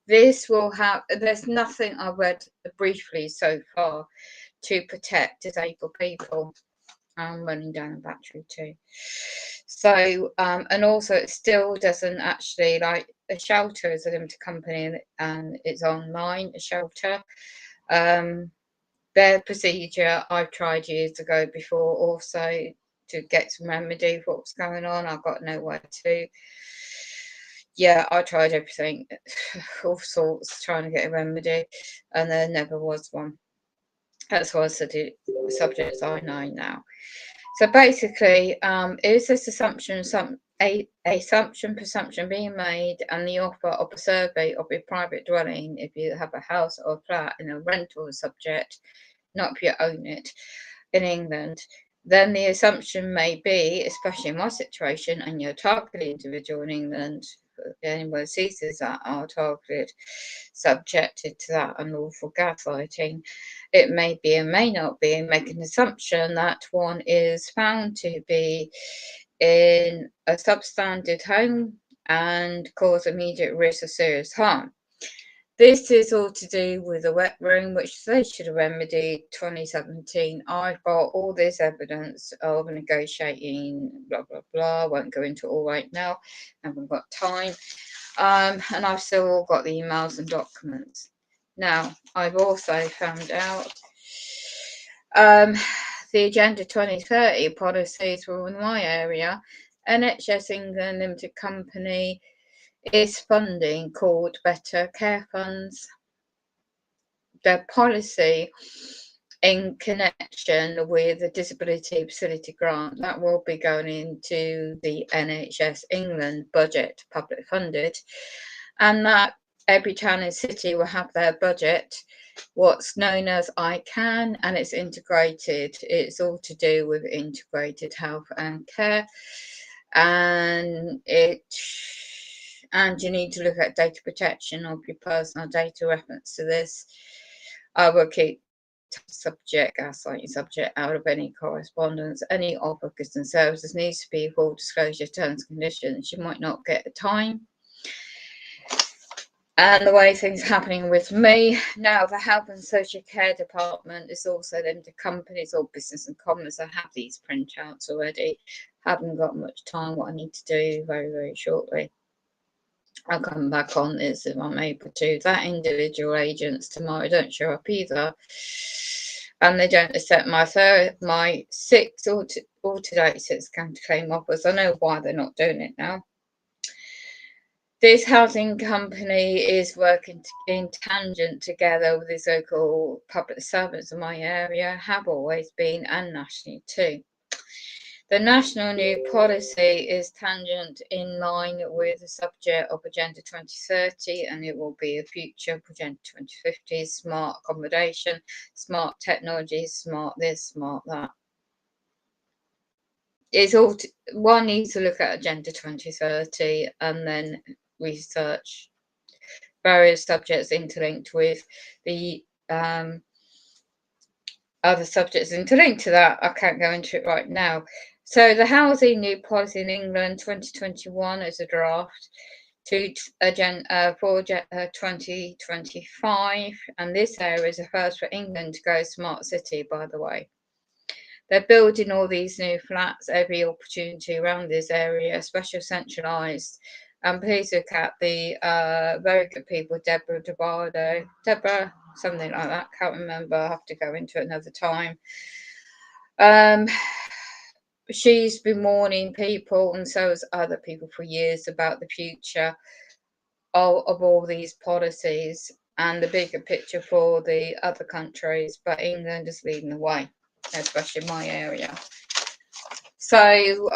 This will have, there's nothing I read briefly so far to protect disabled people. I'm running down a battery too. So, and also it still doesn't actually, like, a shelter is a limited company and it's online, a shelter. Their procedure I've tried years ago before also to get some remedy for what's going on. I got nowhere to. Yeah, I tried everything, all sorts, trying to get a remedy, and there never was one. That's why I studied subjects I know now. So basically, is this assumption presumption being made, and the offer of a survey of a private dwelling, if you have a house or a flat in a rental subject, not if you own it, in England, then the assumption may be, especially in my situation, and you're targeted individual in England, anyone sees that are targeted, subjected to that unlawful gaslighting, it may be and may not be, make an assumption that one is found to be in a substandard home and cause immediate risk of serious harm. This is all to do with the wet room, which they should have remedied 2017. I've got all this evidence of negotiating, blah, blah, blah. I won't go into it all right now. I haven't got time. And I've still got the emails and documents. Now, I've also found out the Agenda 2030 policies were in my area. NHS England Limited Company is funding called Better Care Funds. Their policy in connection with the Disability Facility Grant that will be going into the NHS England budget, public funded, and that every town and city will have their budget, what's known as ICANN, and it's integrated. It's all to do with integrated health and care, and you need to look at data protection of your personal data reference to this. I will keep gaslighting subject out of any correspondence. Any offer, goods and services needs to be full disclosure terms and conditions. You might not get the time. And the way things are happening with me now, the Health and Social Care Department is also limited companies or business and commerce. I have these printouts already. Haven't got much time. What I need to do very, very shortly. I'll come back on this if I'm able to. That individual agents tomorrow don't show up either, and they don't accept my 6 or to-date 6 counterclaim offers. I know why they're not doing it now. This housing company is working in tangent together with the local public servants in my area, have always been, and nationally too. The national new policy is tangent in line with the subject of Agenda 2030, and it will be a future Agenda 2050, smart accommodation, smart technology, smart this, smart that. It's all one needs to look at Agenda 2030 and then research various subjects interlinked with the other subjects interlinked to that. I can't go into it right now. So the housing new policy in England 2021 is a draft to for 2025, and this area is the first for England to go smart city, by the way. They're building all these new flats, every opportunity around this area, special centralised. And please look at the very good people, Deborah, something like that, can't remember, I have to go into it another time. She's been warning people, and so has other people for years, about the future of all these policies and the bigger picture for the other countries, but England is leading the way. especially in my area. So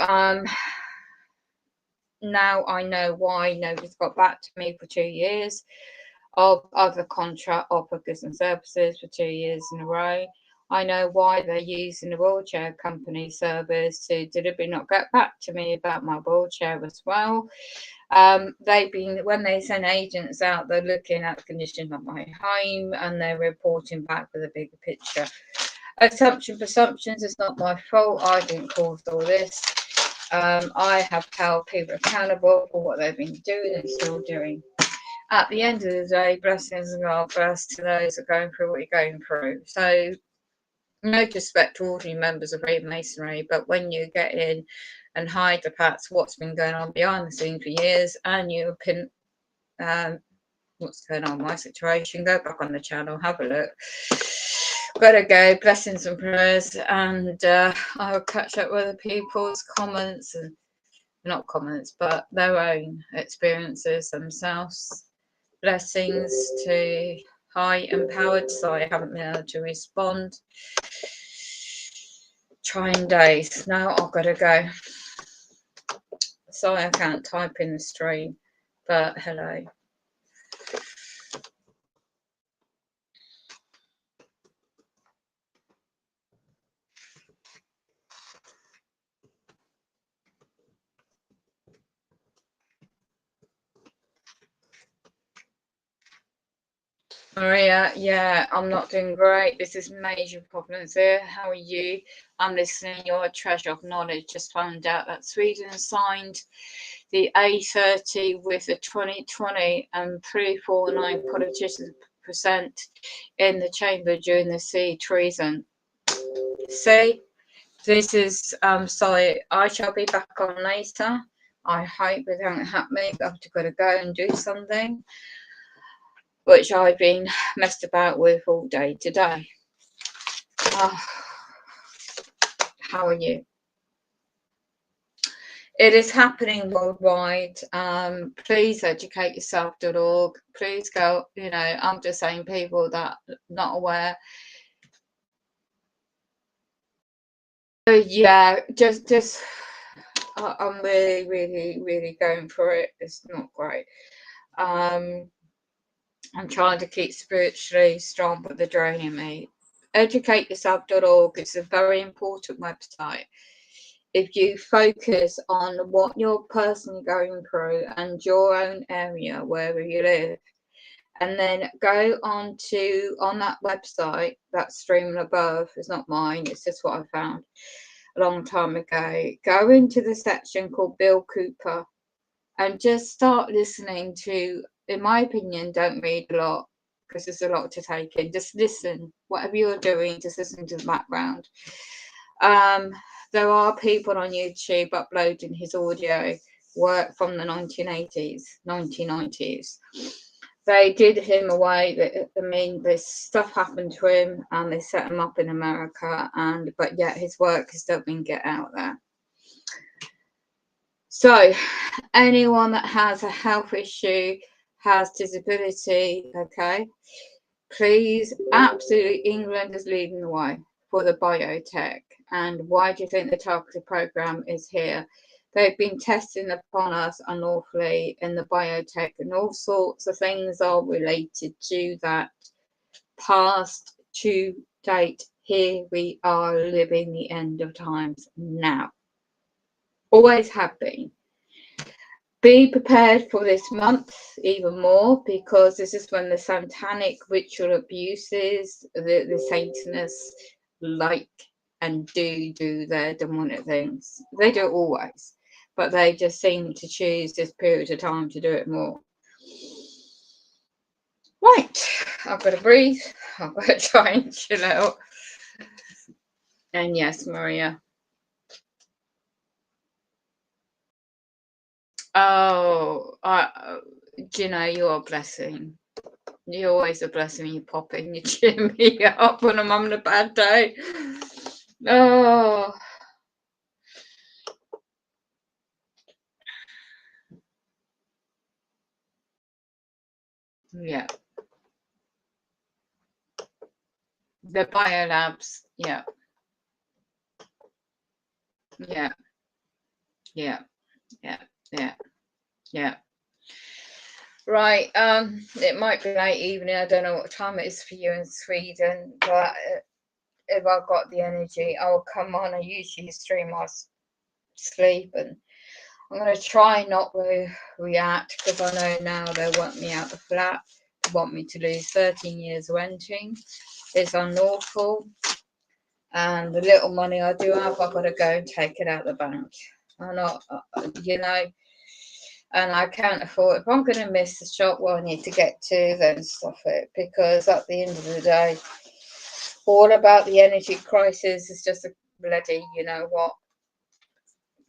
now I know why nobody's got back to me for 2 years of other contract offer goods and services for 2 years in a row. I know why they're using the wheelchair company service to deliberately not get back to me about my wheelchair as well. They've been, when they send agents out, they're looking at the condition of my home and they're reporting back with a bigger picture. Presumptions, it's not my fault. I didn't cause all this. I have held people accountable for what they've been doing and still doing. At the end of the day, blessings and God bless to those that are going through what you're going through. So, no disrespect to ordinary members of Freemasonry, but when you get in and hide the facts, what's been going on behind the scenes for years, and you can, what's going on in my situation, go back on the channel, have a look. Gotta go, blessings and prayers, and I will catch up with other people's comments, and not comments, but their own experiences themselves. Blessings to high empowered, so I haven't been able to respond. Trying days. Now I've got to go. Sorry I can't type in the stream, but hello. Maria, yeah, I'm not doing great. This is major problems here. How are you? I'm listening. You're a treasure of knowledge. Just found out that Sweden signed the A30 with the 2020 and 349 politicians present in the chamber during the sea treason. See, this is, sorry, I shall be back on later. I hope it don't happen. I've got to go and do something, which I've been messed about with all day today. How are you? It is happening worldwide. Please educate yourself.org. Please go, you know, I'm just saying people that are not aware. Yeah, just I'm really going for it. It's not great. I'm trying to keep spiritually strong, but they're draining me. Educateyourself.org is a very important website. If you focus on what you're personally going through and your own area, wherever you live, and then go on that website, that stream above, it's not mine, it's just what I found a long time ago. Go into the section called Bill Cooper and just start listening to, in my opinion, don't read a lot because there's a lot to take in. Just listen, whatever you're doing, just listen to the background. There are people on YouTube uploading his audio work from the 1990s. They did him away. I mean, this stuff happened to him, and they set him up in America. But yet his work has still been get out there. So, anyone that has a health issue, has disability, okay, please, absolutely, England is leading the way for the biotech. And why do you think the targeted program is here? They've been testing upon us unlawfully in the biotech, and all sorts of things are related to that. Past to date, here we are living the end of times now. Always have been. Be prepared for this month even more, because this is when the satanic ritual abuses, the Satanists like and do their demonic things. They do it always, but they just seem to choose this period of time to do it more. Right, I've got to breathe. I've got to try and chill out. And yes, Maria. Oh, do you know, you're a blessing. You're always a blessing when you pop in. You cheer me up when I'm having a bad day. Oh. Yeah. The biolabs, yeah. Yeah. Yeah. Yeah. Yeah. Yeah. Right. It might be late evening. I don't know what time it is for you in Sweden, but if I've got the energy, I'll come on. I usually stream my sleep, and I'm going to try not to react, because I know now they want me out the flat. They want me to lose 13 years renting. It's unlawful. And the little money I do have, I've got to go and take it out of the bank. I'm not, you know, and I can't afford, if I'm going to miss the shop where I need to get to, then stop it, because at the end of the day, all about the energy crisis is just a bloody, you know what,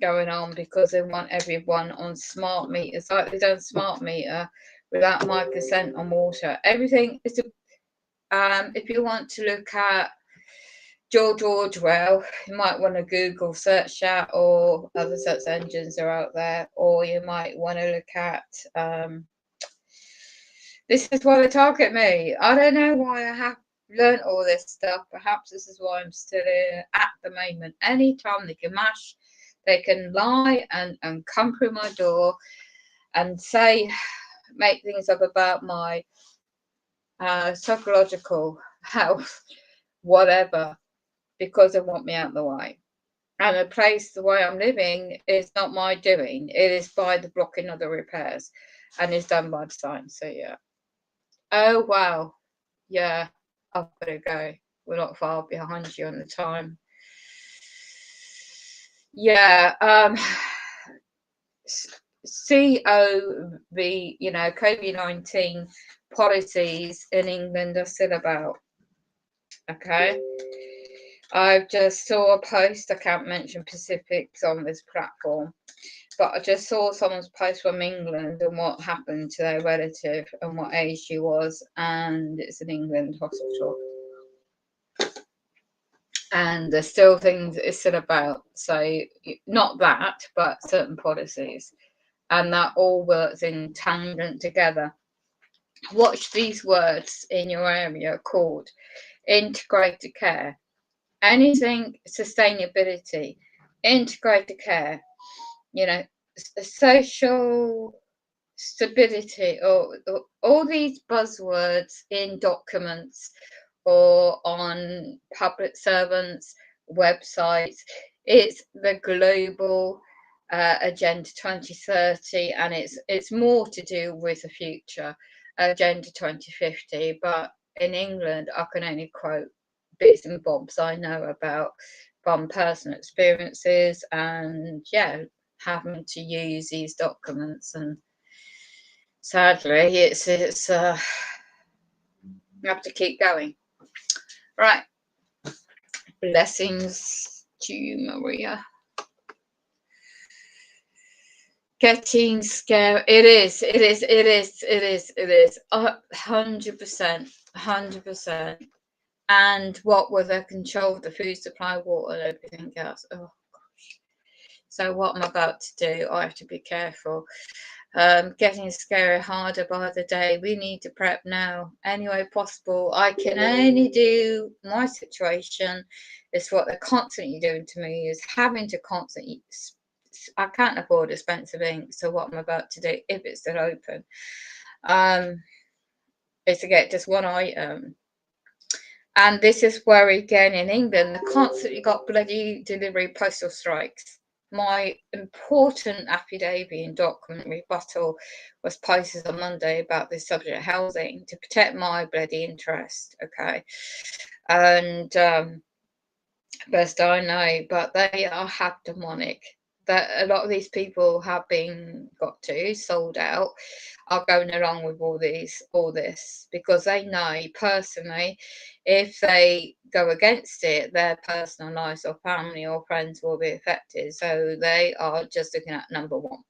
going on, because they want everyone on smart meters, like they done smart meter without my consent on water. Everything is if you want to look at George Orwell, you might want to Google search that, or other search engines are out there, or you might want to look at this is why they target me. I don't know why I have learned all this stuff. Perhaps this is why I'm still here at the moment. Anytime they can mash, they can lie and come through my door and say, make things up about my psychological health, whatever, because they want me out of the way. And the place, the way I'm living, is not my doing. It is by the blocking of the repairs, and it's done by design. So yeah. Oh wow, yeah, I've got to go. We're not far behind you on the time. Yeah, COVID, you know, COVID-19 policies in England are still about. Okay. I've just saw a post, I can't mention specifics on this platform, but I just saw someone's post from England and what happened to their relative and what age she was, and it's an England hospital. And there's still things it's still about. So not that, but certain policies. And that all works in tangent together. Watch these words in your area called integrated care. Anything sustainability, integrated care, you know, social stability, or all these buzzwords in documents or on public servants' websites. It's the global Agenda 2030, and it's more to do with the future Agenda 2050. But in England, I can only quote bits and bobs I know about from personal experiences, and yeah, having to use these documents. And sadly, it's you have to keep going. Right. Blessings to you, Maria. Getting scared. It is. 100%. And what with the control of the food supply, water, and everything else. Oh gosh. So what I'm about to do, I have to be careful. Getting scary harder by the day. We need to prep now any way possible. I can only do my situation. It's what they're constantly doing to me, is having to constantly, I can't afford expensive ink. So what I'm about to do, if it's still open, is to get just one item. And this is where, again, in England, they constantly got bloody delivery postal strikes. My important affidavit and document rebuttal was posted on Monday about this subject of housing to protect my bloody interest, okay? And best I know, but they have demonic. That a lot of these people have been sold out, are going along with all this because they know personally, if they go against it, their personal lives or family or friends will be affected. So they are just looking at number one.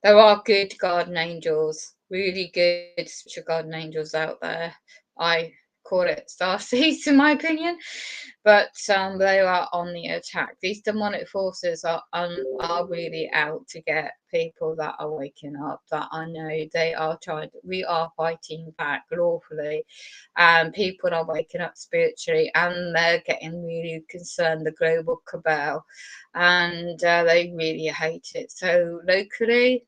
There are good guardian angels, really good spiritual guardian angels out there. I call it starseeds in my opinion, but they are on the attack. These demonic forces are really out to get people that are waking up, that I know they are trying. We are fighting back lawfully, and people are waking up spiritually, and they're getting really concerned, the global cabal, and they really hate it. So locally,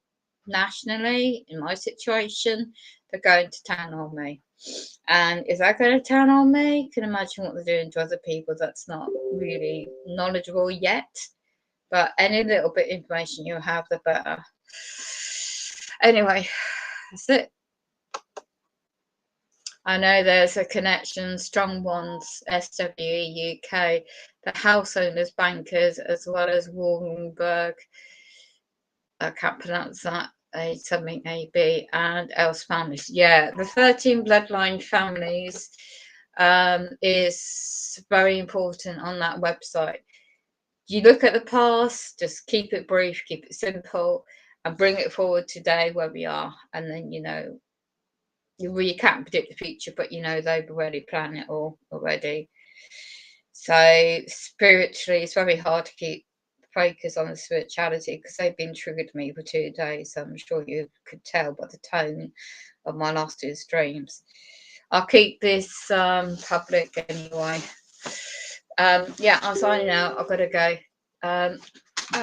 nationally, in my situation, they're going to town on me. And if they're going to town on me, you can imagine what they're doing to other people that's not really knowledgeable yet. But any little bit of information you have, the better. Anyway, that's it. I know there's a connection, Strong Ones, SWE UK, the house owners, bankers, as well as Wallenberg. I can't pronounce that. Something AB, and else families. Yeah, the 13 bloodline families is very important on that website. You look at the past, just keep it brief, keep it simple, and bring it forward today where we are. And then, you know, you can't predict the future, but you know, they've already planned it all already. So spiritually, it's very hard to keep focus on the spirituality because they've been triggered me for 2 days. So I'm sure you could tell by the tone of my last 2 streams. I'll keep this public anyway. Yeah, I'm signing out. I've got to go. I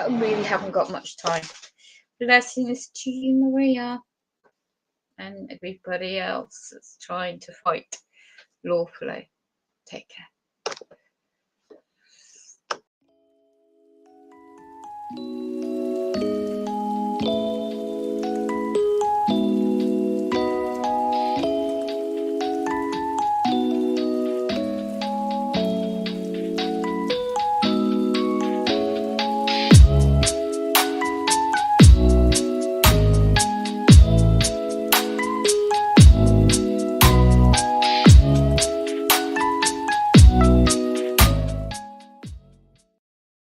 really haven't got much time. Blessings to you, Maria, and everybody else that's trying to fight lawfully. Take care.